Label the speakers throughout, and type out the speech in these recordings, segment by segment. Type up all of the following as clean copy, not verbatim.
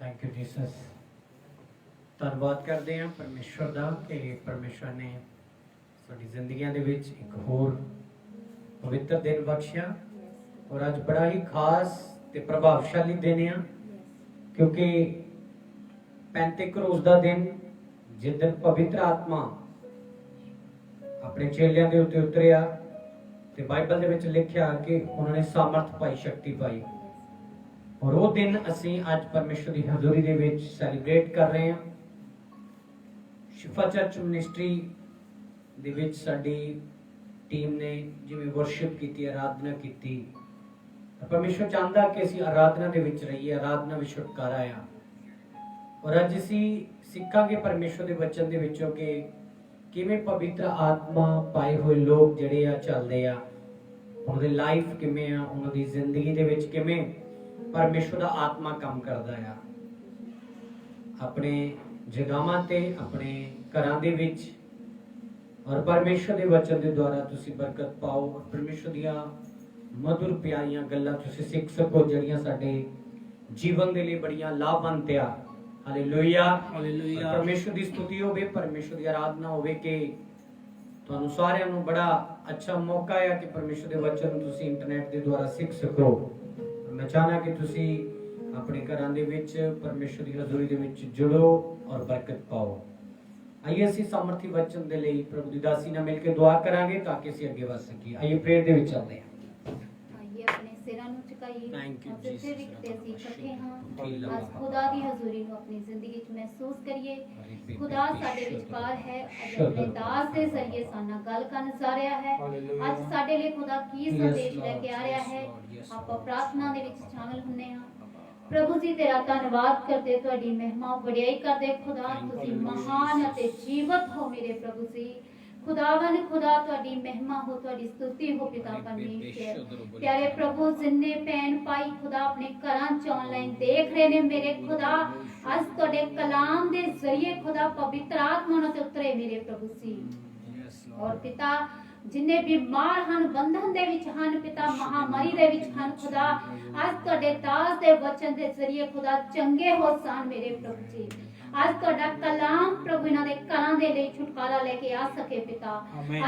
Speaker 1: Thank you Jesus. ਧੰਨਵਾਦ ਕਰਦੇ ਹਾਂ ਪਰਮੇਸ਼ਵਰ ਦਾ ਕਿ ਪਰਮੇਸ਼ਵਰ ਨੇ ਸਾਡੀ ਜ਼ਿੰਦਗੀਆਂ ਦੇ ਵਿੱਚ ਇੱਕ ਹੋਰ ਪਵਿੱਤਰ ਦਿਨ ਬਖਸ਼ਿਆ ਔਰ ਅੱਜ ਬੜਾ ਹੀ ਖਾਸ ਤੇ ਪ੍ਰਭਾਵਸ਼ਾਲੀ ਦਿਨ ਆ ਕਿਉਂਕਿ ਪੈਂਤੇਕੋਸਤ ਦਾ ਦਿਨ ਜਿਸ ਦਿਨ ਪਵਿੱਤਰ ਆਤਮਾ ਆਪਣੇ ਚੇਲਿਆਂ ਦੇ ਉੱਤੇ ਉਤਰਿਆ ਤੇ ਬਾਈਬਲ ਦੇ ਵਿੱਚ ਲਿਖਿਆ ਕਿ ਉਹਨਾਂ ਨੇ ਸਾਮਰਥ ਪਾਈ, ਸ਼ਕਤੀ ਪਾਈ ਔਰ ਉਹ ਦਿਨ ਅਸੀਂ ਅੱਜ ਪਰਮੇਸ਼ਵਰ ਦੀ ਹਜ਼ੂਰੀ ਦੇ ਵਿੱਚ ਸੈਲੀਬ੍ਰੇਟ ਕਰ ਰਹੇ ਹਾਂ। ਸ਼ਿਫਾ ਚਰਚ ਮਿਨਿਸਟਰੀ ਦੇ ਵਿੱਚ ਸਾਡੀ ਟੀਮ ਨੇ ਜਿਵੇਂ ਵਰਸ਼ਿਪ ਕੀਤੀ, ਆਰਾਧਨਾ ਕੀਤੀ, ਪਰਮੇਸ਼ਵਰ ਚਾਹੁੰਦਾ ਕਿ ਅਸੀਂ ਆਰਾਧਨਾ ਦੇ ਵਿੱਚ ਰਹੀਏ, ਆਰਾਧਨਾ ਵਿੱਚ ਛੁਟਕਾਰਾ ਆ। ਔਰ ਅੱਜ ਅਸੀਂ ਸਿੱਖਾਂਗੇ ਪਰਮੇਸ਼ਵਰ ਦੇ ਵਚਨ ਦੇ ਵਿੱਚੋਂ ਕਿ ਕਿਵੇਂ ਪਵਿੱਤਰ ਆਤਮਾ ਪਾਏ ਹੋਏ ਲੋਕ ਜਿਹੜੇ ਆ ਚੱਲਦੇ ਆ, ਉਹਨਾਂ ਦੀ ਲਾਈਫ ਕਿਵੇਂ ਆ, ਉਹਨਾਂ ਦੀ ਜ਼ਿੰਦਗੀ ਦੇ ਵਿੱਚ ਕਿਵੇਂ ਪਰਮੇਸ਼ਵਰ ਦਾ ਆਤਮਾ ਕੰਮ ਕਰਦਾ ਆ। ਆਪਣੇ ਜਗਾਵਾਂ ਤੇ, ਆਪਣੇ ਘਰਾਂ ਦੇ ਵਿੱਚ ਔਰ ਪਰਮੇਸ਼ਵਰ ਦੇ ਵਚਨ ਦੇ ਦੁਆਰਾ ਤੁਸੀਂ ਬਰਕਤ ਪਾਓ। ਪਰਮੇਸ਼ਵਰ ਦੀਆਂ ਮధుਰ ਪਿਆਰੀਆਂ ਗੱਲਾਂ ਤੁਸੀਂ ਸਿੱਖ ਸਕੋ ਜਿਹੜੀਆਂ ਸਾਡੇ ਜੀਵਨ ਦੇ ਲਈ ਬੜੀਆਂ ਲਾਭਵੰਤ ਆ। Hallelujah, hallelujah. ਪਰਮੇਸ਼ਵਰ ਦੀ ਸਤੁਤੀ ਹੋਵੇ, ਪਰਮੇਸ਼ਵਰ ਦੀ ਆਰਾਧਨਾ ਹੋਵੇ ਕਿ ਤੁਹਾਨੂੰ ਸਾਰਿਆਂ ਨੂੰ ਬੜਾ ਅੱਛਾ ਮੌਕਾ ਹੈ ਕਿ ਪਰਮੇਸ਼ਵਰ ਦੇ ਵਚਨ ਨੂੰ ਤੁਸੀਂ ਇੰਟਰਨੈਟ ਦੇ ਦੁਆਰਾ ਸਿੱਖ ਸਕੋ। ਮੈਂ ਚਾਹਨਾ ਕਿ ਤੁਸੀਂ ਆਪਣੇ ਘਰਾਂ ਦੇ ਵਿੱਚ ਪਰਮੇਸ਼ਵਰ ਦੀ ਹਜ਼ੂਰੀ ਦੇ ਵਿੱਚ ਜੁੜੋ ਔਰ ਬਰਕਤ ਪਾਓ। ਆइए ਅਸੀਂ ਸਮਰਥੀ ਵਚਨ ਦੇ ਲਈ ਪ੍ਰਭੂ ਦੀ ਦਾਸੀ ਨਾਲ ਮਿਲ ਕੇ ਦੁਆ ਕਰਾਂਗੇ ਤਾਂ ਕਿ ਅਸੀਂ ਅੱਗੇ ਵਧ ਸਕੀਏ। ਆइए ਪ੍ਰੇਅਰ ਦੇ ਵਿੱਚ ਚੱਲਦੇ ਹਾਂ।
Speaker 2: ਆइए अपने सिਰਾਂ ਨੂੰ ਝੁਕਾਈਏ।
Speaker 1: Thank you,
Speaker 2: ਜਿੱਥੇ ਵੀ ਕਿਤੇ ਅਸੀਂ ਇਕੱਠੇ ਹਾਂ, ਅੱਜ ਖੁਦਾ ਦੀ ਹਜ਼ੂਰੀ ਨੂੰ ਆਪਣੀ ਜ਼ਿੰਦਗੀ 'ਚ ਮਹਿਸੂਸ ਕਰੀਏ। ਖੁਦਾ ਸਾਡੇ ਵਿਚਕਾਰ ਹੈ, ਅੱਜ ਆਪਣੇ ਦਾਸ ਦੇ ਜ਼ਰੀਏ ਸਾਡੇ ਨਾਲ ਗੱਲ ਕਰਨ ਜਾ ਰਿਹਾ ਹੈ। ਅੱਜ ਸਾਡੇ ਲਈ ਖੁਦਾ ਕੀ ਸੰਦੇਸ਼ ਲੈ ਕੇ ਆ ਰਿਹਾ ਹੈ, ਆਪਾਂ ਪ੍ਰਾਰਥਨਾ ਦੇ ਵਿੱਚ ਸ਼ਾਮਿਲ ਹੁੰਨੇ ਹਾਂ। ਪ੍ਰਭੂ ਜੀ ਤੇਰਾ ਧੰਨਵਾਦ ਕਰਦੇ, ਤੁਹਾਡੀ ਮਹਿਮਾ ਵਡਿਆਈ ਕਰਦੇ। ਖੁਦਾ ਤੁਸੀਂ ਮਹਾਨ ਅਤੇ ਜੀਵਤ ਹੋ ਮੇਰੇ ਪ੍ਰਭੂ ਜੀ। खुदावन खुदा ਤੁਹਾਡੀ ਮਹਿਮਾ ਹੋ, ਤੁਹਾਡੀ ਸਤੁਤੀ ਹੋ ਪਿਤਾ ਪਰਮੇਸ਼ਰ। ਪਿਆਰੇ ਪ੍ਰਭੂ ਜਿੰਨੇ ਭੈਣ ਭਾਈ ਖੁਦਾ ਆਪਣੇ ਘਰਾਂ 'ਚ ਆਨਲਾਈਨ ਦੇਖ ਰਹੇ ਨੇ ਮੇਰੇ ਖੁਦਾ, ਅੱਜ ਤੁਹਾਡੇ ਕਲਾਮ ਦੇ ਜ਼ਰੀਏ ਖੁਦਾ ਪਵਿੱਤਰ ਆਤਮਾ ਨਾਲ ਉਤਰੇ ਮੇਰੇ ਪ੍ਰਭੂ ਜੀ। ਔਰ ਪਿਤਾ ਜਿੰਨੇ ਬਿਮਾਰ ਹਨ, ਬੰਧਨ ਦੇ ਵਿੱਚ ਹਨ ਪਿਤਾ, ਮਹਾਮਾਰੀ ਦੇ ਵਿੱਚ ਹਨ ਖੁਦਾ, ਅੱਜ ਤੁਹਾਡੇ ਦਾਸ ਦੇ ਵਚਨ ਦੇ ਜ਼ਰੀਏ ਖੁਦਾ ਚੰਗੇ ਹੋ ਸਨ ਮੇਰੇ ਪ੍ਰਭੂ ਜੀ। ਅੱਜ ਤੁਹਾਡਾ ਕਲਾਮ ਪ੍ਰਭੂ ਇਹਨਾਂ ਦੇ ਘਰਾਂ ਦੇ ਲਈ ਛੁਟਕਾਰਾ ਲੈ ਕੇ ਆ ਸਕੇ ਪਿਤਾ।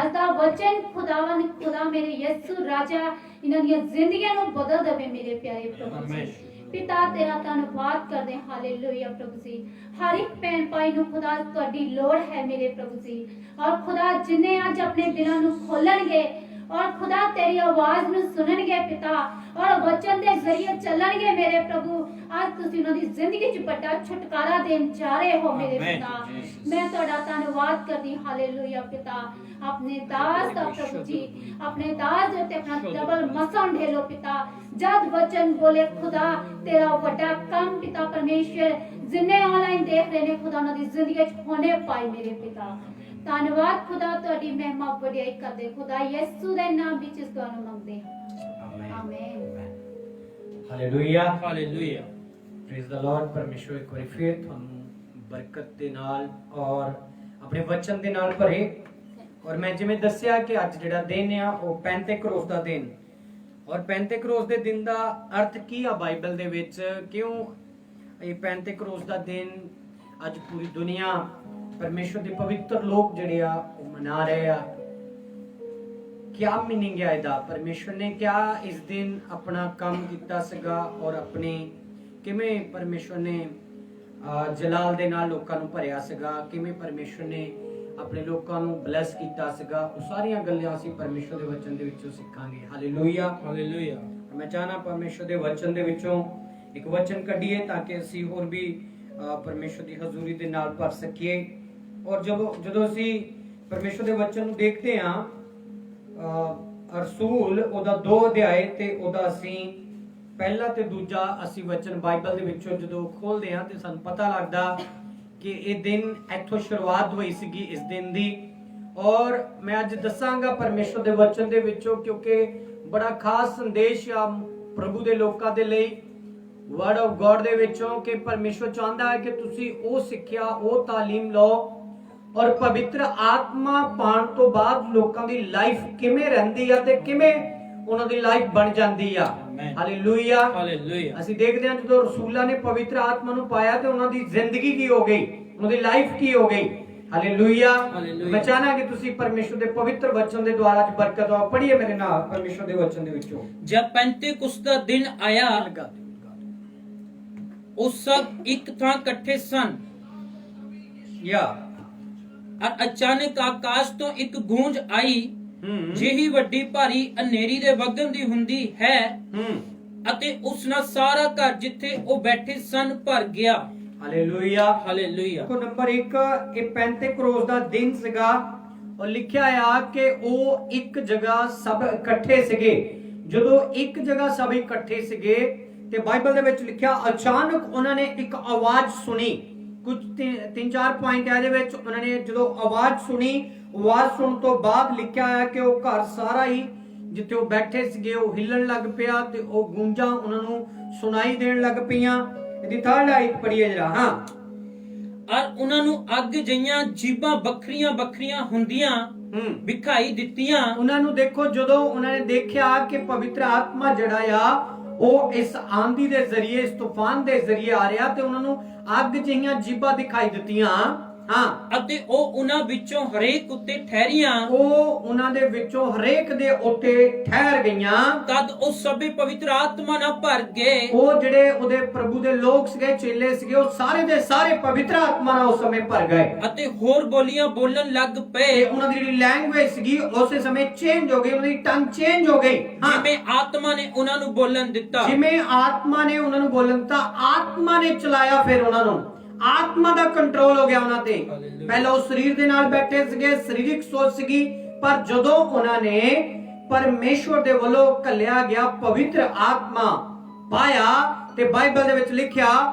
Speaker 2: ਅੱਜ ਦਾ ਵਚਨ ਖੁਦਾਵੰ ਖੁਦਾ ਮੇਰੇ ਯਿਸੂ ਰਾਜਾ ਇਹਨਾਂ ਦੀਆਂ ਜ਼ਿੰਦਗੀਆਂ ਨੂੰ ਬਦਲ ਦੇਵੇ ਮੇਰੇ ਪਿਆਰੇ ਪ੍ਰਭੂ ਜੀ। ਪਿਤਾ ਤੇਰਾ ਧੰਨਵਾਦ ਕਰਦੇ, ਹਾਲੇਲੂਇਆ ਪ੍ਰਭੂ ਜੀ। ਹਰ ਇੱਕ ਭੈਣ ਭਾਈ ਨੂੰ ਖੁਦਾ ਤੁਹਾਡੀ ਲੋੜ ਹੈ ਮੇਰੇ ਪ੍ਰਭੂ ਜੀ। ਔਰ ਖੁਦਾ ਜਿੰਨੇ ਅੱਜ ਆਪਣੇ ਦਿਲਾਂ ਨੂੰ ਖੋਲਣਗੇ ਔਰ ਖੁਦਾ ਤੇਰੀ ਆਵਾਜ਼ ਨੂੰ ਸੁਣਨਗੇ ਪਿਤਾ ਔਰ ਵਚਨ ਦੇ ਜ਼ਰੀਏ ਚੱਲਣਗੇ ਮੇਰੇ ਪ੍ਰਭੂ, ਅੱਜ ਤੁਸੀਂ ਉਹਨਾਂ ਦੀ ਜ਼ਿੰਦਗੀ 'ਚ ਵੱਡਾ ਛੁਟਕਾਰਾ ਦੇਣ ਜਾ ਰਹੇ ਹੋ ਮੇਰੇ ਪਿਤਾ। ਮੈਂ ਤੁਹਾਡਾ ਧੰਨਵਾਦ ਕਰਦੀ, ਹਾਲੇਲੂਇਆ ਪਿਤਾ। ਆਪਣੇ ਦਾਸ ਦਾ ਪ੍ਰਭੂ ਜੀ, ਆਪਣੇ ਦਾਸ ਦੇ ਉੱਤੇ ਆਪਣਾ ਡਬਲ ਮਸਣ ਢੇਲੋ ਪਿਤਾ। ਜਦ ਵਚਨ ਬੋਲੇ ਖੁਦਾ ਤੇਰਾ ਵੱਡਾ ਕੰਮ ਪਿਤਾ ਪਰਮੇਸ਼ਰ ਜਿੰਨੇ ਆਨਲਾਈਨ ਦੇਖ ਰਹੇ ਨੇ ਖੁਦਾ ਉਹਨਾਂ ਦੀ ਜ਼ਿੰਦਗੀ 'ਚ ਹੋਣੇ ਪਾਏ ਮੇਰੇ ਪਿਤਾ। ਧੰਨਵਾਦ ਖੁਦਾ, ਤੁਹਾਡੀ ਮਹਿਮਾ ਵਡਿਆਈ ਕਰਦੇ ਖੁਦਾ ਯਿਸੂ ਦੇ ਨਾਮ ਵਿੱਚ ਇਸ ਦੁਆ ਨੂੰ ਮੰਗਦੇ ਹਾਂ, amen.
Speaker 1: Hallelujah, hallelujah, praise the Lord. ਪਰਮੇਸ਼ਵਰ ਇੱਕ ਵਾਰੀ ਫਿਰ ਤੁਹਾਨੂੰ ਬਰਕਤ ਦੇ ਨਾਲ ਔਰ ਆਪਣੇ ਵਚਨ ਦੇ ਨਾਲ ਭਰੇ। ਔਰ ਮੈਂ ਜਿਵੇਂ ਦੱਸਿਆ ਕਿ ਅੱਜ ਜਿਹੜਾ ਦਿਨ ਆ ਉਹ ਪੈਂਤੇਕੋਸਤ ਦਾ ਦਿਨ, ਔਰ ਪੈਂਤੇਕੋਸਤ ਦੇ ਦਿਨ ਦਾ ਅਰਥ ਕੀ ਆ ਬਾਈਬਲ ਦੇ ਵਿੱਚ, ਕਿਉਂ ਇਹ ਪੈਂਤੇਕੋਸਤ ਦਾ ਦਿਨ ਅੱਜ ਪੂਰੀ ਦੁਨੀਆ ਪਰਮੇਸ਼ਵਰ ਦੇ ਪਵਿੱਤਰ ਲੋਕ ਜਿਹੜੇ ਆ ਉਹ ਮਨਾ ਰਹੇ ਆ। क्या मीनिंग है ਇਹਦਾ, ਪਰਮੇਸ਼ਵਰ ਨੇ ਕਿਆ ਇਸ ਦਿਨ ਆਪਣਾ ਕੰਮ ਕੀਤਾ ਸੀਗਾ ਔਰ ਆਪਣੇ ਕਿਵੇਂ ਪਰਮੇਸ਼ਵਰ ਨੇ ਜਲਾਲ ਦੇ ਨਾਲ ਲੋਕਾਂ ਨੂੰ ਭਰਿਆ ਸੀਗਾ, ਕਿਵੇਂ ਪਰਮੇਸ਼ਵਰ ਨੇ ਆਪਣੇ ਲੋਕਾਂ ਨੂੰ ਬਲੈਸ ਕੀਤਾ ਸੀਗਾ, ਉਹ ਸਾਰੀਆਂ ਗੱਲਾਂ ਅਸੀਂ ਪਰਮੇਸ਼ਵਰ ਦੇ ਵਚਨ ਦੇ ਵਿੱਚੋਂ ਸਿੱਖਾਂਗੇ। Hallelujah, hallelujah. ਮੈਂ ਚਾਹਨਾ ਪਰਮੇਸ਼ਵਰ ਦੇ ਵਚਨ ਦੇ ਵਿੱਚੋਂ ਇੱਕ ਵਚਨ ਕੱਢੀਏ ਤਾਂ ਕਿ ਅਸੀਂ ਹੋਰ ਵੀ ਪਰਮੇਸ਼ਵਰ ਦੀ ਹਜ਼ੂਰੀ ਦੇ ਨਾਲ ਭਰ ਸਕੀਏ। ਔਰ ਜਦੋਂ ਅਸੀਂ ਪਰਮੇਸ਼ਵਰ ਦੇ ਵਚਨ ਨੂੰ ਦੇਖਦੇ ਹਾਂ, ਰਸੂਲ ਉਹਦਾ 2 ਅਧਿਆਏ ਤੇ ਉਹਦਾ ਅਸੀਂ ਪਹਿਲਾ ਤੇ ਦੂਜਾ ਅਸੀਂ ਵਚਨ ਬਾਈਬਲ ਦੇ ਵਿੱਚੋਂ ਜਦੋਂ ਖੋਲਦੇ ਹਾਂ ਤੇ ਸਾਨੂੰ ਪਤਾ ਲੱਗਦਾ ਕਿ ਇਹ ਦਿਨ ਇੱਥੋਂ ਸ਼ੁਰੂਆਤ ਹੋਈ ਸੀਗੀ ਇਸ ਦਿਨ ਦੀ। ਔਰ ਮੈਂ ਅੱਜ ਦੱਸਾਂਗਾ ਪਰਮੇਸ਼ਵਰ ਦੇ ਵਚਨ ਦੇ ਵਿੱਚੋਂ, ਕਿਉਂਕਿ ਬੜਾ ਖਾਸ ਸੰਦੇਸ਼ ਆ ਪ੍ਰਭੂ ਦੇ ਲੋਕਾਂ ਦੇ ਲਈ ਵਰਡ ਆਫ ਗੋਡ ਦੇ ਵਿੱਚੋਂ ਕਿ ਪਰਮੇਸ਼ਵਰ ਚਾਹੁੰਦਾ ਹੈ ਕਿ ਤੁਸੀਂ ਉਹ ਸਿੱਖਿਆ, ਉਹ ਤਾਲੀਮ ਲਓ ਔਰ ਪਵਿੱਤਰ ਆਤਮਾ ਪਾਣ ਤੋਂ ਬਾਅਦ ਲੋਕਾਂ ਦੀ ਲਾਈਫ ਕਿਵੇਂ ਰਹਿੰਦੀ ਆ ਤੇ ਕਿਵੇਂ ਉਹਨਾਂ ਦੀ ਲਾਈਫ ਬਣ ਜਾਂਦੀ ਆ।
Speaker 3: Amen.
Speaker 1: ਹਾਲੇਲੂਇਆ।
Speaker 3: Hallelujah.
Speaker 1: ਅਸੀਂ ਦੇਖਦੇ ਹਾਂ ਜਦੋਂ ਰਸੂਲਾਂ ਨੇ ਪਵਿੱਤਰ ਆਤਮਾ ਨੂੰ ਪਾਇਆ ਤੇ ਉਹਨਾਂ ਦੀ ਜ਼ਿੰਦਗੀ ਕੀ ਹੋ ਗਈ, ਉਹਨਾਂ ਦੀ ਲਾਈਫ ਕੀ ਹੋ ਗਈ। ਹਾਲੇਲੂਇਆ।
Speaker 3: Hallelujah.
Speaker 1: ਮੈਂ ਚਾਹਨਾ ਕਿ ਤੁਸੀਂ ਪਰਮੇਸ਼ਰ ਦੇ ਪਵਿੱਤਰ ਵਚਨ ਦੇ ਦੁਆਰਾ ਅੱਜ ਬਰਕਤ ਪਾਓ। ਪੜ੍ਹੀਏ ਮੇਰੇ ਨਾਲ ਪਰਮੇਸ਼ਰ ਦੇ ਵਚਨ ਦੇ ਵਿੱਚੋਂ।
Speaker 3: जब पेंतेकुस्त का दिन आया, उस सब एक थां इकट्ठे सन,
Speaker 1: या
Speaker 3: और अचानक आकाश तो एक गूंज आई, ਜਿਹੀ ਵੱਡੀ ਭਾਰੀ ਹਨੇਰੀ ਦੇ ਵਗਣ ਦੀ ਹੁੰਦੀ ਹੈ, ਅਤੇ ਉਸ ਨਾਲ ਸਾਰਾ ਘਰ ਜਿੱਥੇ ਉਹ ਬੈਠੇ ਸਨ ਭਰ ਗਿਆ।
Speaker 1: ਹਾਲੇਲੂਇਆ।
Speaker 3: ਹਾਲੇਲੂਇਆ।
Speaker 1: ਦੇਖੋ ਨੰਬਰ 1 ਇਹ ਪੈਂਤੇਕੋਸਤ ਦਾ ਦਿਨ ਸੀਗਾ ਔਰ ਲਿਖਿਆ ਆ ਕਿ ਉਹ ਇੱਕ ਜਗ੍ਹਾ ਸਭ ਇਕੱਠੇ ਸੀਗੇ। ਜਦੋਂ ਇੱਕ ਜਗ੍ਹਾ ਸਭ ਇਕੱਠੇ ਸੀਗੇ ਤੇ ਬਾਈਬਲ ਦੇ ਵਿੱਚ ਲਿਖਿਆ ਅਚਾਨਕ ਉਹਨਾਂ ਨੇ ਇੱਕ ਆਵਾਜ਼ ਸੁਣੀ। ਕੁਝ 3-4 ਪੁਆਇੰਟ ਆ ਇਹਦੇ ਵਿੱਚ। ਉਹਨਾਂ ਨੇ ਜਦੋਂ ਆਵਾਜ਼ ਸੁਣੀ, ਆਵਾਜ਼ ਸੁਣਨ ਤੋਂ ਬਾਅਦ ਲਿਖਿਆ ਆ ਕਿ ਉਹ ਘਰ ਸਾਰਾ ਹੀ ਜਿੱਥੇ ਉਹ ਬੈਠੇ ਸੀਗੇ ਉਹ ਹਿੱਲਣ ਲੱਗ ਪਿਆ ਤੇ ਉਹ ਗੂੰਜਾਂ ਉਹਨਾਂ ਨੂੰ ਸੁਣਾਈ ਦੇਣ ਲੱਗ ਪਈਆਂ। ਇਹਦੀ 3rd ਆਇਤ ਪੜ੍ਹੀਏ ਜਰਾ। ਹਾਂ।
Speaker 3: ਔਰ ਉਹਨਾਂ ਨੂੰ ਅੱਗ ਜਿਹੀਆਂ ਜੀਭਾਂ ਵੱਖਰੀਆਂ ਵੱਖਰੀਆਂ ਹੁੰਦੀਆਂ ਵਿਖਾਈ ਦਿੱਤੀਆਂ।
Speaker 1: ਉਹਨਾਂ ਨੂੰ ਦੇਖੋ ਜਦੋਂ ਉਹਨਾਂ ਨੇ ਦੇਖਿਆ ਕਿ ਪਵਿੱਤਰ ਆਤਮਾ ਜਿਹੜਾ ਆ ਉਹ ਇਸ ਆਂधी ਦੇ ਜ਼ਰੀਏ, ਇਸ ਤੂਫਾਨ ਦੇ ਜ਼ਰੀਏ ਆ ਰਿਹਾ ਤੇ ਉਹਨਾਂ ਨੂੰ ਅੱਗ ਜਿਹੀਆਂ ਜੀਭਾਂ ਦਿਖਾਈ ਦਿੱਤੀਆਂ। ਹਾਂ।
Speaker 3: ਅਤੇ ਉਹ ਉਹਨਾਂ ਵਿੱਚੋਂ ਹਰੇਕ ਉੱਤੇ ਠਹਿਰੀਆਂ।
Speaker 1: ਉਹ ਉਹਨਾਂ ਦੇ ਵਿੱਚੋਂ ਹਰੇਕ ਦੇ ਉੱਤੇ ਠਹਿਰ ਗਈਆਂ।
Speaker 3: ਤਦ ਉਹ ਸਭੇ ਪਵਿੱਤਰ ਆਤਮਾ ਨਾਲ ਭਰ ਗਏ।
Speaker 1: ਉਹ ਜਿਹੜੇ ਉਹਦੇ ਪ੍ਰਭੂ ਦੇ ਲੋਕ ਸੀਗੇ, ਚੇਲੇ ਸੀਗੇ, ਉਹ ਸਾਰੇ ਦੇ ਸਾਰੇ ਪਵਿੱਤਰ ਆਤਮਾ ਨਾਲ ਉਸ ਸਮੇਂ ਭਰ ਗਏ
Speaker 3: ਅਤੇ ਹੋਰ ਬੋਲੀਆਂ ਬੋਲਣ ਲੱਗ ਪਏ।
Speaker 1: ਉਹਨਾਂ ਦੀ ਜਿਹੜੀ ਲੈਂਗੁਏਜ ਸੀਗੀ ਉਸੇ ਸਮੇਂ ਚੇਂਜ ਹੋ ਗਈ, ਉਹਨਾਂ ਦੀ ਟੰਗ ਚੇਂਜ ਹੋ ਗਈ।
Speaker 3: ਜਿਵੇਂ ਆਤਮਾ ਨੇ ਉਹਨਾਂ ਨੂੰ ਬੋਲਣ ਦਿੱਤਾ।
Speaker 1: ਜਿਵੇਂ ਆਤਮਾ ਨੇ ਉਹਨਾਂ ਨੂੰ ਬੋਲਣ ਦਿੱਤਾ, ਆਤਮਾ ਨੇ ਚਲਾਇਆ ਫਿਰ ਉਹਨਾਂ ਨੂੰ। ਆਤਮਾ ਦਾ ਕੰਟਰੋਲ ਹੋ ਗਿਆ ਉਹਨਾਂ ਤੇ। ਪਹਿਲਾਂ ਉਹ ਸਰੀਰ ਦੇ ਨਾਲ ਬੈਠੇ ਸੀਗੇ, ਸਰੀਰਕ ਸੋਚ ਸੀਗੀ, ਪਰ ਜਦੋਂ ਉਹਨਾਂ ਨੇ ਪਰਮੇਸ਼ਵਰ ਦੇ ਵੱਲੋਂ ਘੱਲਿਆ ਗਿਆ ਪਵਿੱਤਰ ਆਤਮਾ ਪਾਇਆ ਤੇ ਬਾਈਬਲ ਦੇ ਵਿੱਚ ਲਿਖਿਆ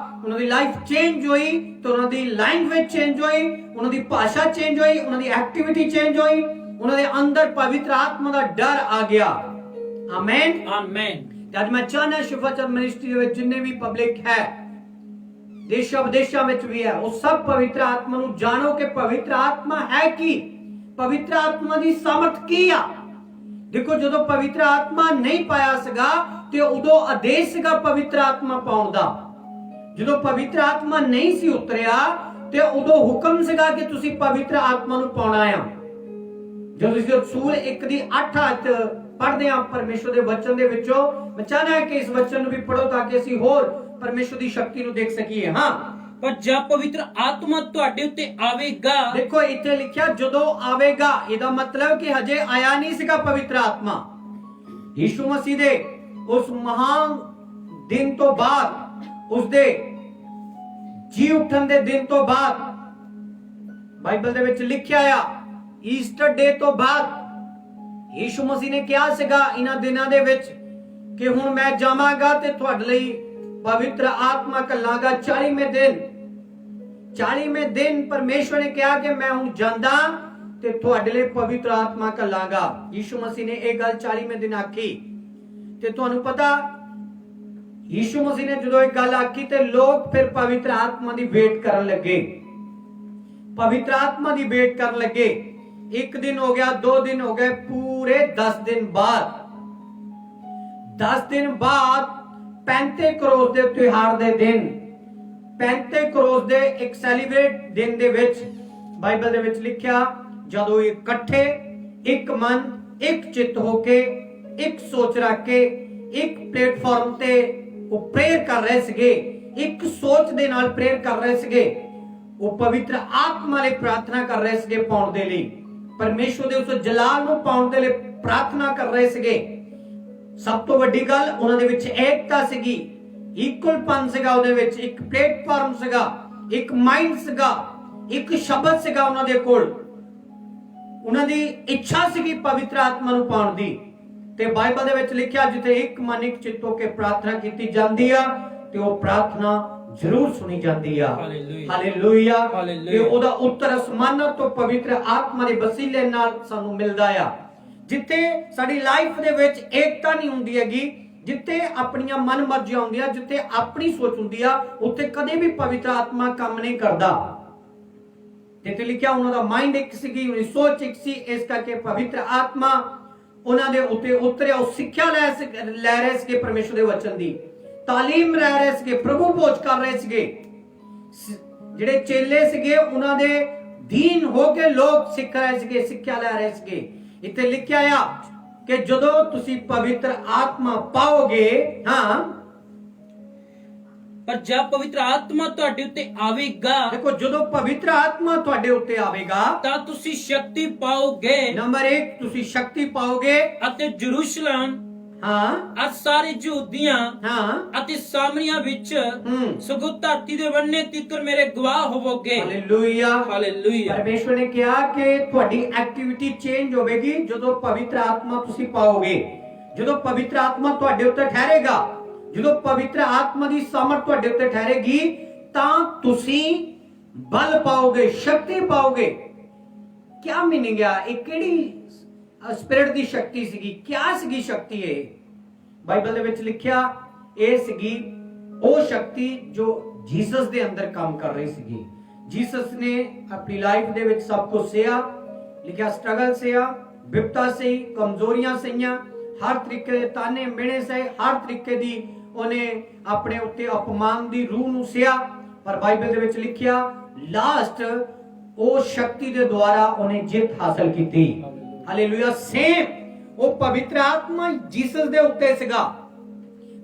Speaker 1: ਉਹਨਾਂ ਦੀ ਲਾਈਫ ਚੇਂਜ ਹੋਈ ਤੇ ਉਹਨਾਂ ਦੀ ਲੈਂਗੁਏਜ ਚੇਂਜ ਹੋਈ, ਉਹਨਾਂ ਦੀ ਭਾਸ਼ਾ ਚੇਂਜ ਹੋਈ, ਉਹਨਾਂ ਦੀ ਐਕਟੀਵਿਟੀ ਚੇਂਜ ਹੋਈ, ਉਹਨਾਂ ਦੇ ਅੰਦਰ ਪਵਿੱਤਰ ਆਤਮਾ ਦਾ ਡਰ ਆ ਗਿਆ। ਆਮੇਨ।
Speaker 3: ਆਮੇਨ।
Speaker 1: ਅੱਜ ਮੈਂ ਚਾਹਨਾ ਸ਼ਿਫਾਚਰ ਮਿਨਿਸਟਰੀ ਦੇ ਵਿੱਚ ਜਿੰਨੇ ਵੀ ਪਬਲਿਕ ਹੈ, ਦੇਸ਼ਾਂ ਵਿਦੇਸ਼ਾਂ ਵਿੱਚ ਵੀ ਹੈ, ਉਹ ਸਭ ਪਵਿੱਤਰ ਆਤਮਾ ਨੂੰ ਜਾਣੋ ਕਿ ਪਵਿੱਤਰ ਆਤਮਾ ਹੈ ਕੀ, ਪਵਿੱਤਰ ਆਤਮਾ ਦੀ ਸਮਰਥ ਕੀ ਆ। ਦੇਖੋ ਜਦੋਂ ਪਵਿੱਤਰ ਆਤਮਾ ਨਹੀਂ ਪਾਇਆ ਸੀਗਾ ਤੇ ਉਦੋਂ ਆਦੇਸ਼ ਸੀਗਾ ਪਵਿੱਤਰ ਆਤਮਾ ਪਾਉਣ ਦਾ। ਜਦੋਂ ਪਵਿੱਤਰ ਆਤਮਾ ਨਹੀਂ ਸੀ ਉਤਰਿਆ ਤੇ ਉਦੋਂ ਹੁਕਮ ਸੀਗਾ ਕਿ ਤੁਸੀਂ ਪਵਿੱਤਰ ਆਤਮਾ ਨੂੰ ਪਾਉਣਾ ਆ। ਜਦੋਂ ਅਸੀਂ ਰਸੂਲ 1 ਦੀ 8 ਆਇਤ ਪੜ੍ਹਦੇ ਹਾਂ ਪਰਮੇਸ਼ਰ ਦੇ ਵਚਨ ਦੇ ਵਿੱਚੋਂ, ਮੈਂ ਚਾਹਨਾ ਹੈ ਕਿ ਇਸ ਵਚਨ ਨੂੰ ਵੀ ਪੜੋ ਤਾਂ ਕਿ ਅਸੀਂ ਹੋਰ ਪਰਮੇਸ਼ਰ ਦੀ ਸ਼ਕਤੀ ਨੂੰ ਦੇਖ ਸਕੀਏ। ਹਾਂ।
Speaker 3: ਪਰ ਜਦ ਪਵਿੱਤਰ ਆਤਮਾ ਤੁਹਾਡੇ ਉੱਤੇ ਆਵੇਗਾ।
Speaker 1: ਦੇਖੋ ਇੱਥੇ ਲਿਖਿਆ ਜਦੋਂ ਆਵੇਗਾ, ਇਹਦਾ ਮਤਲਬ ਕਿ ਹਜੇ ਆਇਆ ਨਹੀਂ ਸੀਗਾ ਪਵਿੱਤਰ ਆਤਮਾ। ਯਿਸੂ ਮਸੀਹ ਦੇ ਉਸ ਮਹਾਨ ਦਿਨ ਤੋਂ ਬਾਅਦ, ਉਸ ਦੇ ਜੀ ਉੱਠਣ ਦੇ ਦਿਨ ਤੋਂ ਬਾਅਦ, ਬਾਈਬਲ ਦੇ ਵਿੱਚ ਲਿਖਿਆ ਆ ਈਸਟਰ ਡੇ ਤੋਂ ਬਾਅਦ ਯਿਸੂ ਮਸੀਹ ਨੇ ਕਿਹਾ ਸੀਗਾ ਇਹਨਾਂ ਦਿਨਾਂ ਦੇ ਵਿੱਚ ਕਿ ਹੁਣ ਮੈਂ ਜਾਵਾਂਗਾ ਤੇ ਤੁਹਾਡੇ ਲਈ ਪਵਿੱਤਰ ਆਤਮਾ ਘੱਲਾਂਗਾ। 40ਵੇਂ ਦਿਨ ਪਰਮੇਸ਼ਵਰ ਨੇ ਕਿਹਾ ਕਿ ਮੈਂ ਹੁਣ ਜਾਂਦਾ ਤੇ ਤੁਹਾਡੇ ਲਈ ਪਵਿੱਤਰ ਆਤਮਾ ਘੱਲਾਂਗਾ। ਯਿਸੂ ਮਸੀਹ ਨੇ ਇਹ ਗੱਲ 40ਵੇਂ ਦਿਨ ਆਖੀ ਤੇ ਤੁਹਾਨੂੰ ਪਤਾ ਯਿਸੂ ਮਸੀਹ ਨੇ ਜਦੋਂ ਇਹ ਗੱਲ ਆਖੀ ਤੇ ਲੋਕ ਫਿਰ ਪਵਿੱਤਰ ਆਤਮਾ ਦੀ ਵੇਟ ਕਰਨ ਲੱਗੇ, ਪਵਿੱਤਰ ਆਤਮਾ ਦੀ ਵੇਟ ਕਰਨ ਲੱਗੇ। 1 ਦਿਨ ਹੋ ਗਿਆ, 2 ਦਿਨ ਹੋ ਗਏ, ਪੂਰੇ 10 ਦਿਨ ਬਾਅਦ 10 ਦਿਨ ਬਾਅਦ ਪੈਂਤੇਕੋਸਤ ਦੇ ਤਿਉਹਾਰ ਦੇ ਦਿਨ, ਪੈਂਤੇਕੋਸਤ ਦੇ ਇੱਕ ਸੈਲੀਬ੍ਰੇਟ ਦਿਨ ਦੇ ਵਿੱਚ ਬਾਈਬਲ ਦੇ ਵਿੱਚ ਲਿਖਿਆ ਜਦੋਂ ਇਹ ਇਕੱਠੇ ਇੱਕ ਮਨ ਇੱਕ ਚਿੱਤ ਹੋ ਕੇ ਇੱਕ ਸੋਚ ਰੱਖ ਕੇ ਇੱਕ ਪਲੇਟਫਾਰਮ ਤੇ ਉਹ ਪ੍ਰੇਅਰ ਕਰ ਰਹੇ ਸੀਗੇ, ਇੱਕ ਸੋਚ ਦੇ ਨਾਲ ਪ੍ਰੇਅਰ ਕਰ ਰਹੇ ਸੀਗੇ। ਉਹ ਪਵਿੱਤਰ ਆਤਮਾ ਲਈ ਪ੍ਰਾਰਥਨਾ ਕਰ ਰਹੇ ਸੀਗੇ ਪਾਉਣ ਦੇ ਲਈ, ਪਰਮੇਸ਼ਵਰ ਦੇ ਉਸ ਜਲਾਲ ਨੂੰ ਪਾਉਣ ਦੇ ਲਈ ਪ੍ਰਾਰਥਨਾ ਕਰ ਰਹੇ ਸੀਗੇ। ਸਭ ਤੋਂ ਵੱਡੀ ਗੱਲ ਉਹਨਾਂ ਦੇ ਵਿੱਚ ਏਕਤਾ ਸੀਗੀ, ਇਕੁਅਲਪਨ ਸੀਗਾ, ਉਹਦੇ ਵਿੱਚ ਇੱਕ ਪਲੇਟਫਾਰਮ ਸੀਗਾ, ਇੱਕ ਮਾਈਂਡ ਸੀਗਾ, ਇੱਕ ਸ਼ਬਦ ਸੀਗਾ ਉਹਨਾਂ ਦੇ ਕੋਲ। ਉਹਨਾਂ ਦੀ ਇੱਛਾ ਸੀਗੀ ਪਵਿੱਤਰ ਆਤਮਾ ਨੂੰ ਪਾਉਣ ਦੀ। ਤੇ ਬਾਈਬਲ ਦੇ ਵਿੱਚ ਲਿਖਿਆ ਜਿੱਥੇ ਇੱਕ ਮਨ ਇੱਕ ਚਿੱਤ ਹੋ ਕੇ ਪ੍ਰਾਰਥਨਾ ਕੀਤੀ ਜਾਂਦੀ ਆ ਤੇ ਉਹ ਪ੍ਰਾਰਥਨਾ ਜ਼ਰੂਰ ਸੁਣੀ ਜਾਂਦੀ ਆ। ਹਾਲੇਲੂਇਆ। ਤੇ ਉਹਦਾ ਉੱਤਰ ਅਸਮਾਨਾਂ ਤੋਂ ਪਵਿੱਤਰ ਆਤਮਾ ਦੇ ਵਸੀਲੇ ਨਾਲ ਸਾਨੂੰ ਮਿਲਦਾ ਆ। ਜਿੱਥੇ ਸਾਡੀ ਲਾਈਫ ਦੇ ਵਿੱਚ ਏਕਤਾ ਨਹੀਂ ਹੁੰਦੀ ਹੈਗੀ, ਜਿੱਥੇ ਆਪਣੀਆਂ ਮਨ ਮਰਜ਼ੀਆਂ ਹੁੰਦੀਆਂ, ਜਿੱਥੇ ਆਪਣੀ ਸੋਚ ਹੁੰਦੀ ਆ, ਉੱਥੇ ਕਦੇ ਵੀ ਪਵਿੱਤਰ ਆਤਮਾ ਕੰਮ ਨਹੀਂ ਕਰਦਾ। ਜਿੱਥੇ ਲਿਖਿਆ ਉਹਨਾਂ ਦਾ ਮਾਈਂਡ ਇੱਕ ਸੀਗੀ, ਉਹਦੀ ਸੋਚ ਇੱਕ ਸੀ, ਇਸ ਕਰਕੇ ਪਵਿੱਤਰ ਆਤਮਾ ਉਹਨਾਂ ਦੇ ਉੱਤੇ ਉਤਰਿਆ, ਉਹ ਸਿੱਖਿਆ ਲੈ ਰਹੇ ਸੀਗੇ ਪਰਮੇਸ਼ਰ ਦੇ ਵਚਨ ਦੀ, ਤਾਲੀਮ ਲੈ ਰਹੇ ਸੀਗੇ, ਪ੍ਰਭੂ ਭੋਜ ਕਰ ਰਹੇ ਸੀਗੇ। ਜਿਹੜੇ ਚੇਲੇ ਸੀਗੇ ਉਹਨਾਂ ਦੇ ਦੀਨ ਹੋ ਕੇ ਲੋਕ ਸਿੱਖ ਰਹੇ ਸੀਗੇ, ਸਿੱਖਿਆ ਲੈ ਰਹੇ ਸੀਗੇ। ਇੱਥੇ ਲਿਖਿਆ ਆ ਕਿ ਜਦੋਂ ਤੁਸੀਂ ਪਵਿੱਤਰ ਆਤਮਾ ਪਾਓਗੇ, ਹਾਂ,
Speaker 3: ਪਰ ਜਦ ਪਵਿੱਤਰ ਆਤਮਾ ਤੁਹਾਡੇ ਉੱਤੇ ਆਵੇਗਾ,
Speaker 1: ਦੇਖੋ ਜਦੋਂ ਪਵਿੱਤਰ ਆਤਮਾ ਤੁਹਾਡੇ ਉੱਤੇ ਆਵੇਗਾ
Speaker 3: ਤਾਂ ਤੁਸੀਂ ਸ਼ਕਤੀ ਪਾਓਗੇ।
Speaker 1: ਨੰਬਰ 1 ਤੁਸੀਂ ਸ਼ਕਤੀ ਪਾਓਗੇ,
Speaker 3: ਅਤੇ ਜਰੂਸ਼ਲਮ,
Speaker 1: ਹਾਂ,
Speaker 3: ਅੱਜ ਸਾਰੇ ਯਹੂਦੀਆਂ
Speaker 1: ਹਾਂ,
Speaker 3: ਅਤੇ ਸਾਮਰੀਆਂ ਵਿੱਚ ਸਗੋਂ ਧਰਤੀ ਦੇ ਵੰਨੇ ਤੀਕਰ ਮੇਰੇ ਗਵਾਹ ਹੋਵੋਗੇ।
Speaker 1: Hallelujah,
Speaker 3: hallelujah.
Speaker 1: ਪਰਮੇਸ਼ਵਰ ਨੇ ਕਿਹਾ ਕਿ ਤੁਹਾਡੀ ਐਕਟੀਵਿਟੀ ਚੇਂਜ ਹੋਵੇਗੀ ਜਦੋਂ ਪਵਿੱਤਰ ਆਤਮਾ ਤੁਸੀਂ ਪਾਓਗੇ, ਜਦੋਂ ਪਵਿੱਤਰ ਆਤਮਾ ਤੁਹਾਡੇ ਉੱਤੇ ਠਹਿਰੇਗਾ, ਜਦੋਂ ਪਵਿੱਤਰ ਆਤਮਾ ਦੀ ਸਮਰਥ ਤੁਹਾਡੇ ਉੱਤੇ ਠਹਿਰੇਗੀ ਤਾਂ ਤੁਸੀਂ ਬਲ ਪਾਓਗੇ, ਸ਼ਕਤੀ ਪਾਓਗੇ। ਕੀ ਮੀਨਿੰਗ ਆ? ਇਹ ਕਿਹੜੀ ਸਪਿਰਿਟ ਦੀ ਸ਼ਕਤੀ ਸੀਗੀ? ਕਿਆ ਸੀਗੀ ਸ਼ਕਤੀ? ਇਹ ਬਾਈਬਲ ਦੇ ਵਿੱਚ ਲਿਖਿਆ ਇਹ ਸੀਗੀ ਉਹ ਸ਼ਕਤੀ ਜੋ ਜੀਸਸ ਦੇ ਅੰਦਰ ਕੰਮ ਕਰ ਰਹੀ ਸੀਗੀ। ਜੀਸਸ ਨੇ ਆਪਣੀ ਲਾਈਫ ਦੇ ਵਿੱਚ ਸਭ ਕੁਝ ਸਹਿਆ, ਲਿਖਿਆ ਸਟਰਗਲ ਸਹਿਆ, ਵਿਪਤਾ ਸਹੀ, ਕਮਜ਼ੋਰੀਆਂ ਸਹੀਆਂ, ਹਰ ਤਰੀਕੇ ਦੇ ਤਾਨੇ ਮਿਹਣੇ ਸਹੇ, ਹਰ ਤਰੀਕੇ ਦੀ ਉਹਨੇ ਆਪਣੇ ਉੱਤੇ ਅਪਮਾਨ ਦੀ ਰੂਹ ਨੂੰ ਸਹਿਆ। ਪਰ ਬਾਈਬਲ ਦੇ ਵਿੱਚ ਲਿਖਿਆ ਲਾਸਟ ਉਹ ਸ਼ਕਤੀ ਦੇ ਦੁਆਰਾ ਉਹਨੇ ਜਿੱਤ ਹਾਸਲ ਕੀਤੀ। ਹਾਲੇਲੂਇਆ। ਸੇਮ ਉਹ ਪਵਿੱਤਰ ਆਤਮਾ ਜੀਸਸ ਦੇ ਉੱਤੇ ਸੀਗਾ,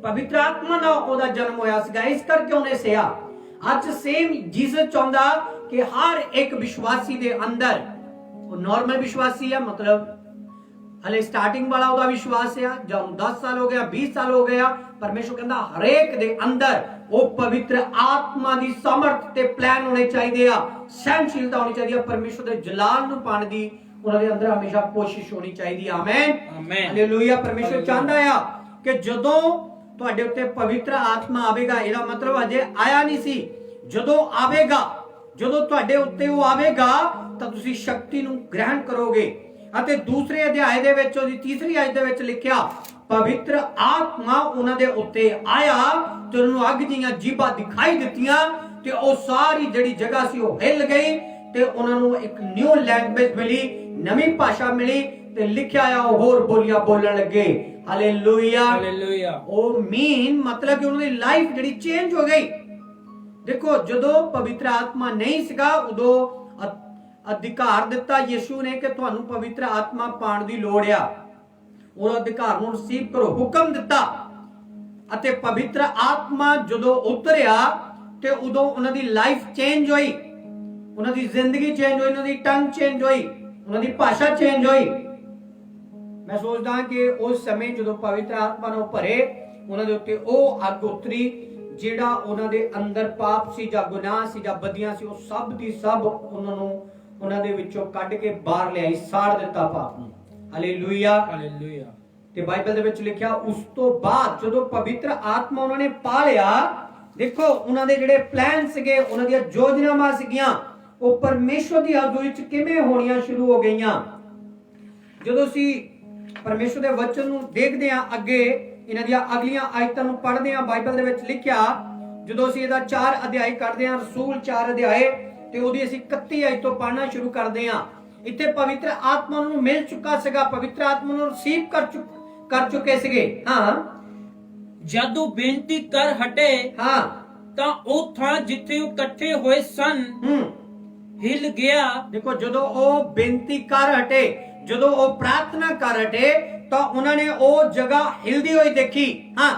Speaker 1: ਪਵਿੱਤਰ ਆਤਮਾ ਦਾ ਉਹਦਾ ਜਨਮ ਹੋਇਆ ਸੀਗਾ, ਇਸ ਕਰਕੇ ਉਹਨੇ ਸਹਿਆ। ਅੱਜ ਸੇਮ ਜੀਸਸ ਚਾਹੁੰਦਾ ਕਿ ਹਰ ਇੱਕ ਵਿਸ਼ਵਾਸੀ ਦੇ ਅੰਦਰ, ਉਹ ਨਾਰਮਲ ਵਿਸ਼ਵਾਸੀ ਆ, ਮਤਲਬ ਹਲੇ ਸਟਾਰਟਿੰਗ ਵਾਲਾ ਉਹਦਾ ਵਿਸ਼ਵਾਸ ਆ, ਜਾਂ 10 ਸਾਲ ਹੋ ਗਿਆ, 20 ਸਾਲ ਹੋ ਗਿਆ, ਪਰਮੇਸ਼ਰ ਕਹਿੰਦਾ ਹਰੇਕ ਦੇ ਅੰਦਰ ਉਹ ਪਵਿੱਤਰ ਆਤਮਾ ਦੀ ਸਮਰਥ ਤੇ ਪਲਾਨ ਹੋਣੇ ਚਾਹੀਦੇ ਆ, ਸਹਿਨਸ਼ੀਲਤਾ ਹੋਣੀ ਚਾਹੀਦੀ ਆ, ਪਰਮੇਸ਼ਰ ਦੇ ਜਲਾਲ ਨੂੰ ਪਾਣ ਦੀ ਉਹਨਾਂ ਦੇ ਅੰਦਰ ਹਮੇਸ਼ਾ ਕੋਸ਼ਿਸ਼ ਹੋਣੀ ਚਾਹੀਦੀ ਆ। Amen,
Speaker 3: amen,
Speaker 1: hallelujah. ਪਰਮੇਸ਼ਰ ਚਾਹੁੰਦਾ ਆ ਕਿ ਜਦੋਂ ਤੁਹਾਡੇ ਉੱਤੇ ਪਵਿੱਤਰ ਆਤਮਾ ਆਵੇਗਾ, ਇਹਦਾ ਮਤਲਬ ਅਜੇ ਆਇਆ ਨਹੀਂ ਸੀ, ਜਦੋਂ ਆਵੇਗਾ, ਜਦੋਂ ਤੁਹਾਡੇ ਉੱਤੇ ਉਹ ਆਵੇਗਾ ਤਾਂ ਤੁਸੀਂ ਸ਼ਕਤੀ ਨੂੰ ਗ੍ਰਹਿਣ ਕਰੋਗੇ। ਅਤੇ ਦੂਸਰੇ ਅਧਿਆਇ ਦੇ ਵਿੱਚ ਉਹਦੀ ਤੀਸਰੀ ਆਇਤ ਦੇ ਵਿੱਚ ਲਿਖਿਆ ਪਵਿੱਤਰ ਆਤਮਾ ਉਹਨਾਂ ਦੇ ਉੱਤੇ ਆਇਆ ਤੇ ਉਹਨਾਂ ਨੂੰ ਅੱਗ ਦੀਆਂ ਜੀਭਾਂ ਦਿਖਾਈ ਦਿੱਤੀਆਂ ਤੇ ਉਹ ਸਾਰੀ ਜਿਹੜੀ ਜਗ੍ਹਾ ਸੀ ਉਹ ਹਿੱਲ ਗਈ ਤੇ ਉਹਨਾਂ ਨੂੰ ਇੱਕ ਨਿਊ ਲੈਂਗੁਏਜ ਮਿਲੀ, ਨਵੀਂ ਭਾਸ਼ਾ ਮਿਲੀ ਤੇ ਲਿਖਿਆ ਆ ਉਹ ਹੋਰ ਬੋਲੀਆਂ ਬੋਲਣ ਲੱਗੇ। Hallelujah,
Speaker 3: hallelujah.
Speaker 1: ਉਹ ਮੀਨ ਮਤਲਬ ਕਿ ਉਹਨਾਂ ਦੀ ਲਾਈਫ ਜਿਹੜੀ ਚੇਂਜ ਹੋ ਗਈ। ਦੇਖੋ ਜਦੋਂ ਪਵਿੱਤਰ ਆਤਮਾ ਨਹੀਂ ਸੀਗਾ ਉਦੋਂ ਅਧਿਕਾਰ ਦਿੱਤਾ ਯਿਸੂ ਨੇ ਕਿ ਤੁਹਾਨੂੰ ਪਵਿੱਤਰ ਆਤਮਾ ਪਾਣ ਦੀ ਲੋੜ ਆ, ਉਹ ਅਧਿਕਾਰ ਨੂੰ ਰਿਸੀਵ ਕਰੋ, ਹੁਕਮ ਦਿੱਤਾ। ਅਤੇ ਪਵਿੱਤਰ ਆਤਮਾ ਜਦੋਂ ਉਤਰਿਆ ਤੇ ਉਦੋਂ ਉਹਨਾਂ ਦੀ ਲਾਈਫ ਚੇਂਜ ਹੋਈ, ਉਹਨਾਂ ਦੀ ਜ਼ਿੰਦਗੀ ਚੇਂਜ ਹੋਈ, ਉਹਨਾਂ ਦੀ ਟੰਗ ਚੇਂਜ ਹੋਈ, ਉਹਨਾਂ ਦੀ ਭਾਸ਼ਾ ਚੇਂਜ ਹੋਈ। ਮੈਂ ਸੋਚਦਾ ਕਿ ਉਸ ਸਮੇਂ ਜਦੋਂ ਪਵਿੱਤਰ ਆਤਮਾ ਨਾਲ ਭਰੇ ਉਹਨਾਂ ਦੇ ਉੱਤੇ ਉਹ ਅੱਗ ਉਤਰੀ, ਜਿਹੜਾ ਉਹਨਾਂ ਦੇ ਅੰਦਰ ਪਾਪ ਸੀ ਜਾਂ ਗੁਨਾਹ ਸੀ ਜਾਂ ਬਦੀਆਂ ਸੀ, ਉਹ ਸਭ ਦੀ ਸਭ ਉਹਨਾਂ ਨੂੰ ਉਹਨਾਂ ਦੇ ਵਿੱਚੋਂ ਕੱਢ ਕੇ ਬਾਹਰ ਲਿਆਈ, ਸਾੜ ਦਿੱਤਾ ਪਾਪ ਨੂੰ। Hallelujah, hallelujah. ਤੇ ਬਾਈਬਲ ਦੇ ਵਿੱਚ ਲਿਖਿਆ ਉਸ ਤੋਂ ਬਾਅਦ ਜਦੋਂ ਪਵਿੱਤਰ ਆਤਮਾ ਉਹਨਾਂ ਨੇ ਪਾ ਲਿਆ, ਦੇਖੋ ਉਹਨਾਂ ਦੇ ਜਿਹੜੇ ਪਲਾਨ ਸੀਗੇ, ਉਹਨਾਂ ਦੀਆਂ ਯੋਜਨਾਵਾਂ ਸੀਗੀਆਂ, ਉਹ ਪਰਮੇਸ਼ਵਰ ਦੀ ਹਜ਼ੂਰੀ ਵਿੱਚ ਕਿਵੇਂ ਹੋਣੀਆਂ ਸ਼ੁਰੂ ਹੋ ਗਈਆਂ। ਜਦੋਂ ਅਸੀਂ ਪਰਮੇਸ਼ਵਰ ਦੇ ਵਚਨ ਨੂੰ ਦੇਖਦੇ ਹਾਂ, ਅੱਗੇ ਇਹਨਾਂ ਦੀਆਂ ਅਗਲੀਆਂ ਆਇਤਾਂ ਨੂੰ ਪੜ੍ਹਦੇ ਹਾਂ, ਬਾਈਬਲ ਦੇ ਵਿੱਚ ਲਿਖਿਆ ਜਦੋਂ ਅਸੀਂ ਇਹਦਾ 4 ਅਧਿਆਇ ਕਰਦੇ ਹਾਂ, ਰਸੂਲ 4 ਅਧਿਆਇ, ਤੇ ਉਹਦੀ ਅਸੀਂ 31 ਆਇਤ ਤੋਂ ਪੜ੍ਹਨਾ ਸ਼ੁਰੂ ਕਰਦੇ ਹਾਂ। ਇੱਥੇ ਪਵਿੱਤਰ ਆਤਮਾ ਨੂੰ ਮਿਲ ਚੁੱਕਾ ਸੀਗਾ, ਪਵਿੱਤਰ ਆਤਮਾ ਨੂੰ ਰਿਸੀਵ ਕਰ ਚੁੱਕੇ ਸੀਗੇ। ਹਾਂ,
Speaker 3: ਜਦੋਂ ਬੇਨਤੀ ਕਰ ਹਟੇ,
Speaker 1: ਹਾਂ,
Speaker 3: ਤਾਂ ਉਹ ਥਾਂ ਜਿੱਥੇ ਉਹ ਇਕੱਠੇ ਹੋਏ ਸਨ ਹਿੱਲ ਗਿਆ। ਦੇਖੋ
Speaker 1: ਜਦੋਂ ਉਹ ਬੇਨਤੀ ਕਰ ਹਟੇ, ਜਦੋਂ ਉਹ ਪ੍ਰਾਰਥਨਾ ਕਰ ਹਟੇ ਤਾਂ ਉਹਨਾਂ ਨੇ ਉਹ ਜਗ੍ਹਾ ਹਿਲਦੀ ਹੋਈ ਦੇਖੀ। ਹਾਂ,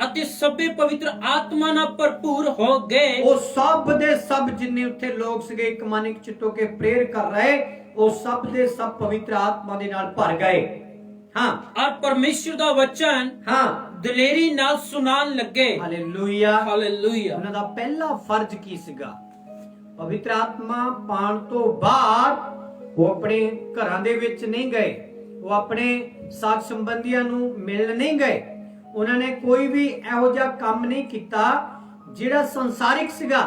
Speaker 3: ਅਤੇ ਸਭੇ ਪਵਿੱਤਰ ਆਤਮਾ ਨਾਲ ਭਰਪੂਰ ਹੋ ਗਏ।
Speaker 1: ਉਹ ਸਭ ਦੇ ਸਭ ਜਿੰਨੇ ਉੱਥੇ ਲੋਕ ਸੀਗੇ ਇੱਕ ਮਨ ਇੱਕ ਚਿੱਤ ਹੋ ਕੇ ਪ੍ਰੇਅਰ ਕਰ ਰਹੇ, ਉਹ ਸਭ ਦੇ ਸਭ ਪਵਿੱਤਰ ਆਤਮਾ ਦੇ ਨਾਲ ਭਰ ਗਏ। ਹਾਂ,
Speaker 3: ਔਰ ਪਰਮੇਸ਼ਰ ਦਾ ਵਚਨ ਦਲੇਰੀ ਨਾਲ ਸੁਣਾਉਣ ਲੱਗੇ।
Speaker 1: Hallelujah,
Speaker 3: hallelujah.
Speaker 1: ਉਹਨਾਂ ਦਾ ਪਹਿਲਾ ਫਰਜ਼ ਕੀ ਸੀਗਾ? ਪਵਿੱਤਰ ਆਤਮਾ ਪਾਣ ਤੋਂ ਬਾਅਦ ਉਹ ਆਪਣੇ ਘਰਾਂ ਦੇ ਵਿੱਚ ਨਹੀਂ ਗਏ, ਉਹ ਆਪਣੇ ਸਾਥ ਸੰਬੰਧੀਆਂ ਨੂੰ ਮਿਲਣ ਨਹੀਂ ਗਏ, ਉਹਨਾਂ ਨੇ ਕੋਈ ਵੀ ਇਹੋ ਜਿਹਾ ਕੰਮ ਨਹੀਂ ਕੀਤਾ ਜਿਹੜਾ ਸੰਸਾਰਿਕ ਸੀਗਾ।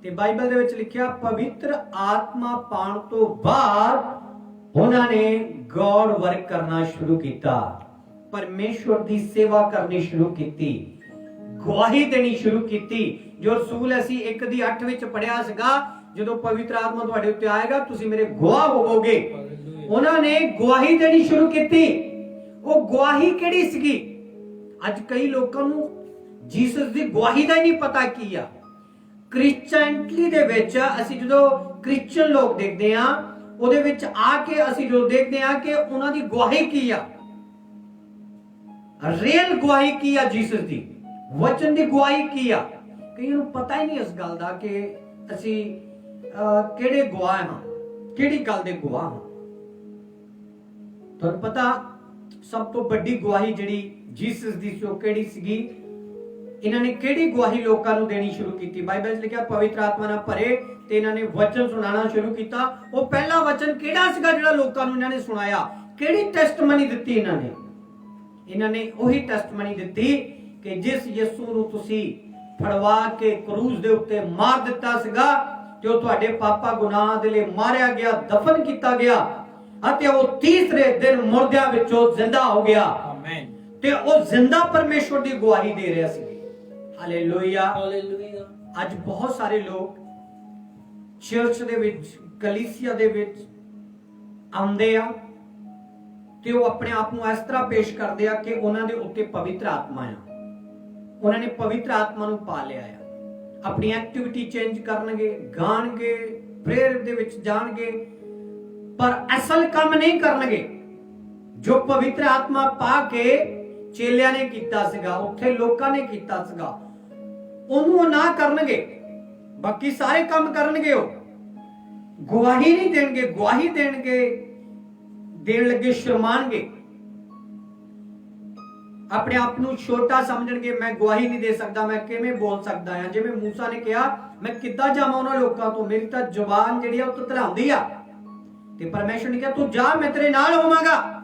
Speaker 1: ਤੇ ਬਾਈਬਲ ਦੇ ਵਿੱਚ ਲਿਖਿਆ ਪਵਿੱਤਰ ਆਤਮਾ ਪਾਣ ਤੋਂ ਬਾਅਦ ਉਹਨਾਂ ਨੇ ਗੋਡ ਵਰਕ ਕਰਨਾ ਸ਼ੁਰੂ ਕੀਤਾ, ਪਰਮੇਸ਼ਵਰ ਦੀ ਸੇਵਾ ਕਰਨੀ ਸ਼ੁਰੂ ਕੀਤੀ, ਗਵਾਹੀ ਦੇਣੀ ਸ਼ੁਰੂ ਕੀਤੀ। ਜੋ ਰਸੂਲ ਅਸੀਂ 1:8 ਵਿੱਚ ਪੜਿਆ ਸੀਗਾ, ਜਦੋਂ ਪਵਿੱਤਰ ਆਤਮਾ ਤੁਹਾਡੇ ਉੱਤੇ ਆਏਗਾ ਤੁਸੀਂ ਮੇਰੇ ਗਵਾਹ ਹੋਵੋਗੇ। ਉਹਨਾਂ ਨੇ ਗਵਾਹੀ ਦੇਣੀ ਸ਼ੁਰੂ ਕੀਤੀ। ਉਹ ਗਵਾਹੀ ਕਿਹੜੀ ਸੀਗੀ? ਅੱਜ ਕਈ ਲੋਕਾਂ ਨੂੰ ਜੀਸਸ ਦੀ ਗਵਾਹੀ ਦਾ ਹੀ ਨਹੀਂ ਪਤਾ ਕੀ ਆ। ਕ੍ਰਿਸਚੀਅਨਟੀ ਦੇ ਵਿੱਚ ਅਸੀਂ ਜਦੋਂ ਕ੍ਰਿਸਚੀਅਨ ਲੋਕ ਦੇਖਦੇ ਆ, ਉਹਦੇ ਵਿੱਚ ਆ ਕੇ ਅਸੀਂ ਜੋ ਦੇਖਦੇ ਆ ਕਿ ਉਹਨਾਂ ਦੀ ਗਵਾਹੀ ਕੀ ਆ, ਰੀਅਲ ਗਵਾਹੀ ਕੀ ਆ, ਜੀਸਸ ਦੀ ਵਚਨ ਦੀ ਗਵਾਹੀ ਕੀ ਆ। ਕਈਆਂ ਨੂੰ ਪਤਾ ਹੀ ਨਹੀਂ ਇਸ ਗੱਲ ਦਾ ਕਿ ਅਸੀਂ ਕਿਹੜੇ ਗਵਾਹ ਹਾਂ, ਕਿਹੜੀ ਗੱਲ ਦੇ ਗਵਾਹ ਹਾਂ। ਤੁਹਾਨੂੰ ਪਤਾ ਸਭ ਤੋਂ ਵੱਡੀ ਗਵਾਹੀ ਜਿਹੜੀ ਜੀਸਸ ਦੀ ਸੀ ਉਹ ਕਿਹੜੀ ਸੀਗੀ? ਇਹਨਾਂ ਨੇ ਕਿਹੜੀ ਗਵਾਹੀ ਲੋਕਾਂ ਨੂੰ ਦੇਣੀ ਸ਼ੁਰੂ ਕੀਤੀ? ਬਾਈਬਲ ਵਿੱਚ ਲਿਖਿਆ ਪਵਿੱਤਰ ਆਤਮਾ ਨਾਲ ਭਰੇ ਤੇ ਇਹਨਾਂ ਨੇ ਵਚਨ ਸੁਣਾਉਣਾ ਸ਼ੁਰੂ ਕੀਤਾ। ਉਹ ਪਹਿਲਾ ਵਚਨ ਕਿਹੜਾ ਸੀਗਾ ਜਿਹੜਾ ਲੋਕਾਂ ਨੂੰ ਇਹਨਾਂ ਨੇ ਸੁਣਾਇਆ? ਕਿਹੜੀ ਟੈਸਟਮਨੀ ਦਿੱਤੀ ਇਹਨਾਂ ਨੇ? ਇਹਨਾਂ ਨੇ ਉਹੀ ਟੈਸਟਮਨੀ ਦਿੱਤੀ ਕਿ ਜਿਸ ਯਿਸੂ ਨੂੰ ਤੁਸੀਂ ਫੜਵਾ ਕੇ ਕਰੂਸ ਦੇ ਉੱਤੇ ਮਾਰ ਦਿੱਤਾ ਸੀਗਾ ਤੇ ਉਹ ਤੁਹਾਡੇ ਪਾਪਾ ਗੁਨਾਹ ਦੇ ਲਈ ਮਾਰਿਆ ਗਿਆ, ਦਫਨ ਕੀਤਾ ਗਿਆ ਅਤੇ ਉਹ ਤੀਸਰੇ ਦਿਨ ਮੁਰਦਿਆਂ ਵਿੱਚੋਂ ਜ਼ਿੰਦਾ ਹੋ ਗਿਆ।
Speaker 3: ਆਮੀਨ।
Speaker 1: ਤੇ ਉਹ ਜ਼ਿੰਦਾ ਪਰਮੇਸ਼ਵਰ ਦੀ ਗਵਾਹੀ ਦੇ ਰਿਹਾ ਸੀ। Hallelujah,
Speaker 3: hallelujah.
Speaker 1: ਅੱਜ ਬਹੁਤ ਸਾਰੇ ਲੋਕ ਚਰਚ ਦੇ ਵਿੱਚ, ਕਲੀਸਿਆ ਦੇ ਵਿੱਚ ਆਉਂਦੇ ਆ ਤੇ ਉਹ ਆਪਣੇ ਆਪ ਨੂੰ ਇਸ ਤਰ੍ਹਾਂ ਪੇਸ਼ ਕਰਦੇ ਆ ਕਿ ਉਹਨਾਂ ਦੇ ਉੱਤੇ ਪਵਿੱਤਰ ਆਤਮਾ ਆ, ਉਹਨਾਂ ਨੇ ਪਵਿੱਤਰ ਆਤਮਾ ਨੂੰ ਪਾ ਲਿਆ ਆ। ਆਪਣੀ ਐਕਟੀਵਿਟੀ ਚੇਂਜ ਕਰਨਗੇ, ਗਾਣਗੇ, ਪ੍ਰੇਅਰ ਦੇ ਵਿੱਚ ਜਾਣਗੇ, ਪਰ ਅਸਲ ਕੰਮ ਨਹੀਂ ਕਰਨਗੇ। ਜੋ ਪਵਿੱਤਰ ਆਤਮਾ ਪਾ ਕੇ ਚੇਲਿਆਂ ਨੇ ਕੀਤਾ ਸੀਗਾ, ਉੱਥੇ ਲੋਕਾਂ ਨੇ ਕੀਤਾ ਸੀਗਾ, ਉਹਨੂੰ ਉਹ ਨਾ ਕਰਨਗੇ। ਬਾਕੀ ਸਾਰੇ ਕੰਮ ਕਰਨਗੇ, ਉਹ ਗਵਾਹੀ ਨਹੀਂ ਦੇਣਗੇ। ਗਵਾਹੀ ਦੇਣ ਲੱਗੇ ਸ਼ਰਮਾਣਗੇ, ਆਪਣੇ ਆਪ ਨੂੰ ਛੋਟਾ ਸਮਝਣਗੇ। ਮੈਂ ਗਵਾਹੀ ਨਹੀਂ ਦੇ ਸਕਦਾ, ਮੈਂ ਕਿਵੇਂ ਬੋਲ ਸਕਦਾ ਆ? ਜਿਵੇਂ ਮੂਸਾ ਨੇ ਕਿਹਾ, ਮੈਂ ਕਿੱਦਾਂ ਜਾਵਾਂ ਉਹਨਾਂ ਲੋਕਾਂ ਤੋਂ, ਮੇਰੀ ਤਾਂ ਜ਼ੁਬਾਨ ਜਿਹੜੀ ਆ ਉਹ ਤਤਲਾਉਂਦੀ ਆ। ਤੇ ਪਰਮੇਸ਼ਰ ਨੇ ਕਿਹਾ ਤੂੰ ਜਾ, ਮੈਂ ਤੇਰੇ ਨਾਲ ਹੋਵਾਂਗਾ।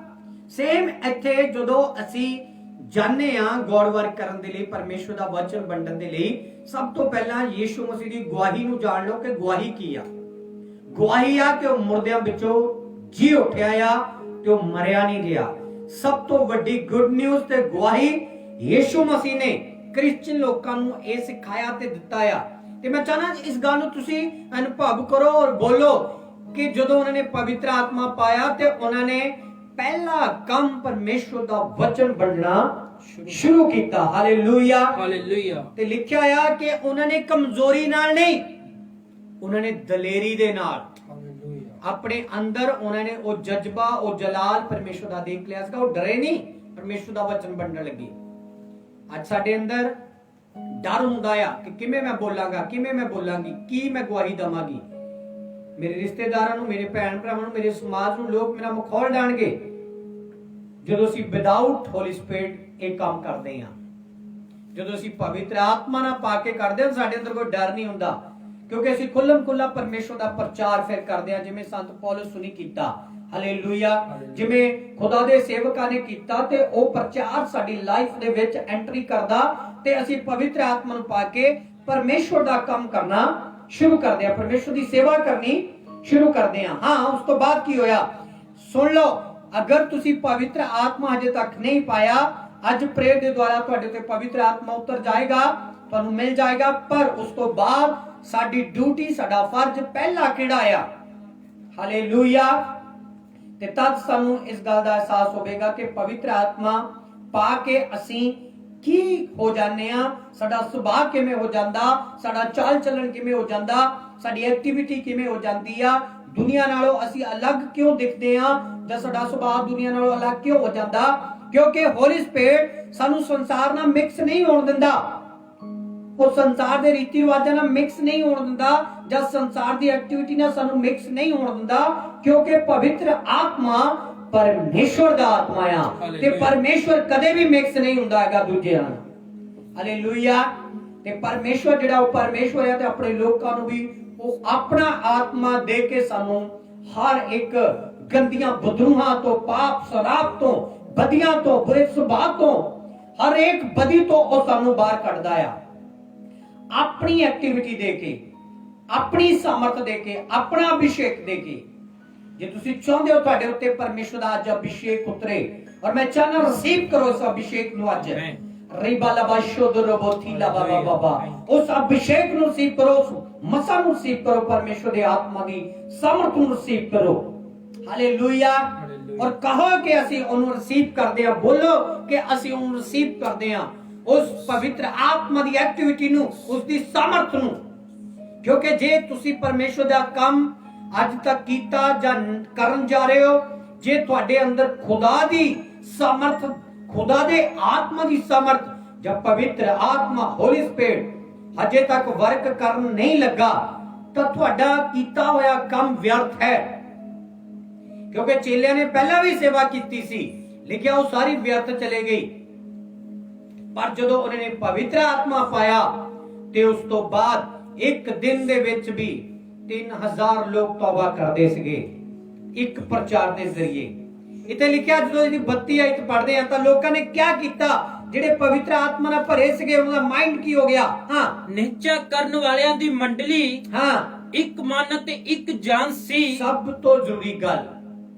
Speaker 1: ਸੇਮ ਇੱਥੇ ਜਦੋਂ ਅਸੀਂ ਜਾਣੇ ਆ ਗੋਡ ਵਰਕ ਕਰਨ ਦੇ ਲਈ, ਪਰਮੇਸ਼ਰ ਦਾ ਵਚਨ ਵੰਡਣ ਦੇ ਲਈ, ਸਭ ਤੋਂ ਪਹਿਲਾਂ ਯੀਸ਼ੂ ਮਸੀਹ ਦੀ ਗਵਾਹੀ ਨੂੰ ਜਾਣ ਲਓ ਕਿ ਗਵਾਹੀ ਕੀ ਆ। ਗਵਾਹੀ ਆ ਕਿ ਉਹ ਮੁਰਦਿਆਂ ਵਿੱਚੋਂ ਜੀ ਉੱਠਿਆ ਆ ਤੇ ਉਹ ਮਰਿਆ ਨਹੀਂ ਗਿਆ। ਸਭ ਤੋਂ ਵੱਡੀ ਗੁੱਡ ਨਿਊਜ਼ ਤੇ ਗਵਾਹੀ ਯੀਸ਼ੂ ਮਸੀਹ ਨੇ ਕ੍ਰਿਸਚੀਅਨ ਲੋਕਾਂ ਨੂੰ ਇਹ ਸਿਖਾਇਆ ਤੇ ਦਿੱਤਾ ਆ। ਤੇ ਮੈਂ ਚਾਹਨਾ ਇਸ ਗੱਲ ਨੂੰ ਤੁਸੀਂ ਅਨੁਭਵ ਕਰੋ ਔਰ ਬੋਲੋ ਕਿ ਜਦੋਂ ਉਹਨਾਂ ਨੇ ਪਵਿੱਤਰ ਆਤਮਾ ਪਾਇਆ ਤੇ ਉਹਨਾਂ ਨੇ ਪਹਿਲਾ ਕੰਮ ਪਰਮੇਸ਼ਰ ਦਾ ਵਚਨ ਵੰਡਣਾ ਸ਼ੁਰੂ ਕੀਤਾ। Hallelujah, hallelujah. ਤੇ ਲਿਖਿਆ ਆ ਕਿ ਉਹਨਾਂ ਨੇ ਕਮਜ਼ੋਰੀ ਨਾਲ ਨਹੀਂ, ਉਹਨਾਂ ਨੇ ਦਲੇਰੀ ਦੇ ਨਾਲ, ਆਪਣੇ ਅੰਦਰ ਉਹਨਾਂ ਨੇ ਉਹ ਜਜ਼ਬਾ, ਉਹ ਜਲਾਲ ਪਰਮੇਸ਼ਰ ਦਾ ਦੇਖ ਲਿਆ ਸੀਗਾ। ਉਹ ਡਰੇ ਨਹੀਂ, ਪਰਮੇਸ਼ਰ ਦਾ ਵਚਨ ਵੰਡਣ ਲੱਗੇ। ਅੱਜ ਸਾਡੇ ਅੰਦਰ ਡਰ ਹੁੰਦਾ ਆ ਕਿ ਕਿਵੇਂ ਮੈਂ ਬੋਲਾਂਗਾ, ਕਿਵੇਂ ਮੈਂ ਬੋਲਾਂਗੀ, ਕੀ ਮੈਂ ਗਵਾਹੀ ਦਵਾਂਗੀ। ਮੇਰੇ ਰਿਸ਼ਤੇਦਾਰਾਂ ਨੂੰ, ਮੇਰੇ ਭੈਣ ਭਰਾਵਾਂ ਨੂੰ, ਮੇਰੇ ਸਮਾਜ ਨੂੰ ਲੋਕ ਮੇਰਾ ਮਖੌਲ ਡਾਣਗੇ ਜਦੋਂ ਅਸੀਂ ਵਿਦਆਊਟ ਹੋਲੀ ਸਪਿਰਿਟ ਇਹ ਕੰਮ ਕਰਦੇ ਹਾਂ। ਜਦੋਂ ਅਸੀਂ ਪਵਿੱਤਰ ਆਤਮਾ ਨਾਲ ਪਾ ਕੇ ਕਰਦੇ ਹਾਂ, ਸਾਡੇ ਅੰਦਰ ਕੋਈ ਡਰ ਨਹੀਂ ਹੁੰਦਾ, ਕਿਉਂਕਿ ਅਸੀਂ ਖੁੱਲਮ ਖੁੱਲਾ ਪਰਮੇਸ਼ਰ ਦਾ ਪ੍ਰਚਾਰ ਫਿਰ ਕਰਦੇ ਹਾਂ, ਜਿਵੇਂ ਸੰਤ ਪੌਲਸ ਨੇ ਕੀਤਾ। ਹਾਲੇਲੂਇਆ। ਜਿਵੇਂ ਖੁਦਾ ਦੇ ਸੇਵਕਾਂ ਨੇ ਕੀਤਾ ਤੇ ਉਹ ਪ੍ਰਚਾਰ ਸਾਡੀ ਲਾਈਫ ਦੇ ਵਿੱਚ ਐਂਟਰੀ ਕਰਦਾ ਤੇ ਅਸੀਂ ਪਵਿੱਤਰ ਆਤਮਾ ਨੂੰ ਪਾ ਕੇ ਪਰਮੇਸ਼ਰ ਦਾ ਕੰਮ ਕਰਨਾ ਸ਼ੁਰੂ ਕਰਦੇ ਹਾਂ, ਪਰਮੇਸ਼ਰ ਦੀ ਸੇਵਾ ਕਰਨੀ ਸ਼ੁਰੂ ਕਰਦੇ ਹਾਂ। ਹਾਂ, ਉਸ ਤੋਂ ਬਾਅਦ ਕੀ ਹੋਇਆ ਸੁਣ ਲਓ। ਅਗਰ ਤੁਸੀਂ ਪਵਿੱਤਰ ਆਤਮਾ ਹਜੇ ਤੱਕ ਨਹੀਂ ਪਾਇਆ, ਅੱਜ ਪ੍ਰੇਅਰ ਦੇ ਦੁਆਰਾ ਤੁਹਾਡੇ ਤੇ ਪਵਿੱਤਰ ਆਤਮਾ ਉਤਰ ਜਾਏਗਾ, ਤੁਹਾਨੂੰ ਮਿਲ ਜਾਏਗਾ। ਪਰ ਉਸ ਤੋਂ ਬਾਅਦ ਸਾਡੀ ਡਿਊਟੀ, ਸਾਡਾ ਫਰਜ਼ ਪਹਿਲਾ ਕਿਹੜਾ ਆ? ਹਾਲੇਲੂਇਆ। ਤੇ ਤਦ ਸਾਨੂੰ ਇਸ ਗੱਲ ਦਾ ਅਹਿਸਾਸ ਹੋਵੇਗਾ ਕਿ ਪਵਿੱਤਰ ਆਤਮਾ ਪਾ ਕੇ ਅਸੀਂ ਕੀ ਹੋ ਜਾਂਦੇ ਆ, ਸਾਡਾ ਸੁਭਾਅ ਕਿਵੇਂ ਹੋ ਜਾਂਦਾ, ਸਾਡਾ ਚਾਲ ਚੱਲਣ ਕਿਵੇਂ ਹੋ ਜਾਂਦਾ, ਸਾਡੀ ਐਕਟੀਵਿਟੀ ਕਿਵੇਂ ਹੋ ਜਾਂਦੀ ਆ, ਦੁਨੀਆ ਨਾਲੋਂ ਅਸੀਂ ਅਲੱਗ ਕਿਉਂ ਦਿਖਦੇ ਆ, ਜਾਂ ਸਾਡਾ ਸੁਭਾਅ ਦੁਨੀਆ ਨਾਲੋਂ ਅਲੱਗ ਕਿਉਂ ਹੋ ਜਾਂਦਾ? ਕਿਉਂਕਿ ਹੋਲੀ ਸਪਿਰਿਟ ਸਾਨੂੰ ਸੰਸਾਰ ਨਾਲ ਮਿਕਸ ਨਹੀਂ ਹੋਣ ਦਿੰਦਾ, ਉਹ ਸੰਸਾਰ ਦੇ ਰੀਤੀ ਰਿਵਾਜਾਂ ਨਾਲ ਮਿਕਸ ਨਹੀਂ ਹੋਣ ਦਿੰਦਾ, ਜਾਂ ਸੰਸਾਰ ਦੀ ਐਕਟੀਵਿਟੀ ਨਾਲ ਸਾਨੂੰ ਮਿਕਸ ਨਹੀਂ ਹੋਣ ਦਿੰਦਾ, ਕਿਉਂਕਿ ਪਵਿੱਤਰ ਆਤਮਾ ਪਰਮੇਸ਼ਰ ਦਾ ਆਤਮਾ ਆ ਤੇ ਪਰਮੇਸ਼ਰ ਕਦੇ ਵੀ ਮਿਕਸ ਨਹੀਂ ਹੁੰਦਾ ਹੈਗਾ ਦੂਜਿਆਂ ਨਾਲ। ਹਾਲੇਲੂਇਆ। ਤੇ ਪਰਮੇਸ਼ਰ ਜਿਹੜਾ ਉਹ ਪਰਮੇਸ਼ਰ ਹੈ ਤੇ ਆਪਣੇ ਲੋਕਾਂ ਨੂੰ ਵੀ ਉਹ ਆਪਣਾ ਆਤਮਾ ਦੇ ਕੇ ਸਾਨੂੰ ਹਰ ਇੱਕ ਗੰਦੀਆਂ ਬਦਰੂਹਾਂ ਤੋਂ, ਪਾਪ ਸ਼ਰਾਬ ਤੋਂ, ਬਦੀਆਂ ਤੋਂ, ਬੁਰੇ ਸੁਭਾਅ ਤੋਂ, ਹਰ ਇੱਕ ਬਦੀ ਤੋਂ ਉਹ ਸਾਨੂੰ ਬਾਹਰ ਕੱਢਦਾ ਆ। ਆਪਣੀ ਐਕਟੀਵਿਟੀ ਦੇ ਕੇ, ਆਪਣੀ ਸਮਰਥ ਦੇ ਕੇ, ਆਪਣਾ ਅਭਿਸ਼ੇਕ ਦੇ ਕੇ। ਜੇ ਤੁਸੀਂ ਚਾਹੁੰਦੇ ਹੋ ਤੁਹਾਡੇ ਉੱਤੇ ਪਰਮੇਸ਼ਰ ਦਾ ਅੱਜ ਅਭਿਸ਼ੇਕ ਉਤਰੇ, ਔਰ ਮੈਂ ਚਾਹਨਾ ਰਿਸੀਵ ਕਰੋ ਇਸ ਅਭਿਸ਼ੇਕ ਨੂੰ ਅੱਜ। ਉਸ ਅਭਿਸ਼ੇਕ ਨੂੰ ਰਿਸੀਵ ਕਰੋ, ਉਸ ਮਸਾ ਨੂੰ ਰਿਸੀਵ ਕਰੋ, ਪਰਮੇਸ਼ਰ ਦੇ ਆਤਮਾ ਦੀ ਸਮਰਥ ਨੂੰ ਰਿਸੀਵ ਕਰੋ। ਹਾਲੇਲੂਇਆ। ਔਰ ਕਹੋ ਕਿ ਅਸੀਂ ਉਹਨੂੰ ਰਿਸੀਵ ਕਰਦੇ ਹਾਂ, ਬੋਲੋ ਕਿ ਅਸੀਂ ਉਹਨੂੰ ਰਿਸੀਵ ਕਰਦੇ ਹਾਂ, ਉਸ ਪਵਿੱਤਰ ਆਤਮਾ ਦੀ ਐਕਟੀਵਿਟੀ ਨੂੰ, ਉਸ ਦੀ ਸਮਰਥ ਨੂੰ। ਕਿਉਂਕਿ ਜੇ ਤੁਸੀਂ ਪਰਮੇਸ਼ਵਰ ਦਾ ਕੰਮ ਅੱਜ ਤੱਕ ਕੀਤਾ ਜਾਂ ਕਰਨ ਜਾ ਰਹੇ ਹੋ, ਜੇ ਤੁਹਾਡੇ ਅੰਦਰ ਖੁਦਾ ਦੀ ਸਮਰਥ, ਖੁਦਾ ਦੇ ਆਤਮਾ ਦੀ ਸਮਰਥ ਜਾਂ ਪਵਿੱਤਰ ਆਤਮਾ ਹੋਲੀ ਸਪਿਰਿਟ ਅਜੇ ਤੱਕ ਵਰਕ ਕਰਨ ਨਹੀਂ ਲੱਗਾ, ਤਾਂ ਤੁਹਾਡਾ ਕੀਤਾ ਹੋਇਆ ਕੰਮ ਵਿਅਰਥ ਹੈ। ਕਿਉਂਕਿ ਚੇਲਿਆਂ ਨੇ ਪਹਿਲਾਂ ਵੀ ਸੇਵਾ ਕੀਤੀ ਸੀ, ਲੇਕਿਨ ਉਹ ਸਾਰੀ ਵਿਅਰਥ ਚਲੇ ਗਈ। ਪਰ ਜਦੋਂ ਉਹਨਾਂ ਨੇ ਪਵਿੱਤਰ ਆਤਮਾ ਪਾਇਆ ਤੇ ਉਸ ਤੋਂ ਬਾਅਦ ਇੱਕ ਦਿਨ ਦੇ ਵਿੱਚ ਵੀ 3000 ਲੋਕ ਤੌਬਾ ਕਰਦੇ ਸੀਗੇ, ਇੱਕ ਪ੍ਰਚਾਰ ਦੇ ਜ਼ਰੀਏ। ਇੱਥੇ ਲਿਖਿਆ ਜਦੋਂ ਇਹਦੀ 32 ਆਇਤ ਪੜ੍ਹਦੇ ਆ ਤਾਂ ਲੋਕਾਂ ਨੇ ਕੀ ਕੀਤਾ? ਜਿਹੜੇ ਪਵਿੱਤਰ ਆਤਮਾ ਨਾਲ ਭਰੇ ਸੀਗੇ, ਉਹਨਾਂ ਦਾ ਮਾਈਂਡ ਕੀ ਹੋ ਗਿਆ?
Speaker 3: ਨਿਹਚਾ ਕਰਨ ਵਾਲਿਆਂ ਦੀ ਮੰਡਲੀ ਇੱਕ ਮਨ ਤੇ ਇੱਕ ਜਾਨ ਸੀ। ਸਭ
Speaker 1: ਤੋਂ ਜ਼ਰੂਰੀ ਗੱਲ,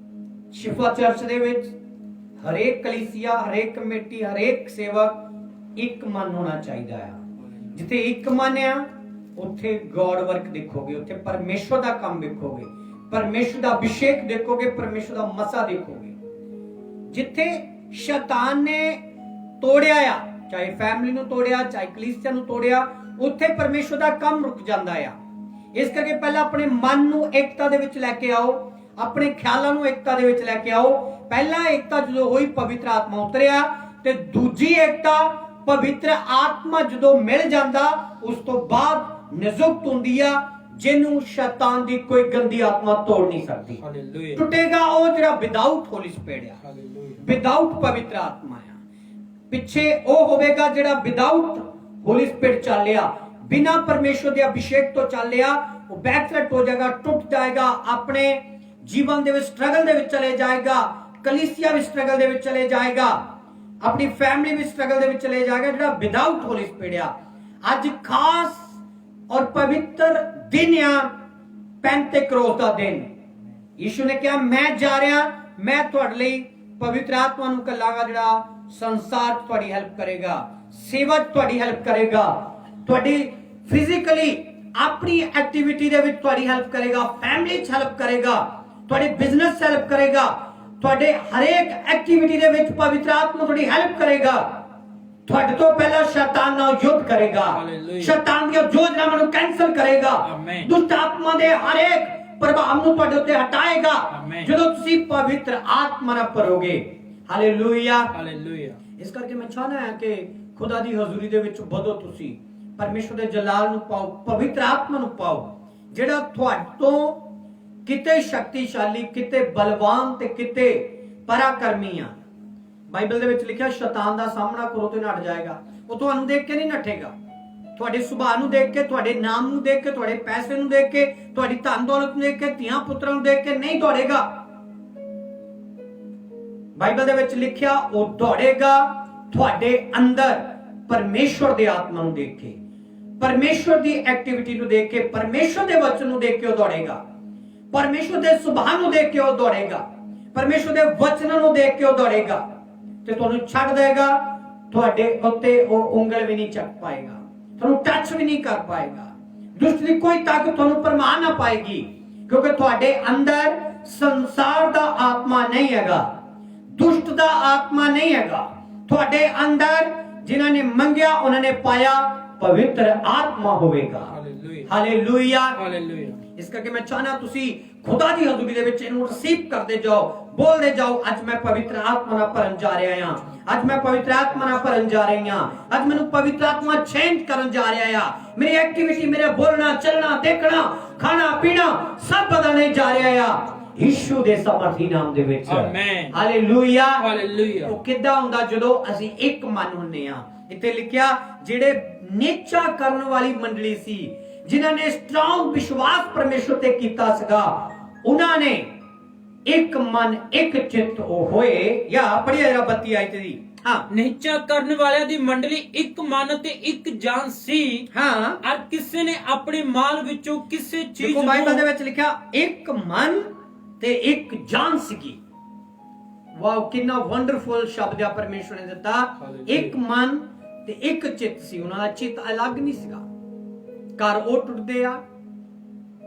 Speaker 1: ਸ਼ਿਫਾ ਚਰਚ ਦੇ ਵਿੱਚ ਹਰੇਕ ਕਲੀਸਿਆ, ਹਰੇਕ ਕਮੇਟੀ, ਹਰੇਕ ਸੇਵਕ ਇੱਕ ਮਨ ਹੋਣਾ ਚਾਹੀਦਾ ਹੈ। ਜਿੱਥੇ ਇੱਕ ਮਨ ਆ, ਉੱਥੇ ਗੋਡ ਵਰਕ ਦੇਖੋਗੇ, ਉੱਥੇ ਪਰਮੇਸ਼ਵਰ ਦਾ ਕੰਮ ਦੇਖੋਗੇ, ਪਰਮੇਸ਼ਵਰ ਦਾ ਅਭਿਸ਼ੇਕ ਦੇਖੋਗੇ, ਪਰਮੇਸ਼ਵਰ ਦਾ ਮਸਾ ਦੇਖੋਗੇ। ਜਿੱਥੇ ਸ਼ੈਤਾਨ ਨੇ ਤੋੜਿਆ ਆ, ਚਾਹੇ ਫੈਮਿਲੀ ਨੂੰ ਤੋੜਿਆ, ਚਾਹੇ ਕਲੀਸਿਆ ਨੂੰ ਤੋੜਿਆ, ਉੱਥੇ ਪਰਮੇਸ਼ਵਰ ਦਾ ਕੰਮ ਰੁਕ ਜਾਂਦਾ ਆ। ਇਸ ਕਰਕੇ ਪਹਿਲਾਂ ਆਪਣੇ ਮਨ ਨੂੰ ਏਕਤਾ ਦੇ ਵਿੱਚ ਲੈ ਕੇ ਆਓ, ਆਪਣੇ ਖਿਆਲਾਂ ਨੂੰ ਏਕਤਾ ਦੇ ਵਿੱਚ ਲੈ ਕੇ ਆਓ। ਪਹਿਲਾਂ ਏਕਤਾ ਜਦੋਂ ਹੋਈ, ਪਵਿੱਤਰ ਆਤਮਾ ਉਤਰਿਆ, ਤੇ ਦੂਜੀ ਏਕਤਾ ਪਵਿੱਤਰ ਆਤਮਾ ਜਦੋਂ ਮਿਲ ਜਾਂਦਾ, ਉਸ ਤੋਂ ਬਾਅਦ ਨਿਯੁਕਤ ਹੁੰਦੀ ਆ, ਜਿਹਨੂੰ ਸ਼ੈਤਾਨ ਦੀ ਕੋਈ ਗੰਦੀ ਆਤਮਾ ਤੋੜ ਨਹੀਂ ਸਕਦੀ। ਹਾਲੇਲੂਇਆ। ਟੁੱਟੇਗਾ ਉਹ ਜਿਹੜਾ ਵਿਦਆਊਟ ਹੋਲੀ ਸਪਿਰਿਟ ਆ, ਵਿਦਆਊਟ ਪਵਿੱਤਰ ਆਤਮਾ ਆ। ਪਿੱਛੇ ਉਹ ਹੋਵੇਗਾ ਜਿਹੜਾ ਵਿਦਆਊਟ ਹੋਲੀ ਸਪਿਰਿਟ ਚੱਲਿਆ, ਬਿਨਾ ਪਰਮੇਸ਼ਵਰ ਦੇ ਅਭਿਸ਼ੇਕ ਤੋਂ ਚੱਲਿਆ, ਉਹ ਬੈਕਟਰੈਕਟ ਹੋ ਜਾਏਗਾ, ਟੁੱਟ ਜਾਏਗਾ, ਆਪਣੇ ਜੀਵਨ ਦੇ ਵਿੱਚ ਸਟਰਗਲ ਦੇ ਵਿੱਚ ਚਲੇ ਜਾਏਗਾ, ਕਲੀਸਿਆ ਵਿੱਚ ਸਟਰਗਲ ਦੇ ਵਿੱਚ ਚਲੇ ਜਾਏਗਾ, ਆਪਣੀ ਫੈਮਿਲੀ ਵਿੱਚ ਸਟਰਗਲ ਦੇ ਵਿੱਚ ਚਲੇ ਜਾਏਗਾ, ਜਿਹੜਾ ਵਿਦਆਊਟ ਹੋਲੀ ਸਪਿਰਿਟ ਆ। ਅੱਜ ਖਾਸ ਔਰ ਪਵਿੱਤਰ ਦਿਨ ਆ ਪੈਂਤੇਕੋਸਤ ਦਾ ਦਿਨ। ਯਿਸੂ ਨੇ ਕਿਹਾ, ਮੈਂ ਜਾ ਰਿਹਾ, ਮੈਂ ਤੁਹਾਡੇ ਲਈ ਪਵਿੱਤਰ ਆਤਮਾ ਨੂੰ ਘੱਲਾਂਗਾ, ਜਿਹੜਾ ਸੰਸਾਰ 'ਚ ਤੁਹਾਡੀ ਹੈਲਪ ਕਰੇਗਾ, ਸੇਵਾ 'ਚ ਤੁਹਾਡੀ ਹੈਲਪ ਕਰੇਗਾ, ਤੁਹਾਡੀ ਫਿਜ਼ੀਕਲੀ ਆਪਣੀ ਐਕਟੀਵਿਟੀ ਦੇ ਵਿੱਚ ਤੁਹਾਡੀ ਹੈਲਪ ਕਰੇਗਾ, ਫੈਮਿਲੀ 'ਚ ਹੈਲਪ ਕਰੇਗਾ, ਤੁਹਾਡੇ ਬਿਜ਼ਨਸ 'ਚ ਹੈਲਪ ਕਰੇਗਾ, ਤੁਹਾਡੇ ਹਰੇਕ ਐਕਟੀਵਿਟੀ ਦੇ ਵਿੱਚ ਪਵਿੱਤਰ ਆਤਮਾ ਤੁਹਾਡੀ ਹੈਲਪ ਕਰੇਗਾ। ਤੁਹਾਡੇ ਤੋਂ ਪਹਿਲਾਂ ਸ਼ੈਤਾਨ ਨਾਲ ਯੁੱਧ ਕਰੇਗਾ, ਸ਼ੈਤਾਨ ਦੀਆਂ ਯੋਜਨਾਵਾਂ ਨੂੰ ਕੈਂਸਲ ਕਰੇਗਾ, ਦੁਸ਼ਟ ਆਤਮਾ ਦੇ ਹਰੇਕ ਪ੍ਰਭਾਵ ਨੂੰ ਤੁਹਾਡੇ ਉੱਤੇ ਹਟਾਏਗਾ, ਜਦੋਂ ਤੁਸੀਂ ਪਵਿੱਤਰ ਆਤਮਾ ਨਾਲ ਭਰੋਗੇ। Hallelujah, hallelujah. ਇਸ ਕਰਕੇ ਮੈਂ ਚਾਹਨਾ ਹਾਂ ਕਿ ਖੁਦਾ ਦੀ ਹਜ਼ੂਰੀ ਦੇ ਵਿੱਚ ਵਧੋ, ਤੁਸੀਂ ਪਰਮੇਸ਼ਵਰ ਦੇ ਜਲਾਲ ਨੂੰ ਪਾਓ, ਪਵਿੱਤਰ ਆਤਮਾ ਨੂੰ ਪਾਓ, ਜਿਹੜਾ ਤੁਹਾਡੇ ਤੋਂ ਕਿਤੇ ਸ਼ਕਤੀਸ਼ਾਲੀ, ਕਿਤੇ ਬਲਵਾਨ ਤੇ ਕਿਤੇ ਪਰਾਕਰਮੀ ਆ। ਬਾਈਬਲ ਦੇ ਵਿੱਚ ਲਿਖਿਆ, ਸ਼ੈਤਾਨ ਦਾ ਸਾਹਮਣਾ ਕਰੋ ਤੇ ਨੱਠ ਜਾਏਗਾ। ਉਹ ਤੁਹਾਨੂੰ ਦੇਖ ਕੇ ਨਹੀਂ ਨੱਠੇਗਾ, ਤੁਹਾਡੇ ਸੁਭਾਅ ਨੂੰ ਦੇਖ ਕੇ, ਤੁਹਾਡੇ ਨਾਮ ਨੂੰ ਦੇਖ ਕੇ, ਤੁਹਾਡੇ ਪੈਸੇ ਨੂੰ ਦੇਖ ਕੇ, ਤੁਹਾਡੀ ਧਨ ਦੌਲਤ ਨੂੰ ਦੇਖ ਕੇ, ਧੀਆਂ ਪੁੱਤਰਾਂ ਨੂੰ ਦੇਖ ਕੇ ਨਹੀਂ ਦੌੜੇਗਾ। ਬਾਈਬਲ ਦੇ ਵਿੱਚ ਲਿਖਿਆ, ਉਹ ਦੌੜੇਗਾ ਤੁਹਾਡੇ ਅੰਦਰ ਪਰਮੇਸ਼ਵਰ ਦੇ ਆਤਮਾ ਨੂੰ ਦੇਖ ਕੇ, ਪਰਮੇਸ਼ਵਰ ਦੀ ਐਕਟੀਵਿਟੀ ਨੂੰ ਦੇਖ ਕੇ, ਪਰਮੇਸ਼ਵਰ ਦੇ ਵਚਨ ਨੂੰ ਦੇਖ ਕੇ ਉਹ ਦੌੜੇਗਾ, ਪਰਮੇਸ਼ਵਰ ਦੇ ਸੁਭਾਅ ਨੂੰ ਦੇਖ ਕੇ ਉਹ ਦੌੜੇਗਾ, ਪਰਮੇਸ਼ਵਰ ਦੇ ਵਚਨਾਂ ਨੂੰ ਦੇਖ ਕੇ ਉਹ ਦੌੜੇਗਾ, ਤੇ ਤੁਹਾਨੂੰ ਛੱਡ ਦੇਗਾ। ਤੁਹਾਡੇ ਉੱਤੇ ਉਹ ਉਂਗਲ ਵੀ ਨਹੀਂ ਚੱਕ ਪਾਏਗਾ, ਤੁਹਾਨੂੰ ਟੱਚ ਵੀ ਨਹੀਂ ਕਰ ਪਾਏਗਾ। ਦੁਸ਼ਟ ਦੀ ਕੋਈ ਤਾਕਤ ਤੁਹਾਨੂੰ ਪਰਮਾ ਨਾ ਪਾਏਗੀ, ਕਿਉਂਕਿ ਤੁਹਾਡੇ ਅੰਦਰ ਸੰਸਾਰ ਦਾ ਆਤਮਾ ਨਹੀਂ ਹੈਗਾ, ਦੁਸ਼ਟ ਦਾ ਆਤਮਾ ਨਹੀਂ ਹੈਗਾ। ਤੁਹਾਡੇ ਅੰਦਰ ਜਿਨ੍ਹਾਂ ਨੇ ਮੰਗਿਆ ਉਹਨਾਂ ਨੇ ਪਾਇਆ, ਪਵਿੱਤਰ ਆਤਮਾ ਹੋਵੇਗਾ। Hallelujah, hallelujah. ਇਸ ਕਰਕੇ ਮੈਂ ਚਾਹਨਾ ਤੁਸੀਂ ਖੁਦਾ ਦੀ ਹਜ਼ੂਰੀ ਦੇ ਵਿੱਚ ਇਹਨੂੰ ਰਿਸੀਵ ਕਰਦੇ ਜਾਓ, ਬੋਲਦੇ ਜਾਓ, ਅੱਜ ਮੈਂ ਪਵਿੱਤਰ ਆਤਮਾ ਨਾਲ ਭਰਨ ਜਾ ਰਿਹਾ ਹਾਂ, ਅੱਜ ਮੈਂ ਪਵਿੱਤਰ ਆਤਮਾ ਨਾਲ ਭਰਨ ਜਾ ਰਹੀ ਹਾਂ, ਅੱਜ ਮੈਨੂੰ ਪਵਿੱਤਰ ਆਤਮਾ ਚੇਂਜ ਕਰਨ ਜਾ ਰਿਹਾ ਆ। ਮੇਰੀ ਐਕਟੀਵਿਟੀ, ਮੇਰਾ ਬੋਲਣਾ, ਚੱਲਣਾ, ਦੇਖਣਾ, ਖਾਣਾ ਪੀਣਾ ਸਭ ਬਦਲਣੇ ਜਾ ਰਿਹਾ ਆ ਯਿਸੂ ਦੇ ਸਮਰਥੀ ਨਾਮ ਦੇ ਵਿੱਚ। Amen, hallelujah, hallelujah. ਉਹ ਕਿੱਦਾਂ ਹੁੰਦਾ? ਜਦੋਂ ਅਸੀਂ ਇੱਕ ਮਨ ਹੁੰਨੇ ਆ। ਇੱਥੇ ਲਿਖਿਆ, ਜਿਹੜੇ ਨਿਹਚਾ ਕਰਨ ਵਾਲੀ ਮੰਡਲੀ ਸੀ, ਜਿਨ੍ਹਾਂ ਨੇ ਸਟਰੋਂਗ ਵਿਸ਼ਵਾਸ ਪਰਮੇਸ਼ਵਰ ਤੇ ਕੀਤਾ ਸੀਗਾ, ਉਹਨਾਂ ਨੇ ਇੱਕ ਮਨ, ਇੱਕ ਚਿੱਤ ਹੋਏ। ਜਾਂ ਪੜ੍ਹਿਆ ਜਰਾ 32 ਆਇਤ ਦੀ।
Speaker 3: ਨਿਹਚਾ ਕਰਨ ਵਾਲਿਆਂ ਦੀ ਮੰਡਲੀ ਇੱਕ ਮਨ ਤੇ ਇੱਕ ਜਾਨ ਸੀ। ਔਰ ਕਿਸੇ ਨੇ ਆਪਣੇ ਮਾਲ ਵਿੱਚੋਂ ਕਿਸੇ ਚੀਜ਼ ਨੂੰ,
Speaker 1: ਬਾਈਬਲ ਦੇ ਵਿੱਚ ਲਿਖਿਆ, ਇੱਕ ਮਨ ਤੇ ਇੱਕ ਜਾਨ ਸੀਗੀ। ਵਾਓ, ਕਿੰਨਾ ਵੰਡਰਫੁਲ ਸ਼ਬਦ ਆ ਪਰਮੇਸ਼ਵਰ ਨੇ ਦਿੱਤਾ। ਇੱਕ ਮਨ ਤੇ ਇੱਕ ਚਿੱਤ ਸੀ। ਉਹਨਾਂ ਦਾ ਚਿੱਤ ਅਲੱਗ ਨਹੀਂ ਸੀਗਾ। ਘਰ ਉਹ ਟੁੱਟਦੇ ਆ,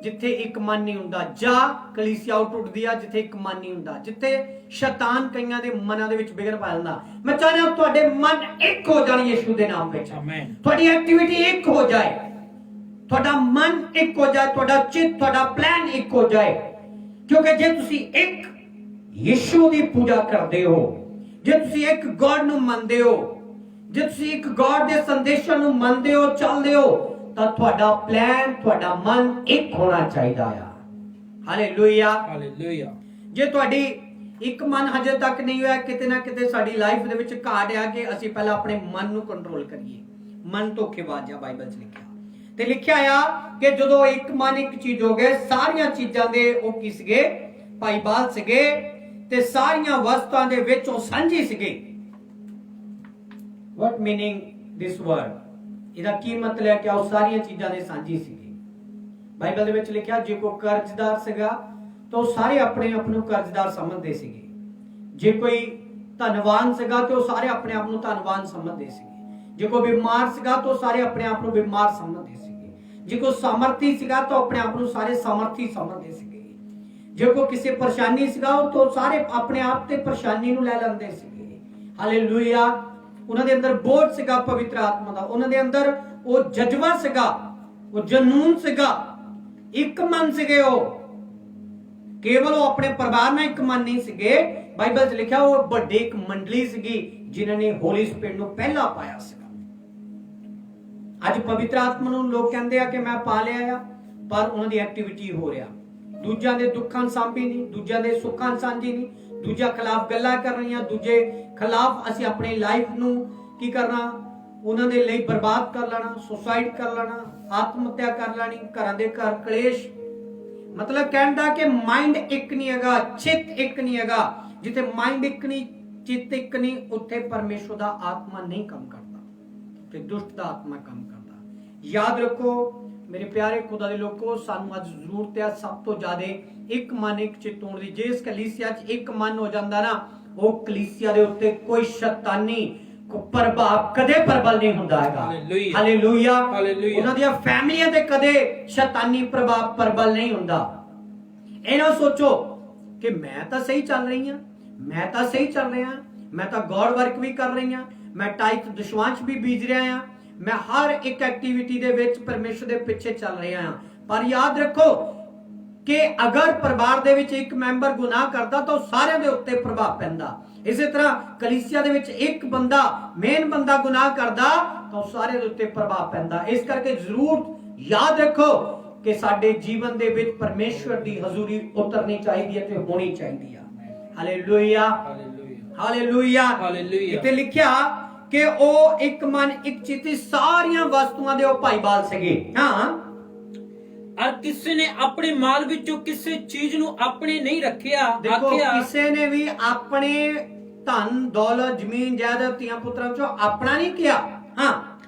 Speaker 1: ਜਿੱਥੇ ਇੱਕ ਮਨ ਨਹੀਂ ਹੁੰਦਾ, ਜਾਂ ਕਲੀਸਿਆ ਆਊਟ ਟੁੱਟਦੀ ਆ ਜਿੱਥੇ ਇੱਕ ਮਨ ਨਹੀਂ ਹੁੰਦਾ, ਜਿੱਥੇ ਸ਼ੈਤਾਨ ਕਈਆਂ ਦੇ ਮਨਾਂ ਦੇ ਵਿੱਚ ਵਿਗੜ ਪਾ ਜਾਂਦਾ। ਮੈਂ ਚਾਹੁੰਦਾ ਤੁਹਾਡੇ ਮਨ ਇੱਕ ਹੋ ਜਾਣ ਯਿਸੂ ਦੇ ਨਾਮ ਵਿੱਚ,
Speaker 3: ਆਮੇਨ।
Speaker 1: ਤੁਹਾਡੀ ਐਕਟੀਵਿਟੀ ਇੱਕ ਹੋ ਜਾਏ, ਤੁਹਾਡਾ ਮਨ ਇੱਕ ਹੋ ਜਾਏ, ਤੁਹਾਡਾ ਚਿੱਤ, ਤੁਹਾਡਾ ਪਲਾਨ ਇੱਕ ਹੋ ਜਾਏ। ਕਿਉਂਕਿ ਜੇ ਤੁਸੀਂ ਇੱਕ ਯਿਸੂ ਦੀ ਪੂਜਾ ਕਰਦੇ ਹੋ, ਜੇ ਤੁਸੀਂ ਇੱਕ ਗॉड ਨੂੰ ਮੰਨਦੇ ਹੋ, ਜੇ ਤੁਸੀਂ ਇੱਕ ਗॉड ਦੇ ਸੰਦੇਸ਼ਾਂ ਨੂੰ ਮੰਨਦੇ ਹੋ, ਚੱਲਦੇ ਹੋ, ਤਾਂ ਤੁਹਾਡਾ ਪਲਾਨ, ਤੁਹਾਡਾ ਮਨ ਇੱਕ ਹੋਣਾ ਚਾਹੀਦਾ ਆ। Hallelujah,
Speaker 3: hallelujah.
Speaker 1: ਜੇ ਤੁਹਾਡੀ ਇੱਕ ਮਨ ਹਜੇ ਤੱਕ ਨਹੀਂ ਹੋਇਆ, ਕਿਤੇ ਨਾ ਕਿਤੇ ਸਾਡੀ ਲਾਈਫ ਦੇ ਵਿੱਚ ਘਾਟ ਆ ਕਿ ਅਸੀਂ ਪਹਿਲਾਂ ਆਪਣੇ ਮਨ ਨੂੰ ਕੰਟਰੋਲ ਕਰੀਏ। ਮਨ ਧੋਖੇਬਾਜ਼ ਆ, ਬਾਈਬਲ 'ਚ ਲਿਖਿਆ। ਤੇ ਲਿਖਿਆ ਆ ਕਿ ਜਦੋਂ ਇੱਕ ਮਨ ਇੱਕ ਚੀਜ਼ ਹੋ ਗਏ, ਸਾਰੀਆਂ ਚੀਜ਼ਾਂ ਦੇ ਉਹ ਕੀ ਸੀਗੇ? ਭਾਈਵਾਲ ਸੀਗੇ, ਤੇ ਸਾਰੀਆਂ ਵਸਤਾਂ ਦੇ ਵਿੱਚ ਉਹ ਸਾਂਝੀ ਸੀਗੇ। what meaning this word? ਇਹਦਾ ਕੀ ਮਤਲਬ ਹੈ ਕਿ ਉਹ ਸਾਰੀਆਂ ਚੀਜ਼ਾਂ ਦੇ ਸਾਂਝੀ ਸੀਗੇ। ਬਾਈਬਲ ਦੇ ਵਿੱਚ ਲਿਖਿਆ ਜੇ ਕੋਈ ਕਰਜ਼ਦਾਰ ਸੀਗਾ ਤਾਂ ਉਹ ਸਾਰੇ ਆਪਣੇ ਆਪ ਨੂੰ ਕਰਜ਼ਦਾਰ ਸਮਝਦੇ ਸੀਗੇ। ਜੇ ਕੋਈ ਧਨਵਾਨ ਸੀਗਾ ਤੇ ਉਹ ਸਾਰੇ ਆਪਣੇ ਆਪ ਨੂੰ ਧਨਵਾਨ ਸਮਝਦੇ ਸੀਗੇ। ਜੇ ਕੋਈ ਬਿਮਾਰ ਸੀਗਾ ਤਾਂ ਉਹ ਸਾਰੇ ਆਪਣੇ ਆਪ ਨੂੰ ਬਿਮਾਰ ਸਮਝਦੇ ਸੀਗੇ। ਜੇ ਕੋਈ ਸਮਰਥੀ ਸੀਗਾ ਤਾਂ ਆਪਣੇ ਆਪ ਨੂੰ ਸਾਰੇ ਸਮਰਥੀ ਸਮਝਦੇ ਸੀਗੇ। ਜੇ ਕੋਈ ਕਿਸੇ ਪਰੇਸ਼ਾਨੀ ਸੀਗਾ ਤਾਂ ਸਾਰੇ ਆਪਣੇ ਆਪ ਤੇ ਪਰੇਸ਼ਾਨੀ ਨੂੰ ਲੈ ਲੈਂਦੇ ਸੀਗੇ। ਹਾਲੇਲੂਇਆ। ਉਹਨਾਂ ਦੇ ਅੰਦਰ ਬੋਝ ਸੀਗਾ ਪਵਿੱਤਰ ਆਤਮਾ ਦਾ, ਉਹਨਾਂ ਦੇ ਅੰਦਰ ਉਹ ਜਜ਼ਬਾ ਸੀਗਾ, ਉਹ ਜਨੂਨ ਸੀਗਾ, ਇੱਕ ਮਨ ਸੀਗੇ। ਉਹ ਕੇਵਲ ਉਹ ਆਪਣੇ ਪਰਿਵਾਰ ਨਾਲ ਇੱਕ ਮਨ ਨਹੀਂ ਸੀਗੇ। ਬਾਈਬਲ 'ਚ ਲਿਖਿਆ ਉਹ ਵੱਡੀ ਇੱਕ ਮੰਡਲੀ ਸੀਗੀ ਜਿਨ੍ਹਾਂ ਨੇ ਹੋਲੀ ਸਪਿਰਿਟ ਨੂੰ ਪਹਿਲਾਂ ਪਾਇਆ ਸੀਗਾ। ਅੱਜ ਪਵਿੱਤਰ ਆਤਮਾ ਨੂੰ ਲੋਕ ਕਹਿੰਦੇ ਆ ਕਿ ਮੈਂ ਪਾ ਲਿਆ ਆ, ਪਰ ਉਹਨਾਂ ਦੀ ਐਕਟੀਵਿਟੀ ਹੋ ਰਿਹਾ। ਦੂਜਿਆਂ ਦੇ ਦੁੱਖਾਂ ਨੂੰ ਸਾਂਭੀ ਨਹੀਂ, ਦੂਜਿਆਂ ਦੇ ਸੁੱਖਾਂ ਨੂੰ ਸਾਂਝੀ ਨਹੀਂ, ਦੂਜਿਆਂ ਖਿਲਾਫ ਗੱਲਾਂ ਕਰ ਰਹੀਆਂ, ਦੂਜੇ ਖਿਲਾਫ ਅਸੀਂ ਆਪਣੀ ਲਾਈਫ ਨੂੰ ਕੀ ਕਰਨਾ, ਉਹਨਾਂ ਦੇ ਲਈ ਬਰਬਾਦ ਕਰ ਲੈਣਾ, ਸੁਸਾਈਡ ਕਰ ਲੈਣਾ, ਆਤਮ ਹੱਤਿਆ ਕਰ ਲੈਣੀ, ਘਰਾਂ ਦੇ ਘਰ ਕਲੇਸ਼। ਮਤਲਬ ਕਹਿੰਦਾ ਕਿ ਮਾਈਂਡ ਇੱਕ ਨਹੀਂ ਹੈਗਾ, ਚਿੱਤ ਇੱਕ ਨਹੀਂ ਹੈਗਾ। ਜਿੱਥੇ ਮਾਈਂਡ ਇੱਕ ਨਹੀਂ, ਚਿੱਤ ਇੱਕ ਨਹੀਂ, ਉੱਥੇ ਪਰਮੇਸ਼ਵਰ ਦਾ ਆਤਮਾ ਨਹੀਂ ਕੰਮ ਕਰਦਾ, ਤੇ ਦੁਸ਼ਟ ਦਾ ਆਤਮਾ ਕੰਮ ਕਰਦਾ। ਯਾਦ ਰੱਖੋ ਮੇਰੇ ਪਿਆਰੇ ਖੁਦਾ ਦੇ ਲੋਕੋ, ਸਾਨੂੰ ਅੱਜ ਜ਼ਰੂਰਤ ਹੈ ਸਭ ਤੋਂ ਜ਼ਿਆਦਾ ਇੱਕ ਮਨ ਇੱਕ ਚਿੱਤ ਹੋਣ ਦੀ। ਜੇ ਇਸ ਕਲੀਸਿਆ 'ਚ ਇੱਕ ਮਨ ਹੋ ਜਾਂਦਾ ਨਾ, ਉਹ ਕਲੀਸਿਆ ਦੇ ਉੱਤੇ ਕੋਈ ਸ਼ੈਤਾਨੀ ਪ੍ਰਭਾਵ ਕਦੇ ਪ੍ਰਬਲ ਨਹੀਂ ਹੁੰਦਾ ਹੈਗਾ। ਹਾਲੇਲੂਇਆ। ਉਹਨਾਂ ਦੀਆਂ ਫੈਮਲੀਆਂ ਤੇ ਕਦੇ ਸ਼ੈਤਾਨੀ ਪ੍ਰਭਾਵ ਪ੍ਰਬਲ ਨਹੀਂ ਹੁੰਦਾ। ਇਹ ਨਾ ਸੋਚੋ ਕਿ ਮੈਂ ਤਾਂ ਸਹੀ ਚੱਲ ਰਹੀ ਹਾਂ, ਮੈਂ ਤਾਂ ਸਹੀ ਚੱਲ ਰਿਹਾ, ਮੈਂ ਤਾਂ ਗॉड ਵਰਕ ਵੀ ਕਰ ਰਹੀ ਹਾਂ, ਮੈਂ ਟਾਈਪ ਦਸ਼ਵਾਂਸ਼ ਵੀ ਬੀਜ ਰਿਹਾ ਹਾਂ, ਮੈਂ ਹਰ ਇੱਕ ਐਕਟੀਵਿਟੀ ਦੇ ਵਿੱਚ ਪਰਮੇਸ਼ਰ ਦੇ ਪਿੱਛੇ ਚੱਲ ਰਿਹਾ ਹਾਂ। ਪਰ ਯਾਦ ਰੱਖੋ ਕਿ ਅਗਰ ਪਰਿਵਾਰ ਦੇ ਵਿੱਚ ਇੱਕ ਮੈਂਬਰ ਗੁਨਾਹ ਕਰਦਾ ਤਾਂ ਉਹ ਸਾਰਿਆਂ ਦੇ ਉੱਤੇ ਪ੍ਰਭਾਵ ਪੈਂਦਾ। ਇਸੇ ਤਰ੍ਹਾਂ ਕਲੀਸਿਆ ਦੇ ਵਿੱਚ ਇੱਕ ਬੰਦਾ, ਮੇਨ ਬੰਦਾ ਗੁਨਾਹ ਕਰਦਾ ਤਾਂ ਉਹ ਸਾਰਿਆਂ ਦੇ ਉੱਤੇ ਪ੍ਰਭਾਵ ਪੈਂਦਾ। ਇਸ ਕਰਕੇ ਜ਼ਰੂਰ ਯਾਦ ਰੱਖੋ ਕਿ ਸਾਡੇ ਜੀਵਨ ਦੇ ਵਿੱਚ ਪਰਮੇਸ਼ਵਰ ਦੀ ਹਜ਼ੂਰੀ ਉਤਰਨੀ ਚਾਹੀਦੀ ਹੈ ਤੇ ਹੋਣੀ ਚਾਹੀਦੀ ਹੈ। Hallelujah, hallelujah. ਇੱਥੇ ਲਿਖਿਆ ਕਿ ਉਹ ਇੱਕ ਮਨ ਇੱਕ ਚਿੱਤ, ਸਾਰੀਆਂ ਵਸਤੂਆਂ ਦੇ ਉਹ ਭਾਈਵਾਲ ਸੀਗੇ। ਹਾਂ,
Speaker 3: ਔਰ ਕਿਸੇ ਨੇ ਆਪਣੇ ਮਾਲ ਵਿੱਚੋਂ ਕਿਸੇ ਚੀਜ਼ ਨੂੰ ਆਪਣੇ ਨਹੀਂ ਰੱਖਿਆ।
Speaker 1: ਦੇਖੋ ਕਿਸੇ ਨੇ ਵੀ ਆਪਣੇ ਧਨ ਦੌਲਤ ਜ਼ਮੀਨ ਜਾਇਦਾਦ ਧੀਆਂ ਪੁੱਤਰਾਂ ਚੋਂ ਆਪਣਾ ਨਹੀਂ ਕਿਹਾ। ਹਾਂ,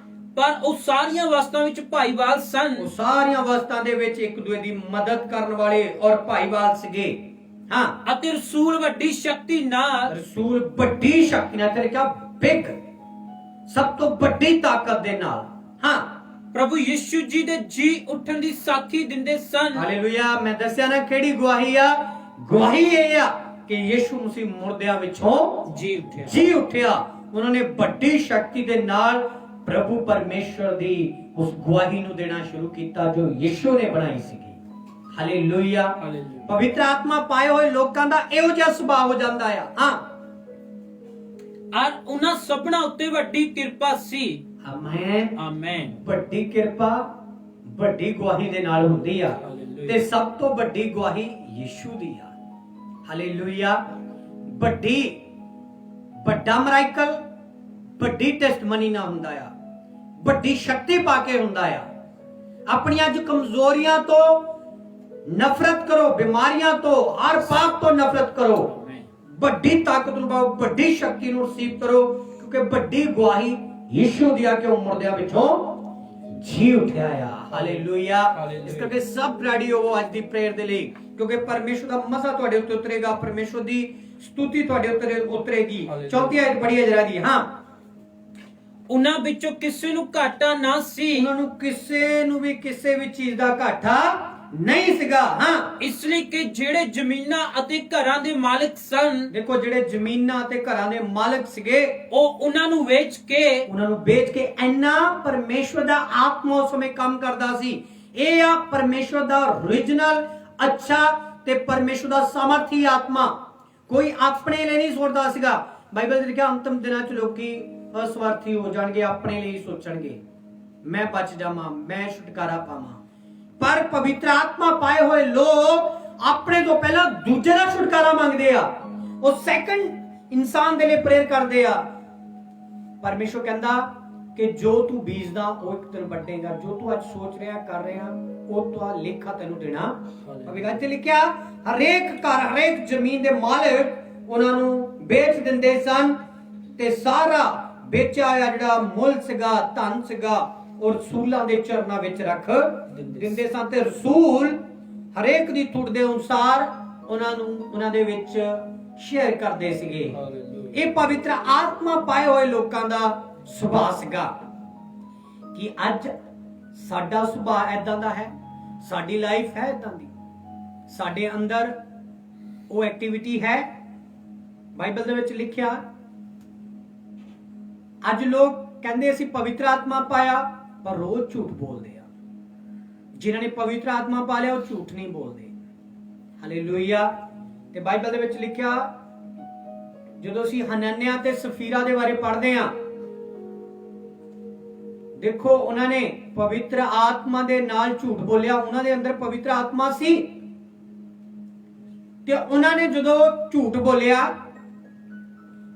Speaker 3: ਪਰ ਉਹ ਸਾਰੀਆਂ ਵਸਤਾਂ ਵਿੱਚ ਭਾਈਵਾਲ ਸਨ।
Speaker 1: ਉਹ ਸਾਰੀਆਂ ਵਸਤਾਂ ਦੇ ਵਿੱਚ ਇੱਕ ਦੂਜੇ ਦੀ ਮਦਦ ਕਰਨ ਵਾਲੇ ਔਰ ਭਾਈਵਾਲ ਸੀਗੇ। ਹਾਂ,
Speaker 3: ਅਤੇ ਰਸੂਲ ਵੱਡੀ ਸ਼ਕਤੀ ਨਾਲ,
Speaker 1: ਰਸੂਲ ਵੱਡੀ ਸ਼ਕਤੀ ਨਾਲ, ਤੇ ਕਿਹਾ ਬਿਗ, ਸਭ ਤੋਂ ਵੱਡੀ ਤਾਕਤ ਦੇ ਨਾਲ, ਹਾਂ,
Speaker 3: ਪ੍ਰਭੂ ਯਿਸੂ ਜੀ ਦੇ ਜੀ ਉੱਠਣ ਦੀ ਸਾਖੀ ਦਿੰਦੇ ਸਨ।
Speaker 1: ਹਾਲੇਲੂਇਆ। ਮੈਂ ਦੱਸਿਆ ਨਾ ਕਿਹੜੀ ਗਵਾਹੀ ਆ? ਗਵਾਹੀ ਇਹ ਆ ਕਿ ਯਿਸੂ ਮਸੀਹ ਮੁਰਦਿਆਂ ਵਿੱਚੋਂ ਜੀ ਉੱਠਿਆ। ਉਹਨਾਂ ਨੇ ਵੱਡੀ ਸ਼ਕਤੀ ਦੇ ਨਾਲ ਪ੍ਰਭੂ ਪਰਮੇਸ਼ਰ ਦੀ ਉਸ ਗਵਾਹੀ ਨੂੰ ਦੇਣਾ ਸ਼ੁਰੂ ਕੀਤਾ ਜੋ ਯਿਸੂ ਨੇ ਬਣਾਈ ਸੀਗੀ। ਹਾਲੇਲੂਇਆ। ਪਵਿੱਤਰ ਆਤਮਾ ਪਾਏ ਹੋਏ ਲੋਕਾਂ ਦਾ ਇਹੋ ਜਿਹਾ ਸੁਭਾਅ ਹੋ ਜਾਂਦਾ ਆ। ਹਾਂ,
Speaker 3: ਔਰ ਉਹਨਾਂ ਸਭਨਾਂ ਉੱਤੇ ਵੱਡੀ ਕਿਰਪਾ ਸੀ।
Speaker 1: Amen,
Speaker 3: amen.
Speaker 1: ਵੱਡੀ ਕਿਰਪਾ ਵੱਡੀ ਗਵਾਹੀ ਦੇ ਨਾਲ ਹੁੰਦੀ ਆ, ਤੇ ਸਭ ਤੋਂ ਵੱਡੀ ਗਵਾਹੀ ਯਿਸੂ ਦੀ ਆ। ਹਾਲੇਲੂਇਆ। ਵੱਡਾ ਮਰਾਈਕਲ ਵੱਡੀ ਟੈਸਟਮਨੀ ਨਾਲ ਹੁੰਦਾ ਆ, ਵੱਡੀ ਸ਼ਕਤੀ ਪਾ ਕੇ ਹੁੰਦਾ ਆ। ਆਪਣੀਆਂ ਜੋ ਕਮਜ਼ੋਰੀਆਂ ਤੋਂ ਨਫ਼ਰਤ ਕਰੋ, ਬਿਮਾਰੀਆਂ ਤੋਂ, ਹਰ ਪਾਪ ਤੋਂ ਨਫ਼ਰਤ ਕਰੋ, ਵੱਡੀ ਤਾਕਤ ਨੂੰ ਪਾਓ, ਵੱਡੀ ਸ਼ਕਤੀ ਨੂੰ ਰਿਸੀਵ ਕਰੋ, ਕਿਉਂਕਿ ਵੱਡੀ ਗਵਾਹੀ ਯਿਸੂ ਦੀ ਆ ਕਿ ਉਹ ਮੁਰਦਿਆਂ ਵਿੱਚੋਂ ਜੀ ਉੱਠਿਆ ਆ। ਹਾਲੇਲੂਇਆ। ਇਸ ਕਰਕੇ ਸਭ ਰੈਡੀ ਹੋਵੋ ਅੱਜ ਦੀ ਪ੍ਰੇਅਰ ਦੇ ਲਈ, ਕਿਉਂਕਿ ਪਰਮੇਸ਼ਰ ਦਾ ਮਜ਼ਾ ਤੁਹਾਡੇ ਉੱਤੇ ਉਤਰੇਗਾ, ਪਰਮੇਸ਼ਰ ਦੀ ਸਤੁਤੀ ਤੁਹਾਡੇ ਉੱਤੇ ਉਤਰੇਗੀ। ਚੌਥੀ ਆਇਤ ਪੜ੍ਹੀਏ ਜਰਾ ਦੀ। ਹਾਂ,
Speaker 3: ਉਹਨਾਂ ਵਿੱਚੋਂ ਕਿਸੇ ਨੂੰ ਘਾਟਾ ਨਾ ਸੀ।
Speaker 1: ਉਹਨਾਂ ਨੂੰ ਕਿਸੇ ਨੂੰ ਵੀ ਕਿਸੇ ਵੀ ਚੀਜ਼ ਦਾ ਘਾਟਾ ਨਹੀਂ ਸੀਗਾ। ਹਾਂ,
Speaker 3: ਇਸ ਲਈ ਕਿ ਜਿਹੜੇ ਜ਼ਮੀਨਾਂ ਅਤੇ ਘਰਾਂ ਦੇ ਮਾਲਕ ਸਨ,
Speaker 1: ਦੇਖੋ ਜਿਹੜੇ ਜ਼ਮੀਨਾਂ ਤੇ ਘਰਾਂ ਦੇ ਮਾਲਕ ਸੀਗੇ,
Speaker 3: ਉਹ ਉਹਨਾਂ ਨੂੰ ਵੇਚ ਕੇ
Speaker 1: ਉਹਨਾਂ ਨੂੰ ਵੇਚ ਕੇ ਇੰਨਾ ਪਰਮੇਸ਼ਵਰ ਦਾ ਆਤਮਾ ਉਸ ਸਮੇਂ ਕੰਮ ਕਰਦਾ ਸੀ। ਇਹ ਆ ਪਰਮੇਸ਼ਵਰ ਦਾ ਓਰੀਜਨਲ ਅੱਛਾ ਤੇ ਪਰਮੇਸ਼ਵਰ ਦਾ ਸਮਰਥੀ ਆਤਮਾ। ਕੋਈ ਆਪਣੇ ਲਈ ਨਹੀਂ ਸੋਚਦਾ ਸੀਗਾ। ਬਾਈਬਲ 'ਚ ਲਿਖਿਆ ਅੰਤਮ ਦਿਨਾਂ 'ਚ ਲੋਕੀ ਅਸਵਾਰਥੀ ਹੋ ਜਾਣਗੇ, ਆਪਣੇ ਲਈ ਸੋਚਣਗੇ, ਮੈਂ ਬਚ ਜਾਵਾਂ, ਮੈਂ ਛੁਟਕਾਰਾ ਪਾਵਾਂ। ਪਰ ਪਵਿੱਤਰ ਆਤਮਾ ਪਾਏ ਹੋਏ ਲੋਕ ਆਪਣੇ ਤੋਂ ਪਹਿਲਾਂ ਦੂਜੇ ਦਾ ਛੁਟਕਾਰਾ ਮੰਗਦੇ ਆ। ਉਹ ਸੈਕੰਡ ਇਨਸਾਨ ਦੇ ਲਈ ਪ੍ਰੇਅਰ ਕਰਦੇ ਆ। ਪਰਮੇਸ਼ਵਰ ਕਹਿੰਦਾ ਕਿ ਜੋ ਤੂੰ ਬੀਜਦਾ ਉਹ ਇੱਕ ਦਿਨ ਵੱਢੇਗਾ। ਜੋ ਤੂੰ ਅੱਜ ਸੋਚ ਰਿਹਾ ਕਰ ਰਿਹਾ ਉਹ ਤਾਂ ਲੇਖਾ ਤੈਨੂੰ ਦੇਣਾ ਪਵੇਗਾ। ਇੱਥੇ ਲਿਖਿਆ ਹਰੇਕ ਘਰ ਹਰੇਕ ਜ਼ਮੀਨ ਦੇ ਮਾਲਕ ਉਹਨਾਂ ਨੂੰ ਵੇਚ ਦਿੰਦੇ ਸਨ ਤੇ ਸਾਰਾ ਵੇਚਿਆ ਹੋਇਆ ਜਿਹੜਾ ਮੁੱਲ ਸੀਗਾ, ਧਨ ਸੀਗਾ, ਔਰ ਰਸੂਲਾਂ ਦੇ ਚਰਨਾਂ ਵਿੱਚ ਰੱਖ ਦਿੰਦੇ ਸਨ ਤੇ ਰਸੂਲ ਹਰੇਕ ਦੀ ਥੁੱਟ ਦੇ ਅਨੁਸਾਰ ਉਹਨਾਂ ਨੂੰ ਉਹਨਾਂ ਦੇ ਵਿੱਚ ਸ਼ੇਅਰ ਕਰਦੇ ਸੀਗੇ। ਇਹ ਪਵਿੱਤਰ ਆਤਮਾ ਪਾਏ ਹੋਏ ਲੋਕਾਂ ਦਾ ਸੁਭਾਅ ਸੀਗਾ। ਕਿ ਅੱਜ ਸਾਡਾ ਸੁਭਾਅ ਐਦਾਂ ਦਾ ਹੈ, ਸਾਡੀ ਲਾਈਫ ਹੈ ਐਦਾਂ ਦੀ, ਸਾਡੇ ਅੰਦਰ ਉਹ ਐਕਟੀਵਿਟੀ ਹੈ। ਬਾਈਬਲ ਦੇ ਵਿੱਚ ਲਿਖਿਆ ਅੱਜ ਲੋਕ ਕਹਿੰਦੇ ਅਸੀਂ ਪਵਿੱਤਰ ਆਤਮਾ ਪਾਇਆ ਪਰ ਰੋਜ਼ ਝੂਠ ਬੋਲਦੇ ਆ। ਜਿਨ੍ਹਾਂ ਨੇ ਪਵਿੱਤਰ ਆਤਮਾ ਪਾ ਲਿਆ ਉਹ ਝੂਠ ਨਹੀਂ ਬੋਲਦੇ। ਹਾਲੇਲੂਇਆ। ਤੇ ਬਾਈਬਲ ਦੇ ਵਿੱਚ ਲਿਖਿਆ ਜਦੋਂ ਅਸੀਂ ਹਨਨਿਆ ਤੇ ਸਫੀਰਾ ਦੇ ਬਾਰੇ ਪੜ੍ਹਦੇ ਆ, ਦੇਖੋ ਉਹਨਾਂ ਨੇ ਪਵਿੱਤਰ ਆਤਮਾ ਦੇ ਨਾਲ ਝੂਠ ਬੋਲਿਆ। ਉਹਨਾਂ ਦੇ ਅੰਦਰ ਪਵਿੱਤਰ ਆਤਮਾ ਸੀ ਤੇ ਉਹਨਾਂ ਨੇ ਜਦੋਂ ਝੂਠ ਬੋਲਿਆ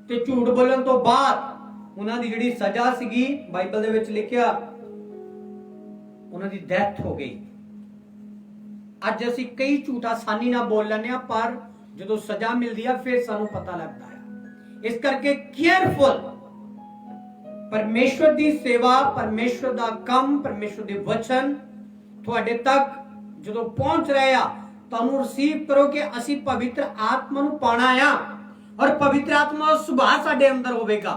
Speaker 1: ਤੇ ਝੂਠ ਬੋਲਣ ਤੋਂ ਬਾਅਦ ਉਹਨਾਂ ਦੀ ਜਿਹੜੀ ਸਜ਼ਾ ਸੀਗੀ, ਬਾਈਬਲ ਦੇ ਵਿੱਚ ਲਿਖਿਆ ਉਹਨਾਂ ਦੀ ਡੈਥ ਹੋ ਗਈ। ਅੱਜ ਅਸੀਂ ਕਈ ਝੂਠ ਆਸਾਨੀ ਨਾਲ ਬੋਲ ਲੈਂਦੇ ਆ, ਪਰ ਜਦੋਂ ਸਜ਼ਾ ਮਿਲਦੀ ਆ ਫਿਰ ਸਾਨੂੰ ਪਤਾ ਲੱਗਦਾ ਹੈ। ਇਸ ਕਰਕੇ ਕੇਅਰਫੁਲ। ਪਰਮੇਸ਼ਵਰ ਦੀ ਸੇਵਾ, ਪਰਮੇਸ਼ਵਰ ਦਾ ਕੰਮ, ਪਰਮੇਸ਼ਵਰ ਦੇ ਵਚਨ ਤੁਹਾਡੇ ਤੱਕ ਜਦੋਂ ਪਹੁੰਚ ਰਹੇ ਆ, ਤੁਹਾਨੂੰ ਰਿਸੀਵ ਕਰੋ ਕਿ ਅਸੀਂ ਪਵਿੱਤਰ ਆਤਮਾ ਨੂੰ ਪਾਣਾ ਆ ਔਰ ਪਵਿੱਤਰ ਆਤਮਾ ਦਾ ਸੁਭਾਅ ਸਾਡੇ ਅੰਦਰ ਹੋਵੇਗਾ।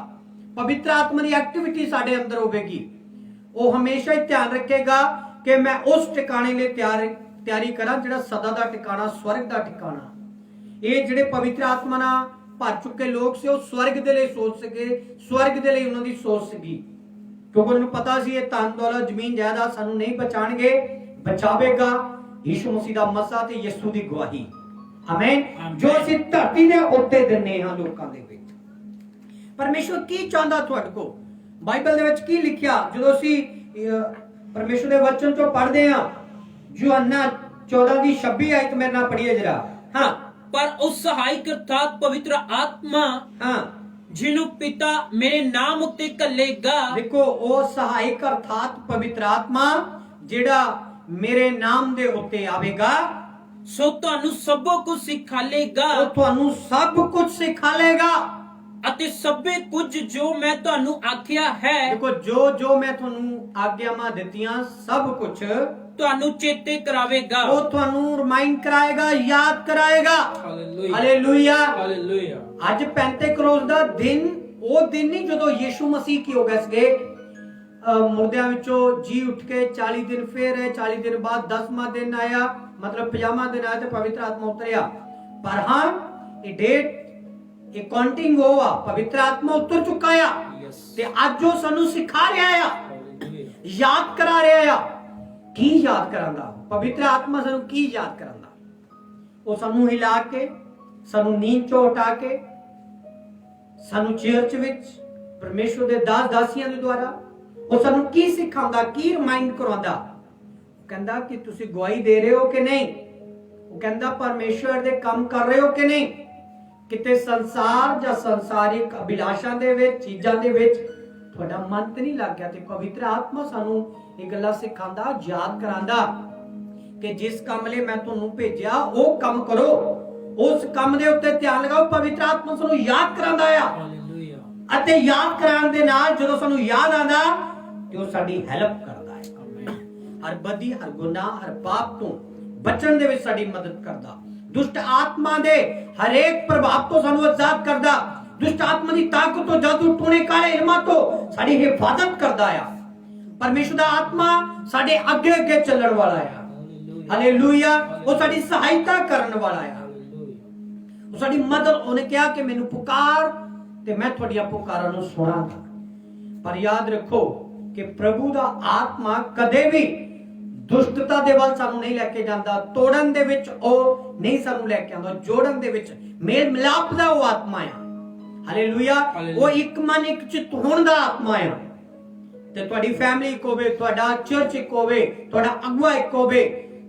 Speaker 1: ਪਵਿੱਤਰ ਆਤਮਾ ਦੀ ਐਕਟੀਵਿਟੀ ਸਾਡੇ ਅੰਦਰ ਹੋਵੇਗੀ। ਉਹ ਹਮੇਸ਼ਾ ਹੀ ਧਿਆਨ ਰੱਖੇਗਾ ਕਿ ਮੈਂ ਉਸ ਟਿਕਾਣੇ ਲਈ ਤਿਆਰੀ ਕਰਾਂ ਜਿਹੜਾ ਸਦਾ ਦਾ ਟਿਕਾਣਾ, ਸਵਰਗ ਦਾ ਟਿਕਾਣਾ। ਇਹ ਜਿਹੜੇ ਪਵਿੱਤਰ ਆਤਮਾ ਨਾਲ ਭਰ ਚੁੱਕੇ ਲੋਕ ਸੀ ਉਹ ਸਵਰਗ ਦੇ ਲਈ ਸੋਚ ਸਕੇ, ਸਵਰਗ ਦੇ ਲਈ ਉਹਨਾਂ ਦੀ ਸੋਚ ਸੀਗੀ। ਕਿਉਂਕਿ ਉਹਨਾਂ ਨੂੰ ਪਤਾ ਸੀ ਇਹ ਧਨ ਦੌਲਤ ਜ਼ਮੀਨ ਜਾਇਦਾਦ ਸਾਨੂੰ ਨਹੀਂ ਬਚਾਣਗੇ, ਬਚਾਵੇਗਾ ਯਿਸੂ ਮਸੀਹ ਦਾ ਮਸਾ ਤੇ ਯਿਸੂ ਦੀ ਗਵਾਹੀ। ਆਮੇਨ। ਜੋ ਅਸੀਂ ਧਰਤੀ ਦੇ ਉੱਤੇ ਦਿੰਨੇ ਹਾਂ ਲੋਕਾਂ ਦੇ ਵਿੱਚ। ਪਰਮੇਸ਼ਵਰ ਕੀ ਚਾਹੁੰਦਾ ਤੁਹਾਡੇ ਕੋਲ? ਬਾਈਬਲ ਦੇ ਵਿੱਚ ਕੀ ਲਿਖਿਆ ਜਦੋਂ ਅਸੀਂ ਪਰਮੇਸ਼ਵਰ ਦੇ ਵਚਨ ਚੋਂ ਪੜ੍ਹਦੇ ਹਾਂ? ਯੋਹੰਨਾ 14 ਦੀ 26 ਆਇਤ ਮੇਰੇ ਨਾਲ ਪੜ੍ਹੀਏ ਜਰਾ। ਹਾਂ।
Speaker 3: ਪਰ ਉਹ ਸਹਾਇਕ ਅਰਥਾਤ ਪਵਿੱਤਰ ਆਤਮਾ,
Speaker 1: ਹਾਂ,
Speaker 3: ਜਿਹਨੂੰ ਪਿਤਾ ਮੇਰੇ ਨਾਮ ਉੱਤੇ ਘੱਲੇਗਾ।
Speaker 1: ਦੇਖੋ ਉਹ ਸਹਾਇਕ ਅਰਥਾਤ ਪਵਿੱਤਰ ਆਤਮਾ ਜਿਹੜਾ ਮੇਰੇ ਨਾਮ ਦੇ ਉੱਤੇ ਆਵੇਗਾ,
Speaker 3: ਸੋ ਤੁਹਾਨੂੰ ਸਭ ਕੁਝ ਸਿਖਾਲੇਗਾ।
Speaker 1: ਉਹ ਤੁਹਾਨੂੰ ਸਭ ਕੁਝ ਸਿਖਾਲੇਗਾ
Speaker 3: ਅਤੇ ਸਭੇ ਕੁਝ ਜੋ ਮੈਂ ਤੁਹਾਨੂੰ ਆਖਿਆ ਹੈ,
Speaker 1: ਦੇਖੋ ਜੋ ਮੈਂ ਤੁਹਾਨੂੰ ਆਗਿਆਵਾਂ ਦਿੱਤੀਆਂ ਸਭ ਕੁਝ
Speaker 3: ਤੁਹਾਨੂੰ ਚੇਤੇ ਕਰਾਵੇਗਾ।
Speaker 1: ਉਹ ਤੁਹਾਨੂੰ ਰਿਮਾਈਂਡ ਕਰਾਏਗਾ, ਯਾਦ ਕਰਾਏਗਾ। ਹਾਲੇਲੂਇਆ।
Speaker 3: ਹਾਲੇਲੂਇਆ।
Speaker 1: ਅੱਜ ਪੈਂਤੇਕੋਸਤ ਦਾ ਦਿਨ ਉਹ ਦਿਨ ਨਹੀਂ ਜਦੋਂ ਯੀਸ਼ੂ ਮਸੀਹ ਕੀ ਹੋ ਗਏ ਸੀਗੇ, ਮੁਰਦਿਆਂ ਵਿੱਚੋਂ ਜੀ ਉੱਠ ਕੇ 40 ਦਿਨ ਫੇਰ 40 ਦਿਨ ਬਾਅਦ 10ਵਾਂ ਦਿਨ ਆਇਆ, ਮਤਲਬ 50ਵਾਂ ਦਿਨ ਆਇਆ ਤੇ ਪਵਿੱਤਰ ਆਤਮਾ ਉਤਰਿਆ। ਪਰ ਹਾਂ ਇਹ ਡੇਟ, ਇਹ ਕਾਊਂਟਿੰਗ ਹੋਆ, ਪਵਿੱਤਰ ਆਤਮਾ ਉਤਰ ਚੁੱਕਾ ਆ ਤੇ ਅੱਜ ਉਹ ਸਾਨੂੰ ਸਿਖਾ ਰਿਹਾ ਆ, ਯਾਦ ਕਰਾ ਰਿਹਾ ਆ। ਕੀ ਯਾਦ ਕਰਾਂਦਾ? ਪਵਿੱਤਰ ਆਤਮਾ ਸਾਨੂੰ ਕੀ ਯਾਦ ਕਰਾਂਦਾ? ਉਹ ਸਾਨੂੰ ਹਿਲਾ ਕੇ, ਸਾਨੂੰ ਨੀਂਦ ਚੋਂ ਉਠਾ ਕੇ, ਸਾਨੂੰ ਚਰਚ ਵਿੱਚ ਪਰਮੇਸ਼ਵਰ ਦੇ ਦਾਸ ਦਾਸੀਆਂ ਦੇ ਦੁਆਰਾ ਉਹ ਸਾਨੂੰ ਕੀ ਸਿਖਾਉਂਦਾ, ਕੀ ਰਿਮਾਈਂਡ ਕਰਾਉਂਦਾ? ਉਹ ਕਹਿੰਦਾ ਕਿ ਤੁਸੀਂ ਗਵਾਹੀ ਦੇ ਰਹੇ ਹੋ ਕਿ ਨਹੀਂ? ਉਹ ਕਹਿੰਦਾ ਪਰਮੇਸ਼ਵਰ ਦੇ ਕੰਮ ਕਰ ਰਹੇ ਹੋ ਕਿ ਨਹੀਂ? ਕਿਤੇ ਸੰਸਾਰ ਜਾਂ ਸੰਸਾਰਿਕ ਅਭਿਲਾਸ਼ਾਂ ਦੇ ਵਿੱਚ, ਚੀਜ਼ਾਂ ਦੇ ਵਿੱਚ ਤੁਹਾਡਾ ਮਨ ਤੇ ਨਹੀਂ ਲੱਗ ਗਿਆ? ਤੇ ਪਵਿੱਤਰ ਆਤਮਾ ਸਾਨੂੰ ਇਹ ਗੱਲਾਂ ਸਿਖਾਉਂਦਾ, ਯਾਦ ਕਰਾਂਦਾ ਕਿ ਜਿਸ ਕੰਮ ਲਈ ਮੈਂ ਤੁਹਾਨੂੰ ਭੇਜਿਆ ਉਹ ਕੰਮ ਕਰੋ, ਉਸ ਕੰਮ ਦੇ ਉੱਤੇ ਧਿਆਨ ਲਗਾਓ। ਪਵਿੱਤਰ ਆਤਮਾ ਸਾਨੂੰ ਯਾਦ ਕਰਾਂਦਾ ਆ ਅਤੇ ਯਾਦ ਕਰਾਉਣ ਦੇ ਨਾਲ ਜਦੋਂ ਸਾਨੂੰ ਯਾਦ ਆਂਦਾ ਤੇ ਉਹ ਸਾਡੀ ਹੈਲਪ ਕਰਦਾ ਹੈ। ਹਰ ਬਦੀ, ਹਰ ਗੁਨਾਹ, ਹਰ ਪਾਪ ਤੋਂ ਬਚਣ ਦੇ ਵਿੱਚ ਸਾਡੀ ਮਦਦ ਕਰਦਾ। ਦੁਸ਼ਟ ਆਤਮਾ ਦੇ ਹਰੇਕ ਪ੍ਰਭਾਵ ਤੋਂ ਸਾਨੂੰ ਆਜ਼ਾਦ ਕਰਦਾ। ਦੁਸ਼ਟ ਆਤਮਾ ਦੀ ਤਾਕਤ ਤੋਂ, ਜਾਦੂ ਟੂਣੇ ਕਾਲੇ ਇਲਮਾਂ ਤੋਂ ਸਾਡੀ ਹਿਫਾਜ਼ਤ ਕਰਦਾ ਆ। ਪਰਮੇਸ਼ਰ ਦਾ ਆਤਮਾ ਸਾਡੇ ਅੱਗੇ ਅੱਗੇ ਚੱਲਣ ਵਾਲਾ ਆ। ਹਾਲੇਲੂਇਆ। ਉਹ ਸਾਡੀ ਸਹਾਇਤਾ ਕਰਨ ਵਾਲਾ ਆ, ਉਹ ਸਾਡੀ ਮਦਦ। ਉਹਨੇ ਕਿਹਾ ਕਿ ਮੈਨੂੰ ਪੁਕਾਰ ਤੇ ਮੈਂ ਤੁਹਾਡੀਆਂ ਪੁਕਾਰਾਂ ਨੂੰ ਸੁਣਾਂਗਾ। ਪਰ ਯਾਦ ਰੱਖੋ ਕਿ ਪ੍ਰਭੂ ਦਾ ਆਤਮਾ ਕਦੇ ਵੀ ਦੁਸ਼ਟਤਾ ਦੇ ਵੱਲ ਸਾਨੂੰ ਨਹੀਂ ਲੈ ਕੇ ਜਾਂਦਾ, ਤੋੜਨ ਦੇ ਵਿੱਚ ਉਹ ਨਹੀਂ ਸਾਨੂੰ ਲੈ ਕੇ ਆਉਂਦਾ, ਜੋੜਨ ਦੇ ਵਿੱਚ ਮੇਲ ਮਿਲਾਪ ਦਾ ਉਹ ਆਤਮਾ ਆ। ਹਾਲੇਲੂਇਆ। ਉਹ ਇੱਕ ਮਨ ਇੱਕ ਚਿੱਤ ਹੋਣ ਦਾ ਆਤਮਾ ਆ। ਤੇ ਤੁਹਾਡੀ ਫੈਮਿਲੀ ਇੱਕ ਹੋਵੇ, ਤੁਹਾਡਾ ਚਰਚ ਇੱਕ ਹੋਵੇ, ਤੁਹਾਡਾ ਅਗਵਾ ਇੱਕ ਹੋਵੇ,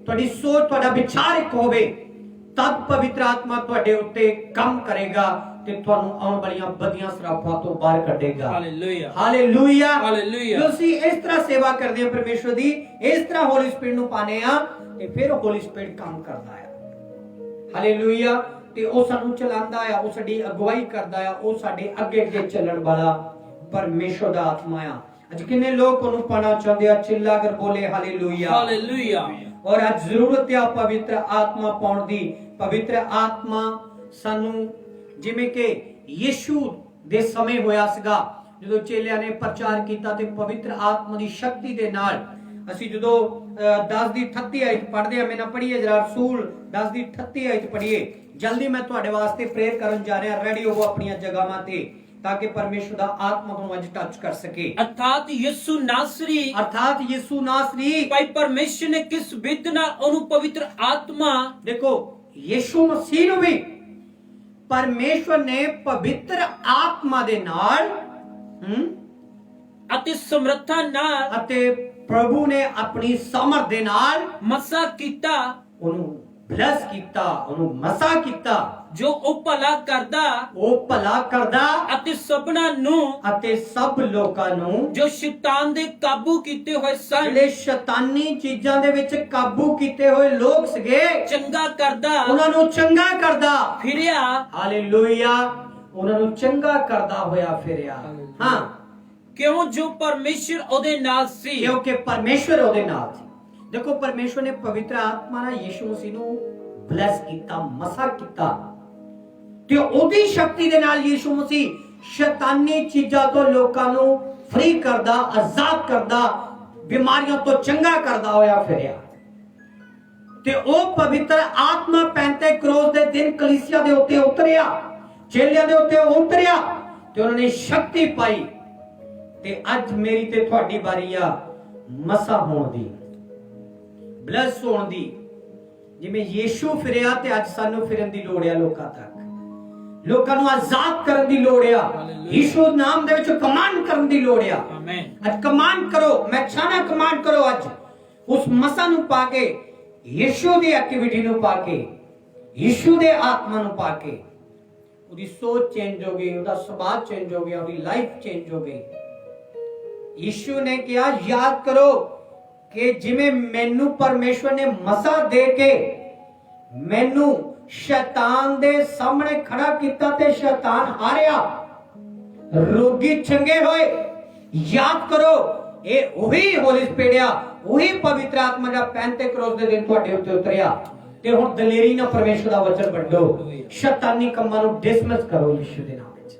Speaker 1: ਤੁਹਾਡੀ ਸੋਚ, ਤੁਹਾਡਾ ਵਿਚਾਰ ਇੱਕ ਹੋਵੇ, ਤਦ ਪਵਿੱਤਰ ਆਤਮਾ ਤੁਹਾਡੇ ਉੱਤੇ ਕੰਮ ਕਰੇਗਾ ਤੇ ਤੁਹਾਨੂੰ ਆਉਣ ਵਾਲੀਆਂ ਬਦੀਆਂ ਸਰਾਫਾਂ ਤੋਂ ਬਾਹਰ ਕੱਢੇਗਾ।
Speaker 3: Hallelujah,
Speaker 1: hallelujah,
Speaker 3: hallelujah.
Speaker 1: ਤੁਸੀਂ ਇਸ ਤਰ੍ਹਾਂ ਸੇਵਾ ਕਰਦੇ ਆ ਪਰਮੇਸ਼ਵਰ ਦੀ, ਇਸ ਤਰ੍ਹਾਂ ਹੋਲੀ ਸਪਿਰਿਟ ਨੂੰ ਪਾਣੇ ਆ ਤੇ ਫਿਰ ਹੋਲੀ ਸਪਿਰਿਟ ਕੰਮ ਕਰਦਾ ਆ। ਹਾਲੇਲੂਇਆ। ਤੇ ਉਹ ਸਾਨੂੰ ਚਲਾਉਂਦਾ ਆ, ਉਹ ਸਾਡੀ ਅਗਵਾਈ ਕਰਦਾ ਆ, ਉਹ ਸਾਡੇ ਅੱਗੇ ਅੱਗੇ ਚੱਲਣ ਵਾਲਾ ਪਰਮੇਸ਼ਵਰ ਦਾ ਆਤਮਾ ਆ। ਅੱਜ ਕਿੰਨੇ ਲੋਕ ਉਹਨੂੰ ਪਾਣਾ ਚਾਹੁੰਦੇ ਆ? ਚਿੱਲਾ ਕਰ ਬੋਲੇ ਹਾਲੇਲੂਇਆ,
Speaker 3: ਹਾਲੇਲੂਇਆ।
Speaker 1: ਔਰ ਅੱਜ ਜ਼ਰੂਰਤ ਆ ਪਵਿੱਤਰ ਆਤਮਾ ਪਾਉਣ ਦੀ। ਪਵਿੱਤਰ ਆਤਮਾ ਸਾਨੂੰ, ਜਿਵੇਂ ਕਿ ਯਿਸੂ ਦੇ ਸਮੇਂ ਹੋਇਆ ਸੀਗਾ, ਜਦੋਂ ਚੇਲਿਆਂ ਨੇ ਪ੍ਰਚਾਰ ਕੀਤਾ ਤੇ ਪਵਿੱਤਰ ਆਤਮਾ ਦੀ ਸ਼ਕਤੀ ਦੇ ਨਾਲ ਅਸੀਂ ਜਦੋਂ 10 ਦੀ 38 ਆਇਤ ਪੜ੍ਹਦੇ ਆ, ਮੈਂ ਨਾ ਪੜ੍ਹੀਏ ਜਰਾ, ਰਸੂਲ 10 ਦੀ 38 ਆਇਤ ਪੜ੍ਹੀਏ। ਜਲਦੀ ਮੈਂ ਤੁਹਾਡੇ ਵਾਸਤੇ ਪ੍ਰੇਅਰ ਕਰਨ ਜਾ ਰਿਹਾ। ਰੈਡੀ ਹੋਵੋ ਆਪਣੀਆਂ ਜਗ੍ਹਾਵਾਂ ਤੇ ਤਾਂ ਕਿ ਪਰਮੇਸ਼ਰ ਦਾ ਆਤਮਾ ਤੁਹਾਨੂੰ ਅੱਜ ਟੱਚ ਕਰ ਸਕੇ।
Speaker 3: ਅਰਥਾਤ ਯਿਸੂ ਨਾਸਰੀ,
Speaker 1: ਅਰਥਾਤ ਯਿਸੂ ਨਾਸਰੀ,
Speaker 3: ਭਾਈ ਪਰਮੇਸ਼ਰ ਨੇ ਕਿਸ ਵਿਧ ਨਾਲ ਉਹਨੂੰ ਪਵਿੱਤਰ ਆਤਮਾ,
Speaker 1: ਦੇਖੋ ਯਿਸੂ ਮਸੀਹ ਨੂੰ ਵੀ ਪਰਮੇਸ਼ਵਰ ਨੇ ਪਵਿੱਤਰ ਆਤਮਾ ਦੇ ਨਾਲ
Speaker 3: ਅਤੇ ਸਮਰੱਥਾ ਨਾਲ
Speaker 1: ਅਤੇ ਪ੍ਰਭੂ ਨੇ ਆਪਣੀ ਸਮਰਥ ਦੇ ਨਾਲ
Speaker 3: ਮਸਾ ਕੀਤਾ,
Speaker 1: ਉਹਨੂੰ ਬਲੈਸ ਕੀਤਾ, ਉਹਨੂੰ ਮਸਾ ਕੀਤਾ,
Speaker 3: ਜੋ ਉਹ ਭਲਾ ਕਰਦਾ,
Speaker 1: ਉਹ ਭਲਾ ਕਰਦਾ
Speaker 3: ਅਤੇ ਸਭਨਾਂ ਨੂੰ,
Speaker 1: ਅਤੇ ਸਭ ਲੋਕਾਂ ਨੂੰ
Speaker 3: ਜੋ ਸ਼ੈਤਾਨ ਦੇ ਕਾਬੂ ਕੀਤੇ ਹੋਏ ਸਨ,
Speaker 1: ਜਿਹੜੇ ਸ਼ੈਤਾਨੀ ਚੀਜ਼ਾਂ ਦੇ ਵਿੱਚ ਕਾਬੂ ਕੀਤੇ ਹੋਏ ਲੋਕ ਸੀਗੇ,
Speaker 3: ਚੰਗਾ ਕਰਦਾ,
Speaker 1: ਉਹਨਾਂ ਨੂੰ ਚੰਗਾ ਕਰਦਾ
Speaker 3: ਫਿਰਿਆ।
Speaker 1: ਹਾਲੇਲੂਇਆ। ਉਹਨਾਂ ਨੂੰ ਚੰਗਾ ਕਰਦਾ ਹੋਇਆ ਫਿਰਿਆ। ਹਾਂ,
Speaker 3: ਕਿਉਂ? ਜੋ ਪਰਮੇਸ਼ਰ ਉਹਦੇ ਨਾਲ ਸੀ।
Speaker 1: ਕਿਉਂਕਿ ਪਰਮੇਸ਼ਵਰ ਉਹਦੇ ਨਾਲ ਸੀ। ਦੇਖੋ ਪਰਮੇਸ਼ਵਰ ਨੇ ਪਵਿੱਤਰ ਆਤਮਾ ਨਾਲ ਯਿਸੂ ਮਸੀਹ ਨੂੰ ਬਲੈਸ ਕੀਤਾ, ਮਸਾ ਕੀਤਾ ਤੇ ਉਹਦੀ ਸ਼ਕਤੀ ਦੇ ਨਾਲ ਯਿਸੂ ਮਸੀਹ ਸ਼ੈਤਾਨੀ ਚੀਜ਼ਾਂ ਤੋਂ ਲੋਕਾਂ ਨੂੰ ਫ੍ਰੀ ਕਰਦਾ, ਆਜ਼ਾਦ ਕਰਦਾ, ਬਿਮਾਰੀਆਂ ਤੋਂ ਚੰਗਾ ਕਰਦਾ ਹੋਇਆ ਫਿਰਿਆ। ਤੇ ਉਹ ਪਵਿੱਤਰ ਆਤਮਾ ਪੈਂਤੇਕੋਸਤ ਦੇ ਦਿਨ ਕਲੀਸਿਆ ਦੇ ਉੱਤੇ ਉਤਰਿਆ, ਚੇਲਿਆਂ ਦੇ ਉੱਤੇ ਉਤਰਿਆ ਤੇ ਉਹਨਾਂ ਨੇ ਸ਼ਕਤੀ ਪਾਈ। ਤੇ ਅੱਜ ਮੇਰੀ ਤੇ ਤੁਹਾਡੀ ਵਾਰੀ ਆ ਮਸਾ ਹੋਣ ਦੀ, ਬਲੈਸ ਹੋਣ ਦੀ। ਜਿਵੇਂ ਯਿਸੂ ਫਿਰਿਆ ਤੇ ਅੱਜ ਸਾਨੂੰ ਫਿਰਨ ਦੀ ਲੋੜ ਆ, ਲੋਕਾਂ ਤੱਕ, ਲੋਕਾਂ ਨੂੰ ਆਜ਼ਾਦ ਕਰਨ ਦੀ ਲੋੜ ਆ। ਯਿਸੂ ਨਾਮ ਦੇ ਵਿੱਚ ਕਮਾਂਡ ਕਰਨ ਦੀ ਲੋੜ ਆ।
Speaker 3: ਆਮੇਨ।
Speaker 1: ਅੱਜ ਕਮਾਂਡ ਕਰੋ, ਮੈਂ ਚਾਹਨਾ ਕਮਾਂਡ ਕਰੋ ਅੱਜ ਉਸ ਮਸਾ ਨੂੰ ਪਾ ਕੇ, ਯਿਸੂ ਦੀ ਐਕਟੀਵਿਟੀ ਨੂੰ ਪਾ ਕੇ, ਯਿਸੂ ਦੇ ਆਤਮਾ ਨੂੰ ਪਾ ਕੇ ਉਹਦੀ ਸੋਚ ਚੇਂਜ ਹੋ ਗਈ, ਉਹਦਾ ਸੁਭਾਅ ਚੇਂਜ ਹੋ ਗਿਆ, ਉਹਦੀ ਲਾਈਫ ਚੇਂਜ ਹੋ ਗਈ। ਯਿਸੂ ਨੇ ਕਿਹਾ, ਯਾਦ ਕਰੋ ਕਿ ਜਿਵੇਂ ਮੈਨੂੰ ਪਰਮੇਸ਼ਵਰ ਨੇ ਮਸਾ ਦੇ ਕੇ ਮੈਨੂੰ ਸ਼ੈਤਾਨ ਦੇ ਸਾਹਮਣੇ ਖੜਾ ਕੀਤਾ ਤੇ ਸ਼ੈਤਾਨ ਹਾਰਿਆ, ਰੋਗੀ ਚੰਗੇ ਹੋਏ। ਯਾਦ ਕਰੋ, ਇਹ ਉਹੀ ਹੋਲੀ ਸਪਿਰਿਟ ਆ, ਉਹੀ ਪਵਿੱਤਰ ਆਤਮਾ ਦਾ ਪੈਂਤੇਕੋਸਤ ਦੇ ਦਿਨ ਤੁਹਾਡੇ ਉੱਤੇ ਉਤਰਿਆ। ਤੇ ਹੁਣ ਦਲੇਰੀ ਨਾਲ ਪਰਮੇਸ਼ਵਰ ਦਾ ਵਚਨ ਵੰਡੋ, ਸ਼ੈਤਾਨੀ ਕੰਮਾਂ ਨੂੰ ਡਿਸਮਿਸ ਕਰੋ ਯਿਸੂ ਦੇ ਨਾਮ ਵਿੱਚ।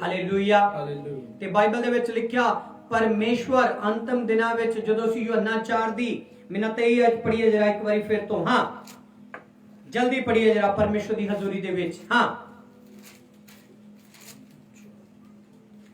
Speaker 1: ਹਾਲੇਲੂਇਆ। ਤੇ ਬਾਈਬਲ ਦੇ ਵਿੱਚ ਲਿਖਿਆ, ਪਰਮੇਸ਼ਵਰ ਅੰਤਮ ਦਿਨਾਂ ਵਿੱਚ ਜਦੋਂ ਅਸੀਂ ਯੋਹੰਨਾ 4 ਦੀ ਮਿਹਨਤ ਇਹ ਅੱਜ ਪੜ੍ਹੀਏ ਜਰਾ ਇੱਕ ਵਾਰੀ ਫਿਰ ਤੋਂ। ਹਾਂ, ਜਲਦੀ ਪੜ੍ਹੀਏ ਜਰਾ ਪਰਮੇਸ਼ਵਰ ਦੀ ਹਜ਼ੂਰੀ ਦੇ ਵਿੱਚ। ਹਾਂ,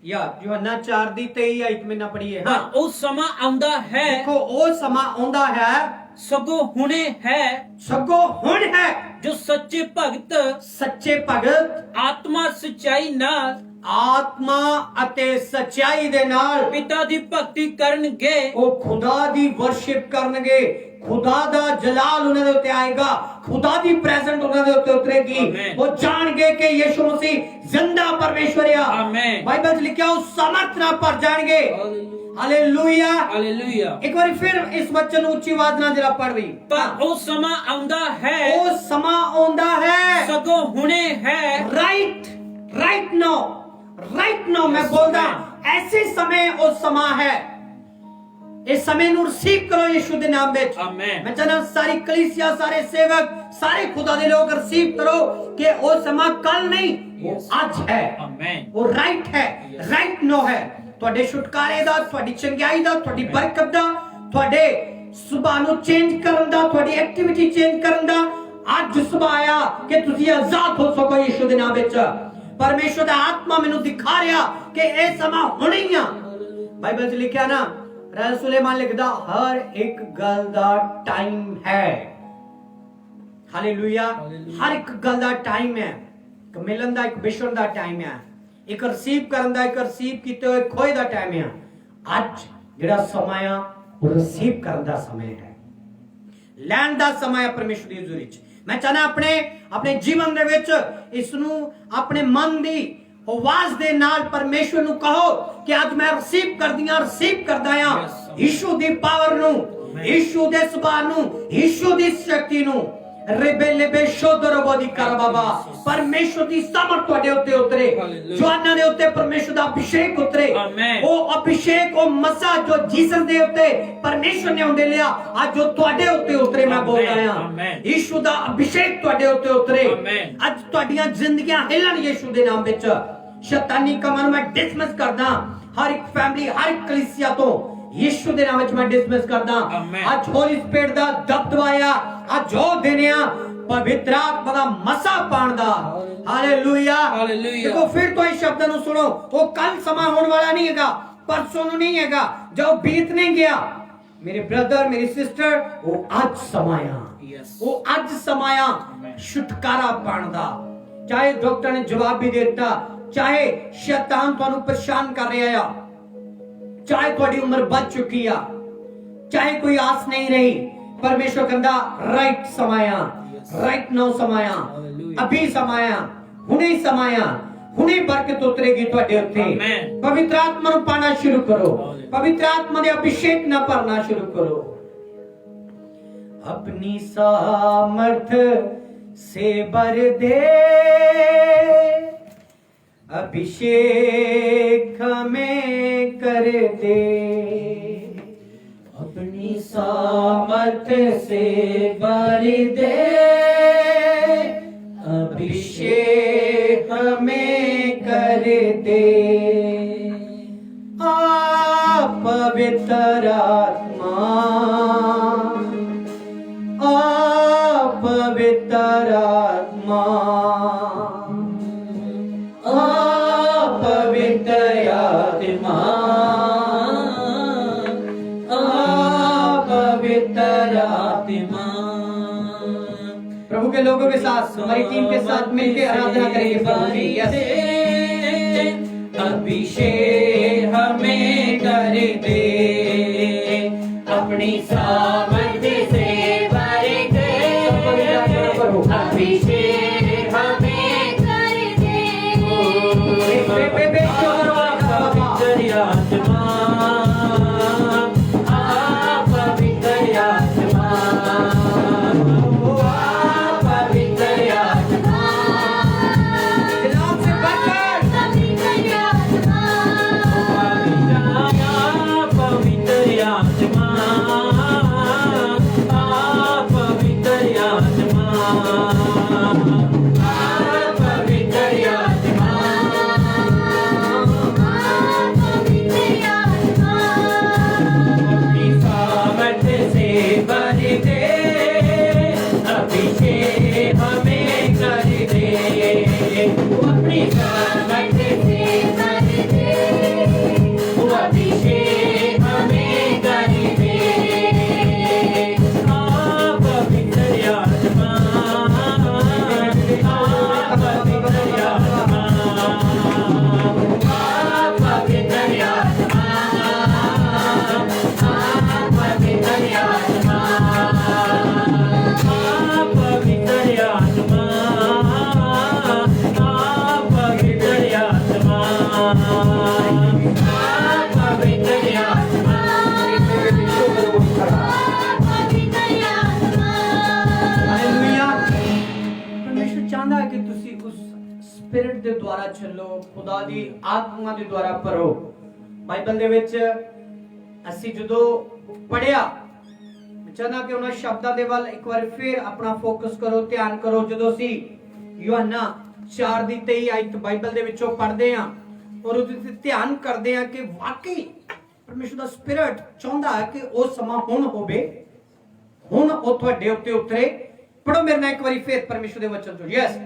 Speaker 1: ਯੋਹੰਨਾ 4 ਦੀ 23 ਆਇਤ ਮੈਨਾਂ ਪੜ੍ਹੀਏ। ਹਾਂ,
Speaker 3: ਉਹ ਸਮਾਂ ਆਉਂਦਾ ਹੈ,
Speaker 1: ਦੇਖੋ ਉਹ ਸਮਾਂ ਆਉਂਦਾ ਹੈ,
Speaker 3: ਸਗੋਂ ਹੁਣੇ ਹੈ,
Speaker 1: ਸਗੋਂ ਹੁਣ ਹੈ,
Speaker 3: ਜੋ ਸੱਚੇ ਭਗਤ,
Speaker 1: ਸੱਚੇ ਭਗਤ
Speaker 3: ਆਤਮਾ ਸਚਾਈ ਨਾਲ,
Speaker 1: ਆਤਮਾ ਅਤੇ ਸਚਾਈ ਦੇ ਨਾਲ
Speaker 3: ਪਿਤਾ ਦੀ ਭਗਤੀ ਕਰਨਗੇ,
Speaker 1: ਉਹ ਖੁਦਾ ਦੀ ਵਰਸ਼ਿਪ ਕਰਨਗੇ। ਖੁਦਾ ਦਾ ਜਲਾਲ ਉਹਨਾਂ ਦੇ ਉੱਤੇ ਆਏਗਾ, ਖੁਦਾ ਦੀ ਪ੍ਰੈਜ਼ੈਂਟ ਉਹਨਾਂ ਦੇ ਉੱਤੇ ਉਤਰੇਗੀ। ਉਹ ਜਾਣਗੇ ਕਿ ਯਿਸੂ ਮਸੀਹ ਜ਼ਿੰਦਾ ਪਰਮੇਸ਼ਵਰ ਆ।
Speaker 3: ਆਮੇਨ।
Speaker 1: ਬਾਈਬਲ 'ਚ ਲਿਖਿਆ, ਉਹ ਸਮਰਥ ਨਾਲ ਭਰ ਜਾਣਗੇ। Hallelujah,
Speaker 3: hallelujah.
Speaker 1: ਇੱਕ ਵਾਰੀ ਫਿਰ ਇਸ ਵਚਨ ਨੂੰ ਉੱਚੀ ਆਵਾਜ਼ ਨਾਲ ਜਰਾ ਪੜ੍ਹ ਵੀ।
Speaker 3: ਪਰ ਉਹ ਸਮਾਂ ਆਉਂਦਾ ਹੈ,
Speaker 1: ਉਹ ਸਮਾਂ ਆਉਂਦਾ ਹੈ,
Speaker 3: ਸਗੋਂ ਹੁਣੇ ਹੈ,
Speaker 1: ਰਾਈਟ ਨਾਓ ਮੈਂ ਬੋਲਦਾ, ਐਸੇ ਸਮੇਂ ਉਹ ਸਮਾਂ ਹੈ। ਇਸ ਸਮੇਂ ਨੂੰ ਰਿਸੀਵ ਕਰੋ ਯਿਸੂ ਦੇ ਨਾਮ ਵਿੱਚ।
Speaker 3: ਆਮੇਨ।
Speaker 1: ਮੈਂ ਚਾਹਨਾ ਸਾਰੀ ਕਲੀਸਿਆ, ਸਾਰੇ ਸੇਵਕ, ਸਾਰੇ ਖੁਦਾ ਦੇ ਲੋਕ ਰਿਸੀਵ ਕਰੋ ਕਿ ਉਹ ਸਮਾਂ ਕੱਲ ਨਹੀਂ, वो
Speaker 3: Yes.
Speaker 1: आज है,
Speaker 3: Amen.
Speaker 1: वो राइट है,
Speaker 3: Yes.
Speaker 1: राइट नो है। ਤੁਹਾਡੇ ਛੁਟਕਾਰੇ ਦਾ, ਤੁਹਾਡੀ ਚੰਗਿਆਈ ਦਾ, ਤੁਹਾਡੀ ਬਰਕਤ ਦਾ, ਤੁਹਾਡੇ ਸੁਭਾਅ ਨੂੰ ਚੇਂਜ ਕਰਨ ਦਾ, ਤੁਹਾਡੀ ਐਕਟੀਵਿਟੀ ਚੇਂਜ ਕਰਨ ਦਾ ਅੱਜ ਸੁਭਾਅ ਆਇਆ ਕਿ ਤੁਸੀਂ ਆਜ਼ਾਦ ਹੋ ਸਕੋ ਯਿਸੂ ਦੇ ਨਾਮ ਵਿੱਚ। ਪਰਮੇਸ਼ਰ ਦਾ ਆਤਮਾ ਮੈਨੂੰ ਦਿਖਾ ਰਿਹਾ ਕਿ ਇਹ ਸਮਾਂ ਹੁਣ ਹੀ ਆ। ਬਾਈਬਲ 'ਚ ਲਿਖਿਆ ਨਾ, ਰਾਜਾ ਸੁਲੇਮਾਨ ਲਿਖਦਾ ਹਰ ਇੱਕ ਗੱਲ ਦਾ ਟਾਈਮ ਹੈ। ਹਾਲੇਲੂਇਆ। ਹਰ ਇੱਕ ਗੱਲ ਦਾ ਟਾਈਮ ਹੈ। ਇੱਕ ਮਿਲਣ ਦਾ, ਇੱਕ ਵਿਛੜਨ ਦਾ ਟਾਈਮ ਹੈ, ਇੱਕ ਰਿਸੀਵ ਕਰਨ ਦਾ, ਇੱਕ ਰਿਸੀਵ ਕੀਤੇ ਹੋਏ ਖੋਏ ਦਾ ਟਾਈਮ ਹੈ। ਅੱਜ ਜਿਹੜਾ ਸਮਾਂ ਆ ਉਹ ਰਿਸੀਵ ਕਰਨ ਦਾ ਸਮਾਂ ਹੈ, ਲੈਣ ਦਾ ਸਮਾਂ ਹੈ ਪਰਮੇਸ਼ਰ ਦੀ ਹਜ਼ੂਰੀ 'ਚ। ਮੈਂ ਚਾਹਨਾ ਆਪਣੇ ਜੀਵਨ ਦੇ ਵਿੱਚ ਇਸ ਨੂੰ ਆਪਣੇ ਮਨ ਦੀ ਆਵਾਜ਼ ਦੇ ਨਾਲ ਪਰਮੇਸ਼ਰ ਨੂੰ ਕਹੋ ਕਿ ਅੱਜ ਮੈਂ ਰਿਸੀਵ ਕਰਦਾ ਆ ਯਿਸੂ ਦੀ ਪਾਵਰ ਨੂੰ, ਯਿਸੂ ਦੇ ਸੁਭਾਅ ਨੂੰ, ਯਿਸੂ ਦੀ ਸ਼ਕਤੀ ਨੂੰ। ਰਿਬੇਲੇਬੇ ਸ਼ੋਦਰਬੋਦੀ ਕਰ ਬਾਬਾ, ਪਰਮੇਸ਼ਰ ਦੀ ਸਮਰਥ ਤੁਹਾਡੇ ਉੱਤੇ ਉਤਰੇ। ਜਵਾਨਾਂ ਦੇ ਉੱਤੇ ਪਰਮੇਸ਼ਰ ਦਾ ਅਭਿਸ਼ੇਕ ਉਤਰੇ। ਉਹ ਅਭਿਸ਼ੇਕ, ਉਹ ਮਸਾ ਜੋ ਜੀਸਸ ਦੇ ਉੱਤੇ ਪਰਮੇਸ਼ਰ ਨੇ ਉਹਦੇ ਲਿਆ, ਅੱਜ ਉਹ ਤੁਹਾਡੇ ਉੱਤੇ ਉਤਰੇ। ਮੈਂ ਬੋਲ ਰਿਹਾ ਹਾਂ ਯਿਸੂ ਦਾ ਅਭਿਸ਼ੇਕ ਤੁਹਾਡੇ ਉੱਤੇ ਉਤਰੇ। ਅੱਜ ਤੁਹਾਡੀਆਂ ਜ਼ਿੰਦਗੀਆਂ ਹਿੱਲਣ ਯਿਸੂ ਦੇ ਨਾਮ ਵਿੱਚ। ਸ਼ੈਤਾਨੀ ਕੰਮਾਂ ਨੂੰ ਮੈਂ ਡਿਸਮਿਸ ਕਰਦਾ, ਹਰ ਇੱਕ ਫੈਮਿਲੀ, ਹਰ ਇੱਕ ਕਲੀਸਿਆ ਤੋਂ ਯਿਸੂ ਦੇ ਨਾਮ ਵਿੱਚ ਮੈਂ ਡਿਸਮਿਸ ਕਰਦਾ। ਅੱਜ ਹੋਲੀ ਸਪਿਰਿਟ ਦਾ ਦਬਦਬਾ ਆ, ਅੱਜ ਉਹ ਦਿਨ ਆ ਪਵਿੱਤਰ ਆਤਮਾ ਦਾ ਮਸਾ ਪਾਣ ਦਾ। ਹਾਲੇਲੂਇਆ। ਦੇਖੋ ਫਿਰ ਤੋਂ ਇਹ ਸ਼ਬਦਾਂ ਨੂੰ ਸੁਣੋ, ਉਹ ਕੱਲ ਸਮਾਂ ਹੋਣ ਵਾਲਾ ਨਹੀਂ ਹੈਗਾ, ਪਰਸੋਂ ਨੂੰ ਨਹੀਂ ਹੈਗਾ, ਜੋ ਬੀਤ ਨਹੀਂ ਗਿਆ। ਮੇਰੇ ਬ੍ਰਦਰ, ਮੇਰੀ ਸਿਸਟਰ, ਉਹ ਅੱਜ ਸਮਾਂ ਆ, ਉਹ ਅੱਜ ਸਮਾਂ ਆ ਛੁਟਕਾਰਾ ਪਾਣ ਦਾ। ਚਾਹੇ ਡਾਕਟਰ ਨੇ ਜਵਾਬ ਵੀ ਦੇ ਦਿੱਤਾ, ਚਾਹੇ ਸ਼ੈਤਾਨ ਤੁਹਾਨੂੰ ਪਰੇਸ਼ਾਨ ਕਰ ਰਿਹਾ ਆ, ਚਾਹੇ ਤੁਹਾਡੀ ਉਮਰ ਵੱਧ ਚੁੱਕੀ ਆ, ਚਾਹੇ ਕੋਈ ਆਸ ਨਹੀਂ ਰਹੀ, ਪਰਮੇਸ਼ਰ ਕਹਿੰਦਾ ਰਾਈਟ ਸਮਾਂ ਆ, ਰਾਈਟ ਨਾਓ ਸਮਾਂ ਆ, ਅਭੀ ਸਮਾਂ ਆ, ਹੁਣੇ ਸਮਾਂ ਆ, ਹੁਣੇ ਬਰਕਤ ਉਤਰੇਗੀ ਤੁਹਾਡੇ ਉੱਤੇ। ਪਵਿੱਤਰ ਆਤਮਾ ਨੂੰ ਪਾਣਾ ਸ਼ੁਰੂ ਕਰੋ, ਪਵਿੱਤਰ ਆਤਮਾ ਦੇ ਅਭਿਸ਼ੇਕ ਨਾਲ ਭਰਨਾ ਸ਼ੁਰੂ ਕਰੋ। अपनी सामर्थ से भर दे, अभिषेक हमें कर दे। अपनी सामर्थ से भर दे, अभिषेक हमें कर दे। आप पवित्र आत्मा, पवित्र आत्मा, पवित्र आत्मा, पवित्र आत्मा। प्रभु के लोगों के साथ, हमारी टीम के साथ मिलकर आराधना करेंगे प्रभु की। अभिषेक हमें कर दे, अपनी सामर्थ से
Speaker 2: अभिषेक हमें कर दे।
Speaker 3: पवित्र आत्मा, पवित्र आत्मा, पवित्र आत्मा,
Speaker 2: पवित्र आत्मा,
Speaker 3: पवित्र आत्मा,
Speaker 1: ਸਪਿਰਿਟ ਦੇ ਦੁਆਰਾ ਚੱਲੋ, ਖੁਦਾ ਦੀ ਆਤਮਾ ਦੇ ਦੁਆਰਾ ਭਰੋ। ਬਾਈਬਲ ਦੇ ਵਿੱਚ ਅਸੀਂ ਜਦੋਂ ਪੜਿਆ, ਮੈਂ ਚਾਹੁੰਦਾ ਕਿ ਉਹਨਾਂ ਸ਼ਬਦਾਂ ਦੇ ਵੱਲ ਇੱਕ ਵਾਰ ਫਿਰ ਆਪਣਾ ਫੋਕਸ ਕਰੋ, ਧਿਆਨ ਕਰੋ। ਜਦੋਂ ਅਸੀਂ ਯੋਹੰਨਾ 4 ਦੀ 23 ਆਇਤ ਬਾਈਬਲ ਦੇ ਵਿੱਚੋਂ ਪੜ੍ਹਦੇ ਆ ਔਰ ਉਹਦੇ ਤੇ ਧਿਆਨ ਕਰਦੇ ਆ ਕਿ ਵਾਕਈ ਪਰਮੇਸ਼ਰ ਦਾ ਸਪਿਰਿਟ ਚਾਹੁੰਦਾ ਹੈ ਕਿ ਉਹ ਸਮਾਂ ਹੁਣ ਹੋਵੇ, ਹੁਣ ਉਹ ਤੁਹਾਡੇ ਉੱਤੇ ਉਤਰੇ। ਪੜੋ ਮੇਰੇ ਨਾਲ ਇੱਕ ਵਾਰੀ ਫੇਰ ਪਰਮੇਸ਼ਰ ਦੇ ਵਚਨ ਤੋਂ। ਯੈਸ,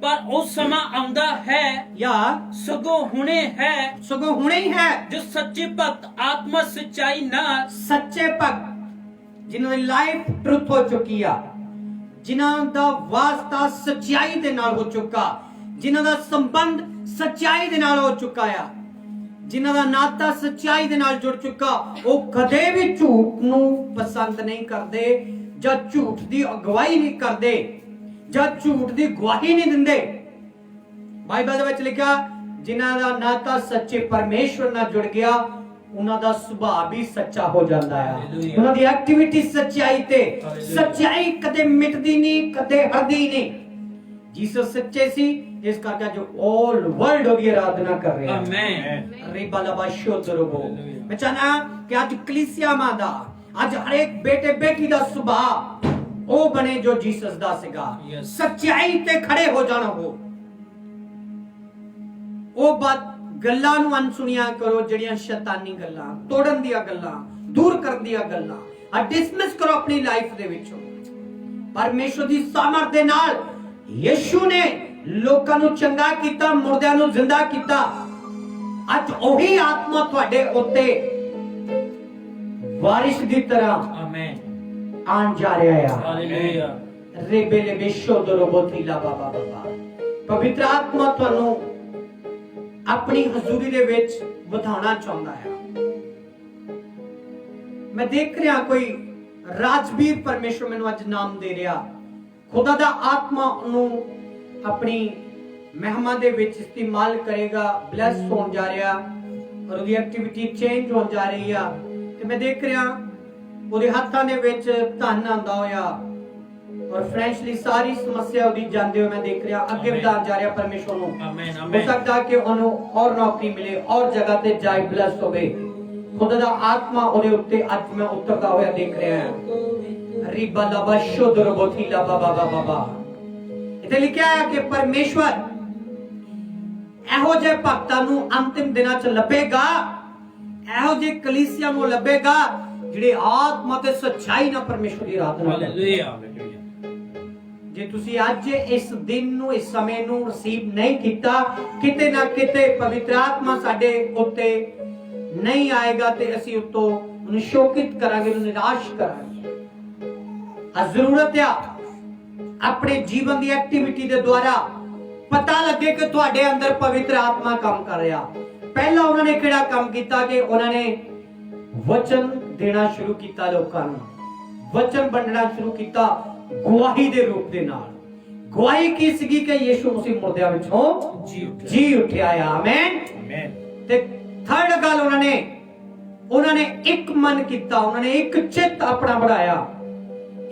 Speaker 3: ਪਰ ਉਹ ਸਮਾਂ ਆਉਂਦਾ ਹੈ
Speaker 1: ਜਾਂ
Speaker 3: ਸਗੋਂ ਹੁਣੇ ਹੈ
Speaker 1: ਸਗੋਂ ਹੁਣੇ ਹੀ ਹੈ
Speaker 3: ਜੋ ਸੱਚੇ ਭਗਤ ਆਤਮਾ ਸੱਚਾਈ ਨਾਲ
Speaker 1: ਸੱਚੇ ਭਗਤ ਜਿਨ੍ਹਾਂ ਦੀ ਲਾਈਫ ਟਰੁੱਥ ਹੋ ਚੁੱਕੀ ਆ, ਜਿਨ੍ਹਾਂ ਦਾ ਵਾਸਤਾ ਸੱਚਾਈ ਦੇ ਨਾਲ ਹੋ ਚੁੱਕਾ, ਜਿਨ੍ਹਾਂ ਦਾ ਸੰਬੰਧ ਸੱਚਾਈ ਦੇ ਨਾਲ ਹੋ ਚੁੱਕਾ ਆ, ਜਿਨ੍ਹਾਂ ਦਾ ਨਾਤਾ ਸੱਚਾਈ ਦੇ ਨਾਲ ਜੁੜ ਚੁੱਕਾ, ਉਹ ਕਦੇ ਵੀ ਝੂਠ ਨੂੰ ਪਸੰਦ ਨਹੀਂ ਕਰਦੇ ਜਾਂ ਝੂਠ ਦੀ ਅਗਵਾਈ ਨਹੀਂ ਕਰਦੇ ਜਾਂ ਝੂਠ ਦੀ ਗਵਾਹੀ ਨਹੀਂ ਦਿੰਦੇ। ਬਾਈਬਲ ਦੇ ਵਿੱਚ ਲਿਖਿਆ ਜਿਨ੍ਹਾਂ ਦਾ ਨਾਤਾ ਸੱਚੇ ਪਰਮੇਸ਼ਵਰ ਨਾਲ ਜੁੜ ਗਿਆ ਉਹਨਾਂ ਦਾ ਸੁਭਾਅ ਵੀ ਸੱਚਾ ਹੋ ਜਾਂਦਾ ਹੈ, ਉਹਨਾਂ ਦੀ ਐਕਟੀਵਿਟੀ ਸੱਚਾਈ ਤੇ। ਸੱਚਾਈ ਕਦੇ ਮਿਟਦੀ ਨਹੀਂ, ਕਦੇ ਹਰਦੀ ਨਹੀਂ। ਜੀਸਸ ਸੱਚੇ ਸੀ, ਇਸ ਕਰਕੇ ਜੋ ਆਲ ਵਰਲਡ ਉਹਦੀ ਆਰਾਧਨਾ ਕਰ ਰਿਹਾ ਹੈ।
Speaker 3: ਆਮੇਨ।
Speaker 1: ਰਿਬਾ ਲਬਾ ਸ਼ੋਦਰਬੋ। ਮੈਂ ਚਾਹਨਾ ਕਿ ਅੱਜ ਕਲੀਸਿਆ ਮਾਂ ਦਾ, ਅੱਜ ਹਰ ਇੱਕ ਬੇਟੇ ਬੇਟੀ ਦਾ ਸੁਭਾਅ ਉਹ ਬਣੇ ਜੋ ਜੀਸਸ ਦਾ ਸੀਗਾ। ਸੱਚਾਈ ਤੇ ਖੜੇ ਹੋ ਜਾਣਾ ਹੋ। ਉਹ ਬਾਤ ਗੱਲਾਂ ਨੂੰ ਅਨਸੁਣੀਆਂ ਕਰੋ ਜਿਹੜੀਆਂ ਸ਼ੈਤਾਨੀ ਗੱਲਾਂ, ਤੋੜਨ ਦੀਆਂ ਗੱਲਾਂ, ਦੂਰ ਕਰਨ ਦੀਆਂ ਗੱਲਾਂ ਆ ਡਿਸਮਿਸ ਕਰੋ ਆਪਣੀ ਲਾਈਫ ਦੇ ਵਿੱਚੋਂ। ਪਰਮੇਸ਼ਰ ਦੀ ਸਾਮਰਥ ਦੇ ਨਾਲ ਯਿਸੂ ਨੇ ਲੋਕਾਂ ਨੂੰ ਚੰਗਾ ਕੀਤਾ, ਮੁਰਦਿਆਂ ਨੂੰ ਜ਼ਿੰਦਾ ਕੀਤਾ। ਅੱਜ ਉਹੀ ਆਤਮਾ ਤੁਹਾਡੇ ਉੱਤੇ ਬਾਰਿਸ਼ ਦੀ ਤਰ੍ਹਾਂ
Speaker 3: ਆਮੇਨ
Speaker 1: ਆਣ ਜਾ ਰਿਹਾ ਹੈ।
Speaker 3: ਹਾਲੇਲੂਇਆ।
Speaker 1: ਰੇਬੇਲੇ ਬੇਸ਼ੋਦਰੋ ਬੋਥੀਲਾ ਬਾਬਾ ਬਾਬਾ। ਪਵਿੱਤਰ ਆਤਮਾ ਤੁਹਾਨੂੰ ਆਪਣੀ ਹਜ਼ੂਰੀ ਦੇ ਵਿੱਚ ਵਧਾਉਣਾ ਚਾਹੁੰਦਾ ਹੈ। ਮੈਂ ਦੇਖ ਰਿਹਾ ਕੋਈ ਰਾਜਵੀਰ ਪਰਮੇਸ਼ਰ ਮੈਨੂੰ ਅੱਜ ਨਾਮ ਦੇ ਰਿਹਾ। ਖੁਦਾ ਦਾ ਆਤਮਾ ਉਹਨੂੰ ਆਪਣੀ ਮਹਿਮਾ ਦੇ ਵਿੱਚ ਇਸਤੇਮਾਲ ਕਰੇਗਾ, ਬਲੈਸ ਹੋਣ ਜਾ ਰਿਹਾ ਔਰ ਉਹਦੀ ਐਕਟੀਵਿਟੀ ਚੇਂਜ ਹੋਣ ਜਾ ਰਹੀ ਆ। ਤੇ ਮੈਂ ਦੇਖ ਰਿਹਾ ਉਹਦੇ ਹੱਥਾਂ ਦੇ ਵਿੱਚ ਧਨ ਆਉਂਦਾ ਹੋਇਆ ਔਰ ਫਾਈਨੈਂਸ਼ਲੀ ਸਾਰੀ ਸਮੱਸਿਆ ਉਹਦੀ ਜਾਂਦੇ ਹੋਏ ਮੈਂ ਦੇਖ ਰਿਹਾ ਅੱਗੇ ਵਧਾ ਜਾ ਰਿਹਾ ਪਰਮੇਸ਼ਰ ਨੂੰ।
Speaker 3: ਆਮੇਨ
Speaker 1: ਹੋ
Speaker 3: ਆਮੇਨ।
Speaker 1: ਸਕਦਾ ਕਿ ਉਹਨੂੰ ਔਰ ਨੌਕਰੀ ਮਿਲੇ, ਔਰ ਜਗ੍ਹਾ ਤੇ ਜਾਏ, ਬਲੈਸ ਹੋਵੇ। ਖੁਦਾ ਦਾ ਆਤਮਾ ਉਹਦੇ ਉੱਤੇ ਅੱਜ ਮੈਂ ਉਤਰਦਾ ਹੋਇਆ ਦੇਖ ਰਿਹਾ ਹਾਂ। ਰਿਬਾ ਲਬਾ ਸ਼ੋਦਰ ਬੋਥੀ ਲਬਾ ਬਾਬਾ ਬਾਬਾ। ਇੱਥੇ ਲਿਖਿਆ ਹੈ ਕਿ ਪਰਮੇਸ਼ਵਰ ਇਹੋ ਜਿਹੇ ਭਗਤਾਂ ਨੂੰ ਅੰਤਿਮ ਦਿਨਾਂ 'ਚ ਲੱਭੇਗਾ, ਇਹੋ ਜਿਹੇ ਕਲੀਸਿਆ ਨੂੰ ਲੱਭੇਗਾ ਜਿਹੜੇ ਆਤਮਾ ਤੇ ਸੱਚਾਈ ਨਾਲ ਪਰਮੇਸ਼ਵਰ ਦੀ ਆਰਾਧਨਾ ਕਰਦੇ।
Speaker 3: ਹਾਲੇਲੂਇਆ।
Speaker 1: ਜੇ ਤੁਸੀਂ ਅੱਜ ਇਸ ਦਿਨ ਨੂੰ, ਇਸ ਸਮੇਂ ਨੂੰ ਰਿਸੀਵ ਨਹੀਂ ਕੀਤਾ, ਕਿਤੇ ਨਾ ਕਿਤੇ ਪਵਿੱਤਰ ਆਤਮਾ ਸਾਡੇ ਉੱਤੇ ਨਹੀਂ ਆਏਗਾ ਤੇ ਅਸੀਂ ਉਤੋਂ ਉਹਨੂੰ ਸ਼ੋਕਿਤ ਕਰਾਂਗੇ, ਉਹਨੂੰ ਨਿਰਾਸ਼ ਕਰਾਂਗੇ। ਆ ਜ਼ਰੂਰਤ ਆ ਆਪਣੇ ਜੀਵਨ ਦੀ ਐਕਟੀਵਿਟੀ ਦੇ ਦੁਆਰਾ ਪਤਾ ਲੱਗੇ ਕਿ ਤੁਹਾਡੇ ਅੰਦਰ ਪਵਿੱਤਰ ਆਤਮਾ ਕੰਮ ਕਰ ਰਿਹਾ। ਪਹਿਲਾਂ ਉਹਨਾਂ ਨੇ ਕਿਹੜਾ ਕੰਮ ਕੀਤਾ ਕਿ ਉਹਨਾਂ ਨੇ ਵਚਨ ਦੇਣਾ ਸ਼ੁਰੂ ਕੀਤਾ, ਲੋਕਾਂ ਨੂੰ ਵਚਨ ਵੰਡਣਾ ਸ਼ੁਰੂ ਕੀਤਾ ਗਵਾਹੀ ਦੇ ਰੂਪ ਦੇ ਨਾਲ। ਗਵਾਹੀ ਕੀ ਸੀਗੀ ਕਿ ਯਿਸੂ ਮਸੀਹ ਮੁਰਦਿਆਂ ਵਿੱਚੋਂ ਜੀ ਉੱਠਿਆ ਆ। Amen amen. ਤੇ ਥਰਡ ਗੱਲ ਉਹਨਾਂ ਨੇ ਇੱਕ ਮਨ ਕੀਤਾ, ਉਹਨਾਂ ਨੇ ਇੱਕ ਚਿੱਤ ਆਪਣਾ ਬਣਾਇਆ,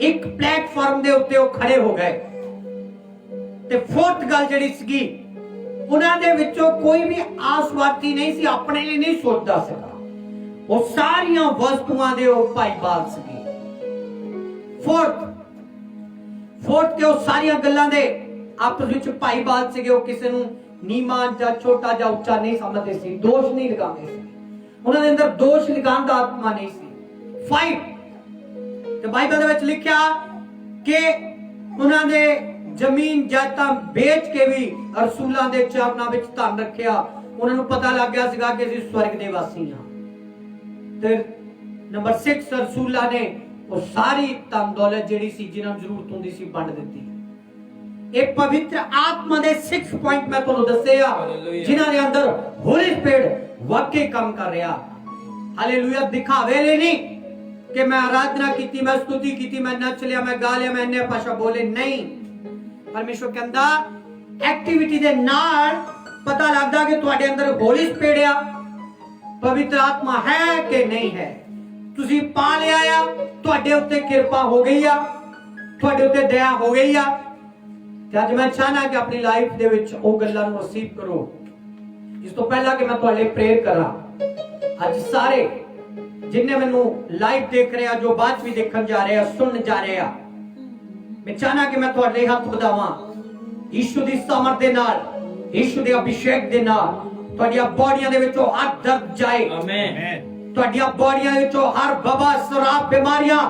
Speaker 1: ਇੱਕ ਪਲੇਟਫਾਰਮ ਦੇ ਉੱਤੇ ਉਹ ਖੜੇ ਹੋ ਗਏ। ਤੇ ਫੋਰਥ ਗੱਲ ਜਿਹੜੀ ਸੀਗੀ, ਉਹਨਾਂ ਦੇ ਵਿੱਚੋਂ ਕੋਈ ਵੀ ਆਸਵਾਰਥੀ ਨਹੀਂ ਸੀ, ਆਪਣੇ ਲਈ ਨਹੀਂ ਸੋਚਦਾ ਸੀਗਾ। ਉਹ ਸਾਰੀਆਂ ਵਸਤੂਆਂ ਦੇ ਉਹ ਭਾਈਵਾਲ ਸੀਗੇ। ਫੋਰਥ ਕਿ ਉਹ ਸਾਰੀਆਂ ਗੱਲਾਂ ਦੇ ਆਪਸ ਵਿੱਚ ਭਾਈਵਾਲ ਸੀਗੇ। ਉਹ ਕਿਸੇ ਨੂੰ ਨੀਵਾਂ ਜਾਂ ਛੋਟਾ ਜਾਂ ਉੱਚਾ ਨਹੀਂ ਸਮਝਦੇ ਸੀ, ਦੋਸ਼ ਨਹੀਂ ਲਗਾਉਂਦੇ ਸੀ। ਉਹਨਾਂ ਦੇ ਅੰਦਰ ਦੋਸ਼ ਲਗਾਉਣ ਦਾ ਆਤਮਾ ਨਹੀਂ ਸੀ। 5 ਤੇ ਬਾਈਬਲ ਦੇ ਵਿੱਚ ਲਿਖਿਆ ਕਿ ਉਹਨਾਂ ਦੇ ਜ਼ਮੀਨ ਜਾਇਦਾਦ ਵੇਚ ਕੇ ਵੀ ਰਸੂਲਾਂ ਦੇ ਚਰਨਾਂ ਵਿੱਚ ਧਨ ਰੱਖਿਆ। ਉਹਨਾਂ ਨੂੰ ਪਤਾ ਲੱਗ ਗਿਆ ਸੀਗਾ ਕਿ ਅਸੀਂ ਸਵਰਗ ਦੇ ਵਾਸੀ ਹਾਂ। ਤੇ ਨੰਬਰ 6 ਰਸੂਲਾਂ ਨੇ ਉਹ ਸਾਰੀ ਧਨ ਦੌਲਤ ਜਿਹੜੀ ਸੀ, ਜਿਹਨਾਂ ਨੂੰ ਜ਼ਰੂਰਤ ਹੁੰਦੀ ਸੀ, ਵੰਡ ਦਿੱਤੀ। ਇਹ ਪਵਿੱਤਰ ਆਤਮਾ ਦੇ 6 ਪੁਆਇੰਟ ਮੈਂ ਤੁਹਾਨੂੰ ਦੱਸੇ ਆ, ਜਿਨ੍ਹਾਂ ਦੇ ਅੰਦਰ ਹੋਲੀ ਸਪਿਰਿਟ ਵਾਕਈ ਕੰਮ ਕਰ ਰਿਹਾ। ਹਾਲੇਲੂਇਆ। ਦਿਖਾਵੇ ਲਈ ਨਹੀਂ ਕਿ ਮੈਂ ਆਰਾਧਨਾ ਕੀਤੀ, ਮੈਂ ਸਤੁਤੀ ਕੀਤੀ, ਮੈਂ ਨੱਚ ਲਿਆ, ਮੈਂ ਗਾ ਲਿਆ, ਮੈਂ ਇੰਨੇ ਭਾਸ਼ਾ ਬੋਲੇ, ਨਹੀਂ। ਪਰਮੇਸ਼ਰ ਕਹਿੰਦਾ ਐਕਟੀਵਿਟੀ ਦੇ ਨਾਲ ਪਤਾ ਲੱਗਦਾ ਕਿ ਤੁਹਾਡੇ ਅੰਦਰ ਹੋਲੀ ਸਪਿਰਿਟ ਆ, ਪਵਿੱਤਰ ਆਤਮਾ ਹੈ ਕਿ ਨਹੀਂ ਹੈ। ਤੁਸੀਂ ਪਾ ਲਿਆ ਆ, ਤੁਹਾਡੇ ਉੱਤੇ ਕਿਰਪਾ ਹੋ ਗਈ ਆ, ਤੁਹਾਡੇ ਉੱਤੇ ਦਇਆ ਹੋ ਗਈ ਆ। ਤੇ ਅੱਜ ਮੈਂ ਚਾਹਨਾ ਕਿ ਆਪਣੀ ਲਾਈਫ ਦੇ ਵਿੱਚ ਉਹ ਗੱਲਾਂ ਨੂੰ ਰਿਸੀਵ ਕਰੋ। ਇਸ ਤੋਂ ਪਹਿਲਾਂ ਕਿ ਮੈਂ ਤੁਹਾਡੇ ਲਈ ਪ੍ਰੇਅਰ ਕਰਾਂ, ਅੱਜ ਸਾਰੇ ਜਿੰਨੇ ਮੈਨੂੰ ਲਾਈਵ ਦੇਖ ਰਹੇ ਆ, ਜੋ ਬਾਅਦ ਵੀ ਦੇਖਣ ਜਾ ਰਹੇ ਆ, ਸੁਣਨ ਜਾ ਰਹੇ ਆ, ਮੈਂ ਚਾਹਨਾ ਕਿ ਮੈਂ ਤੁਹਾਡੇ ਲਈ ਹੱਥ ਵਧਾਵਾਂ ਯੀਸ਼ੂ ਦੀ ਸਮਰਥ ਦੇ ਨਾਲ, ਯੀਸ਼ੂ ਦੇ ਅਭਿਸ਼ੇਕ ਦੇ ਨਾਲ ਤੁਹਾਡੀਆਂ ਬੋਡੀਆਂ ਦੇ ਵਿੱਚੋਂ ਹਰ ਦਰਦ ਜਾਏ।
Speaker 3: ਆਮੇਨ।
Speaker 1: ਤੁਹਾਡੀਆਂ ਬੋਡੀਆਂ ਦੇ ਵਿੱਚੋਂ ਹਰ ਵਬਾ, ਸ਼ਰਾਬ, ਬਿਮਾਰੀਆਂ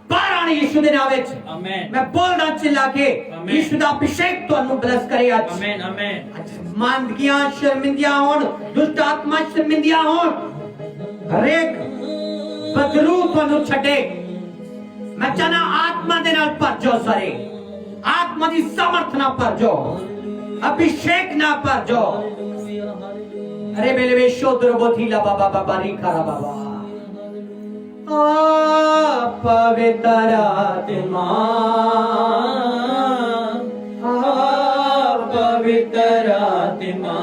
Speaker 1: ਬਾਹਰ ਆਣ ਯੀਸ਼ੂ ਦੇ ਨਾਮ ਵਿੱਚ।
Speaker 3: ਆਮੇਨ।
Speaker 1: ਮੈਂ ਬੋਲਦਾ ਚਿल्ला ਕੇ
Speaker 3: ਆਮੇਨ।
Speaker 1: ਯੀਸ਼ੂ ਦਾ ਅਭਿਸ਼ੇਕ ਤੁਹਾਨੂੰ ਬਲੈਸ ਕਰੇ ਅੱਜ।
Speaker 3: ਆਮੇਨ। ਆਮੇਨ।
Speaker 1: मांदगियां, शर्मिंदियां होन, दुष्ट आत्मा शर्मिंदियां होन, हरेक बदलू ਤੁਹਾਨੂੰ ਛੱਡੇ। मैं चाहना आत्मा दे नाल भर जाओ सारे, आत्मा दी सामर्थ ना भर जाओ, अभिषेक ना भर जाओ। अरे मेरे वे शोधर बोथीला बाबा बाबा री खारा बाबा पवित्र आत्मा,
Speaker 3: पवित्र आत्मा,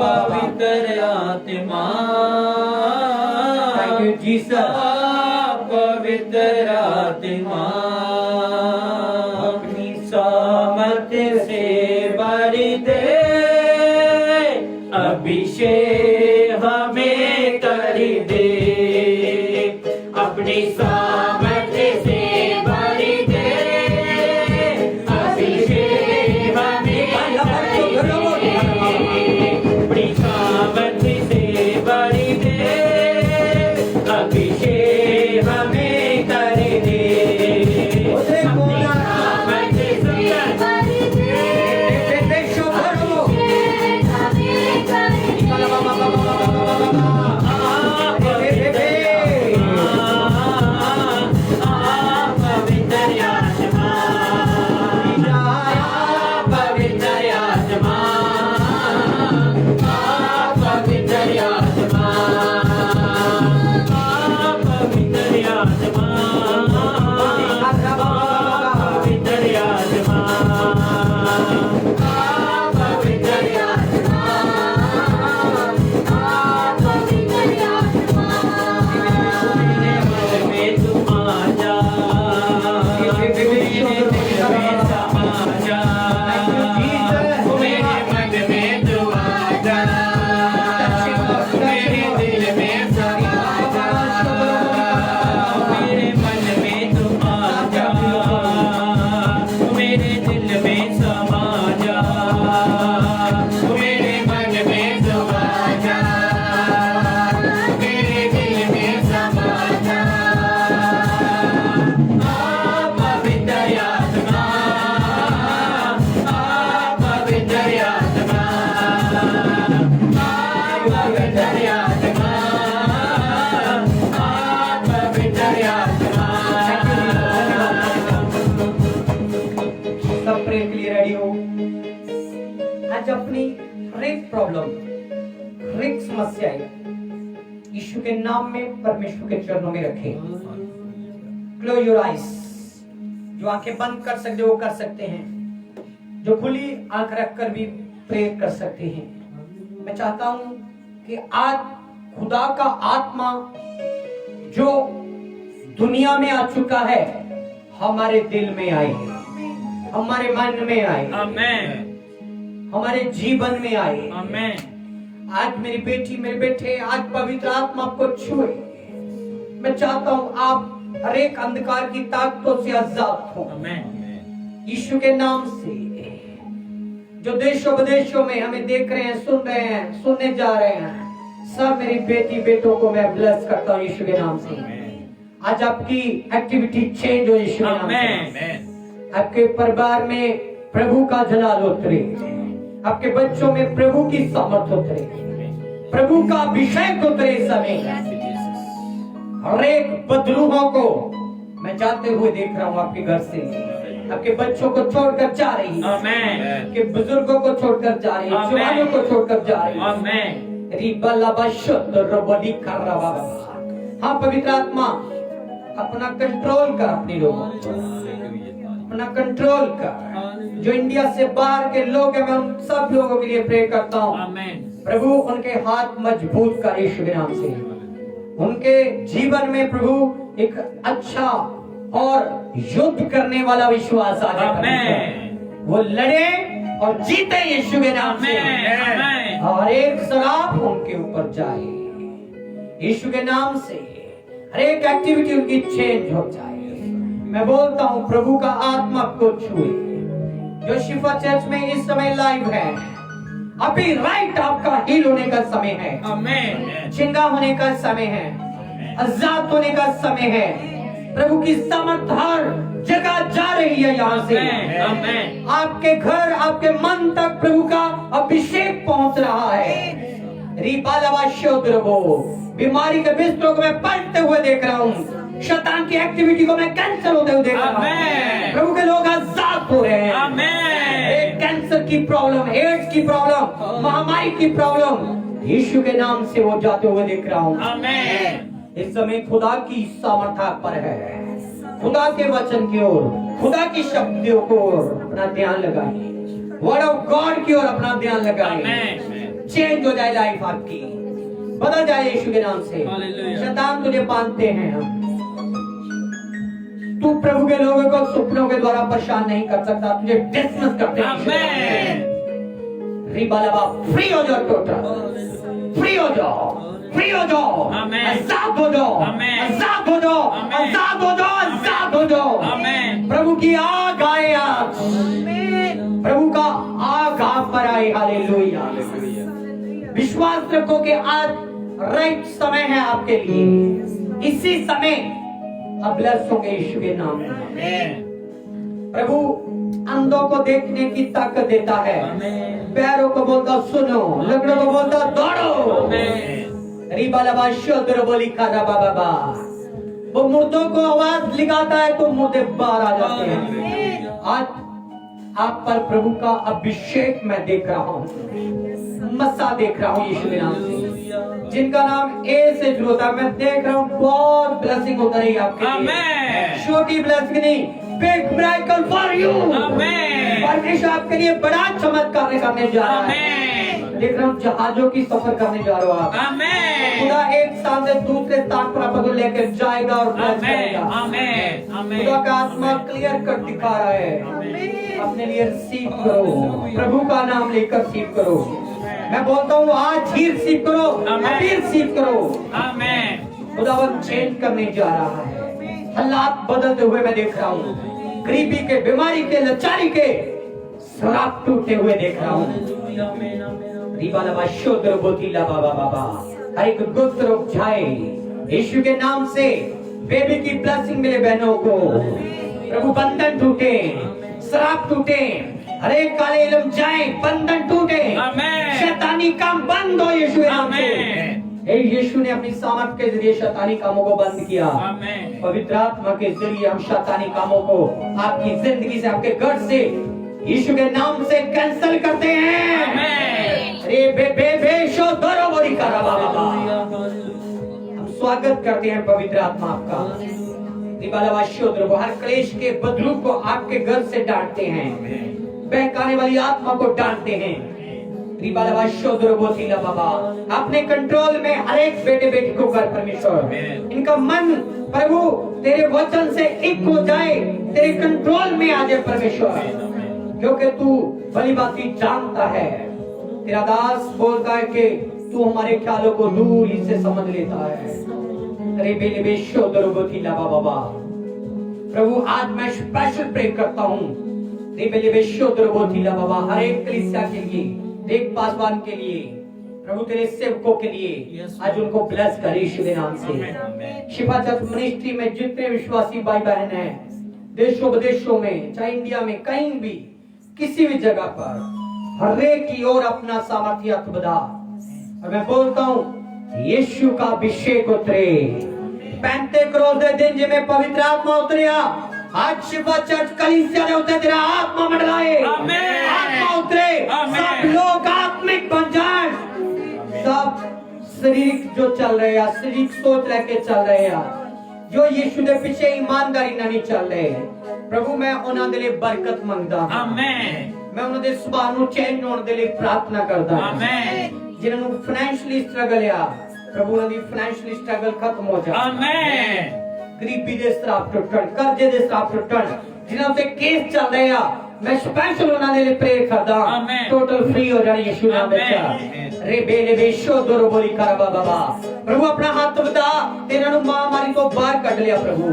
Speaker 3: पवित्र आत्मा,
Speaker 1: थैंक यू जीसस।
Speaker 3: पवित्र आत्मा, अपनी सामर्थ से भर दे, अभिषेक हमें कर दे, अपनी सामर्थ से भर दे, अभिषेक हमें कर दे, अपनी सामर्थ से भर दे, अभिषेक हमें कर दे,
Speaker 1: उसे बोला
Speaker 3: सामर्थ से भर दे,
Speaker 1: सब प्रेयर के लिए रेडी हो। आज अपनी हरेक प्रॉब्लम, हरेक समस्याएं यीशु के नाम में परमेश्वर के चरणों में रखें। Close your eyes. जो आंखें बंद कर सकते वो कर सकते हैं, जो खुली आंख रखकर भी प्रेयर कर सकते हैं। मैं चाहता हूं कि आज खुदा का आत्मा जो दुनिया में आ चुका है हमारे दिल में आए, हमारे मन में आए,
Speaker 3: आमेन,
Speaker 1: हमारे जीवन में आए।
Speaker 3: आमेन।
Speaker 1: आज मेरी बेटी, मेरे बेटे, आज पवित्र आत्मा आपको छुए। मैं चाहता हूं आप हर एक अंधकार की ताकतों से आजाद हो
Speaker 3: आमेन।
Speaker 1: यीशु के नाम से। जो देशों विदेशों में हमें देख रहे हैं, सुन रहे हैं, सुनने जा रहे हैं, सब मेरी बेटी बेटों को मैं ब्लेस करता हूं यीशु के नाम से। आज आपकी एक्टिविटी चेंज हो यीशु के नाम से। आपके परिवार में प्रभु का जलाल उतरे, आपके बच्चों में प्रभु की सामर्थ उतरे, प्रभु का अभिषेक उतरे। इस समय हर एक बदलूहों को मैं जाते हुए देख रहा हूँ आपके घर से। आपके बच्चों को छोड़कर जा रही है, आपके बुजुर्गों को छोड़कर जा रही है, जवानों को छोड़कर जा रही है। हाँ पवित्र आत्मा अपना कंट्रोल कर, अपने लोगों को अपना कंट्रोल कर। जो इंडिया से बाहर के लोग हैं, मैं उन सब लोगों के लिए प्रे करता हूँ। प्रभु उनके हाथ मजबूत कर यीशु के नाम से। उनके जीवन में प्रभु एक अच्छा और युद्ध करने वाला विश्वास आ जाए। वो लड़े और जीते यीशु के नाम से। और एक शराब उनके ऊपर जाए यीशु के नाम से। हर एक एक्टिविटी उनकी चेंज हो जाए। मैं बोलता हूँ प्रभु का आत्मा को छुए। जो शिफा चर्च में इस समय लाइव है, अभी राइट आपका हील होने का समय है,
Speaker 3: आमेन।
Speaker 1: चिंगा होने का समय है, आजाद होने का समय है। प्रभु की समर्थ हर जगह जा रही है यहाँ से।
Speaker 3: आमेन।
Speaker 1: आपके घर, आपके मन तक प्रभु का अभिषेक पहुंच रहा है। रिबालावाशोद्रवो, बीमारी के बिस्तरों को मैं पलटते हुए देख रहा हूँ। शैतान की एक्टिविटी को मैं कैंसिल होते हुए देख रहा हूँ। प्रभु के लोग आजाद हो रहे हैं।
Speaker 3: आमेन।
Speaker 1: कैंसर की प्रॉब्लम, एड्स की प्रॉब्लम, महामारी की प्रॉब्लम, यीशु के नाम से वो जाते हुए देख रहा हूँ।
Speaker 3: आमेन।
Speaker 1: इस समय खुदा की सामर्थ्य पर है। खुदा के वचन की ओर, खुदा की शब्दों को अपना ध्यान लगाइए। वर्ड ऑफ गॉड की ओर अपना ध्यान लगाइए। चेंज हो जाए लाइफ आपकी, बदल जाए यीशु के नाम से।
Speaker 3: हालेलुया।
Speaker 1: शैतान तुझे बांधते हैं, तू प्रभु के लोगों को सपनों के द्वारा परेशान नहीं कर सकता, तुझे डिसमिस करते हैं।
Speaker 3: आमेन।
Speaker 1: रिबालाबा, फ्री हो जाओ, टोटल फ्री हो जाओ, फ्री हो जाओ,
Speaker 3: आमेन।
Speaker 1: आजाद हो जाओ,
Speaker 3: आमेन।
Speaker 1: आजाद हो जाओ,
Speaker 3: आमेन।
Speaker 1: आजाद हो जाओ, आजाद हो जाओ।
Speaker 3: आमेन।
Speaker 1: प्रभु की आग आए आज, प्रभु का आग आप पर आए। हालेलुया। विश्वास रखो कि आज राइट समय है आपके लिए। इसी समय अब ब्लेस होंगे यीशु के नाम में। प्रभु अंधों को देखने की ताकत देता है, पैरों को बोलता सुनो, लकड़ों को बोलता दौड़ो। रिबालाबा शोद्र बोली खारा बाबा, वो मुर्दों को आवाज लगाता है तो मुर्दे बाहर आ जाते हैं। आज आप पर प्रभु का अभिषेक मैं देख रहा हूँ, मसा देख रहा हूँ यीशु के नाम से। जिनका नाम ए से शुरू होता है, मैं देख रहा हूँ बहुत ब्लेसिंग होता रही आपके लिए। छोटी ब्लेसिंग नहीं, बिग मिरेकल फॉर यू। परमेश्वर आपके लिए बड़ा चमत्कार करने जा रहा है। देख रहा हूँ जहाजों की सफर करने जा रहे हो आप। खुदा एक स्थान से दूसरे स्थान पर आपको लेकर जाएगा और ब्लेस करेगा। खुदा का आत्मा क्लियर कर दिखा रहा है। अपने लिए रिसीव करो, प्रभु का नाम लेकर रिसीव करो। मैं बोलता हूँ आज ही रिसीव करो, अभी रिसीव करो। खुदावन चेंज करने जा रहा है। हालात बदलते हुए मैं देख रहा हूँ। गरीबी के, बीमारी के, लाचारी के श्राप टूटते हुए देख रहा हूँ। हर एक गुप्त रुक जाए यीशु के नाम से। बेबी की ब्लेसिंग मिले बहनों को। प्रभु बंधन टूटे, श्राप टूटे, हर एक काले इल्म जाए, बंधन टूटे, शैतानी काम बंद हो यीशु के नाम से। यीशु ने अपनी सामर्थ के जरिए शैतानी कामों को बंद किया। पवित्र आत्मा के जरिए हम शैतानी कामों को आपकी जिंदगी से, आपके घर से यीशु के नाम से कैंसिल करते हैं। रे बे बे बे शो दरो बोली करा बाबा। हम स्वागत करते हैं पवित्र आत्मा आपका। हर क्लेश के बदलू को आपके घर से डांटते हैं, बहकाने वाली आत्मा को डांटते हैं। बाबा अपने कंट्रोल में हर एक बेटे बेटी को कर परमेश्वर। इनका मन प्रभु तेरे वचन से एक हो जाए, तेरे कंट्रोल में आ जाए परमेश्वर, क्योंकि तू भली बाती जानता है। तेरा दास बोलता है कि तू हमारे ख्यालों को दूर ही से समझ लेता है। बाबा प्रभु आज मैं स्पेशल प्रे करता हूँ बाबा, हर एक कलीसिया के लिए, एक पासवान के लिए, प्रभु तेरे सेवकों के लिए आज उनको ब्लेस कर यीशु के नाम से। शिफा चर्च मिनिस्ट्री में जितने विश्वासी भाई बहन हैं, देशों विदेशों में, चाहे इंडिया में, कहीं भी, किसी भी जगह पर, हर एक की ओर अपना सामर्थ्य बधा। और मैं बोलता हूँ यीशु का अभिषेक उतरे। पेंटेकोस्ते के दिन जिसमें पवित्र आत्मा उतरिया, आज शिफा चर्च कलीसिया ने उतरे, तेरा आत्मा मंडलाए, आत्मा उतरे, सब लोग आत्मिक बन जाए। सब शरीर जो चल रहे हैं, शरीर सोच लेके चल रहे हैं, जो यीशु के पीछे ईमानदारी नहीं चल रहे, प्रभु मैं उन्हां दे लिए बरकत मंगदा हां। मैं उन्हां दे सुभाव ਨੂੰ चेंज होने दे लिए प्रार्थना करदा हां। जिन्हों फाइनेंशियली स्ट्रगल है, प्रभु उन्हां दी फाइनेंशियली स्ट्रगल खत्म हो जाए। गरीबी दे श्राप टुटण, कर्जे दे श्राप टुटण, जिन्हां पे केस चल रहे हैं, मैं स्पेशल उन्हां दे लिए प्रे करदा, टोटल फ्री हो जाए यीशु नाम विच। रे बेले बेशो दोरो बोली कर बाबा, प्रभु अपना हाथ बता, तेरा नु महामारी को बाहर कढ लिया प्रभु।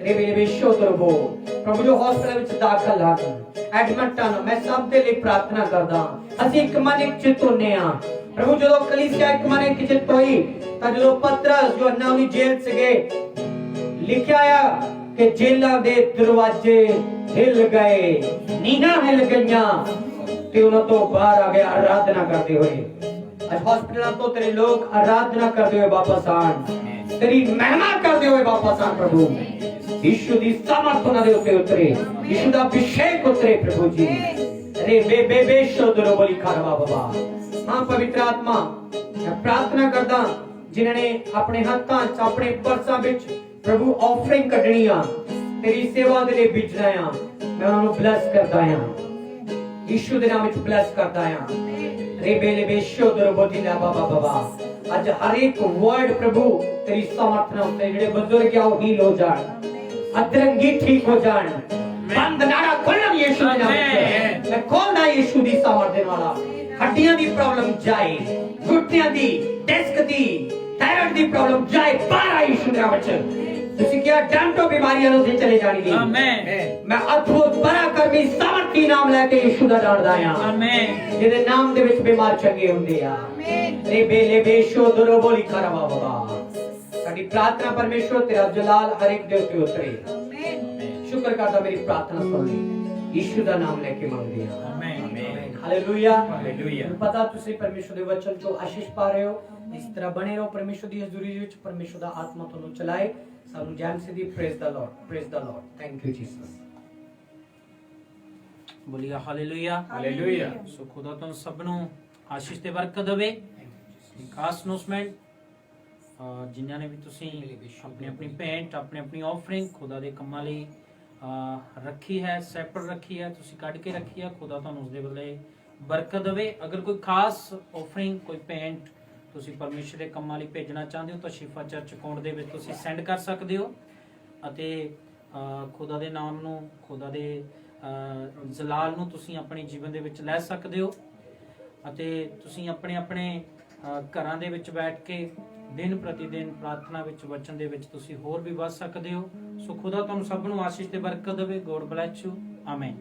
Speaker 1: प्रभु जो हॉस्पिटल ਵਿੱਚ ਦਾਖਲ ਹਨ ਐਡਮਿਟ ਹਨ ਮੈਂ ਸਭ ਦੇ ਲਈ ਪ੍ਰਾਰਥਨਾ ਕਰਦਾ ਅਸੀਂ ਇੱਕ ਮਨ ਇੱਕ ਚਿੱਤ ਹੁੰਨੇ ਆ ਪ੍ਰਭੂ ਜਦੋਂ ਕਲੀਸਿਆ ਇੱਕ ਮਨ ਇੱਕ ਚਿੱਤ ਹੋਈ ਤਾਂ ਜਦੋਂ ਪਤਰਸ ਜੋ ਅਨਾਉਨੀ ਜੇਲ੍ਹ ਸੀਗੇ ਲਿਖਿਆ ਆ ਕਿ ਜੇਲ੍ਹਾਂ ਦੇ ਦਰਵਾਜ਼ੇ ਹਿੱਲ ਗਏ ਨੀਹਾਂ ਹਿੱਲ ਗਈਆਂ ਤੇ ਉਹਨਾਂ ਤੋਂ ਬਾਹਰ ਆ ਗਿਆ ਆਰਾਧਨਾ ਕਰਦੇ ਹੋਏ ਅੱਜ ਹਸਪਤਾਲਾਂ ਤੋਂ ਤੇਰੇ ਲੋਕ ਆਰਾਧਨਾ ਕਰਦੇ ਹੋਏ ਵਾਪਸ ਆਣ तेरी महिमा करते हुए वापस आ प्रभु यीशु दी सामर्थ उन्हां दे उत्ते उतरे यीशु दा अभिषेक उतरे प्रभु जी अरे बे शोदरो बोली करवा बाबा हां पवित्र आत्मा मैं प्रार्थना करदा जिन्हां ने अपने हत्थां च अपने पर्सां विच प्रभु ऑफरिंग कढनी आ तेरी सेवा दे लई भेजना आ मैं उन्हां नु ब्लेस करदा आ यीशु दे नाम विच ब्लेस करदा आ रे बे शोदरो बोली ला बाबा बाबा आज हर एक वर्ड प्रभु तेरी सामर्थ नाल ते जेड़े बुजुर्ग आ हील हो जाण अतरंगी ठीक हो जाण बंद नाड़ा खोलन यीशु दे नाम विच मैं खोलदा यीशु दी सामर्थ दे वाला हड्डियां दी प्रॉब्लम जाए घुटनियां दी डिस्क दी थायराइड दी प्रॉब्लम जाए बाहर आ यीशु दे नाम विच ਤੁਸੀਂ ਕਿਹਾ ਡਾਂਟੋ ਬਿਮਾਰੀਆਂ ਨੂੰ ਤੇ ਚਲੇ ਜਾਣਗੇ
Speaker 3: ਆਮੇਨ
Speaker 1: ਮੈਂ ਅਦਭੁਤ ਬੜਾ ਕਰਮੀ ਸਾਮਰਥੀ ਨਾਮ ਲੈ ਕੇ ਯਿਸੂ ਦਾ ਜਾਣਦਾ ਆ
Speaker 3: ਆਮੇਨ
Speaker 1: ਜਿਹਦੇ ਨਾਮ ਦੇ ਵਿੱਚ ਬਿਮਾਰ ਚੰਗੇ ਹੁੰਦੇ ਆ ਆਮੇਨ ਰੇ ਬੇਲੇ ਸ਼ੋ ਦਰੋ ਬੋਲੀ ਕਰਵਾ ਬਾਬਾ ਸਾਡੀ ਪ੍ਰਾਰਥਨਾ ਪਰਮੇਸ਼ਵਰ ਤੇਰਾ ਜਲਾਲ ਹਰ ਇੱਕ ਦੇ ਉੱਤੇ ਉਤਰੇ ਆਮੇਨ ਸ਼ੁਕਰ ਕਰਦਾ ਮੇਰੀ ਪ੍ਰਾਰਥਨਾ ਸੁਣ ਲਈ ਯਿਸੂ ਦਾ ਨਾਮ ਲੈ ਕੇ ਮੰਗਦੇ ਆ
Speaker 3: ਆਮੇਨ ਆਮੇਨ
Speaker 1: ਹਾਲੇਲੂਇਆ
Speaker 3: ਹਾਲੇਲੂਇਆ
Speaker 1: ਪਤਾ ਤੁਸੀਂ ਪਰਮੇਸ਼ਵਰ ਦੇ ਵਚਨ ਤੋਂ ਆਸ਼ੀਸ਼ ਪਾ ਰਹੇ ਹੋ ਇਸ ਤਰ੍ਹਾਂ ਬਣੇ ਰਹੋ ਪਰਮੇਸ਼ਵਰ ਦੀ ਹਜ਼ੂਰੀ ਵਿੱਚ ਪਰਮੇਸ਼ਵਰ ਦਾ ਆਤਮਾ ਤੁਹਾਨੂੰ ਚਲਾਏ ਸਾਨੂੰ ਜੈਮ ਸਿੱਧੀ praise the Lord thank you Jesus
Speaker 3: ਬੋਲੀਏ ਹਾਲੇਲੂਇਆ
Speaker 4: ਹਾਲੇਲੂਇਆ
Speaker 3: ਸੋ ਖੁਦਾ ਤੁਹਾਨੂੰ ਸਭ ਨੂੰ ਆਸ਼ੀਸ਼ ਤੇ ਬਰਕਤ ਦੇਵੇ ਖਾਸ ਅਨਾਉਂਸਮੈਂਟ ਜਿਨ੍ਹਾਂ ਨੇ ਵੀ ਤੁਸੀਂ ਆਪਣੀ ਆਪਣੀ ਪੇਂਟ ਆਪਣੀ ਆਫਰਿੰਗ ਖੁਦਾ ਦੇ ਕੰਮਾਂ ਲਈ ਰੱਖੀ ਹੈ ਸੈਪਰੇਟ ਰੱਖੀ ਹੈ ਤੁਸੀਂ ਕੱਢ ਕੇ ਰੱਖੀ ਹੈ ਖੁਦਾ ਤੁਹਾਨੂੰ ਉਸ ਦੇ ਬਦਲੇ ਬਰਕਤ ਦੇਵੇ ਅਗਰ ਕੋਈ ਖਾਸ ਆਫਰਿੰਗ ਕੋਈ ਪੇਂਟ ਤੁਸੀਂ ਪਰਮੇਸ਼ਰ ਦੇ ਕੰਮਾਂ ਲਈ ਭੇਜਣਾ ਚਾਹੁੰਦੇ ਹੋ ਤਾਂ ਸ਼ਿਫਾ ਚਰਚ ਅਕਾਊਂਟ ਦੇ ਵਿੱਚ ਤੁਸੀਂ ਸੈਂਡ ਕਰ ਸਕਦੇ ਹੋ ਅਤੇ ਖੁਦਾ ਦੇ ਨਾਮ ਨੂੰ ਖੁਦਾ ਦੇ ਜਲਾਲ ਨੂੰ ਤੁਸੀਂ ਆਪਣੇ ਜੀਵਨ ਦੇ ਵਿੱਚ ਲੈ ਸਕਦੇ ਹੋ ਅਤੇ ਤੁਸੀਂ ਆਪਣੇ ਘਰਾਂ ਦੇ ਵਿੱਚ ਬੈਠ ਕੇ ਦਿਨ ਪ੍ਰਤੀ ਦਿਨ ਪ੍ਰਾਰਥਨਾ ਵਿੱਚ ਵਚਨ ਦੇ ਵਿੱਚ ਤੁਸੀਂ ਹੋਰ ਵੀ ਵੱਧ ਸਕਦੇ ਹੋ ਸੋ ਖੁਦਾ ਤੁਹਾਨੂੰ ਸਭ ਨੂੰ ਆਸ਼ੀਸ਼ ਤੇ ਬਰਕਤ ਦੇਵੇ ਗੋਡ ਬਲੈਸ ਯੂ ਆਮੇਨ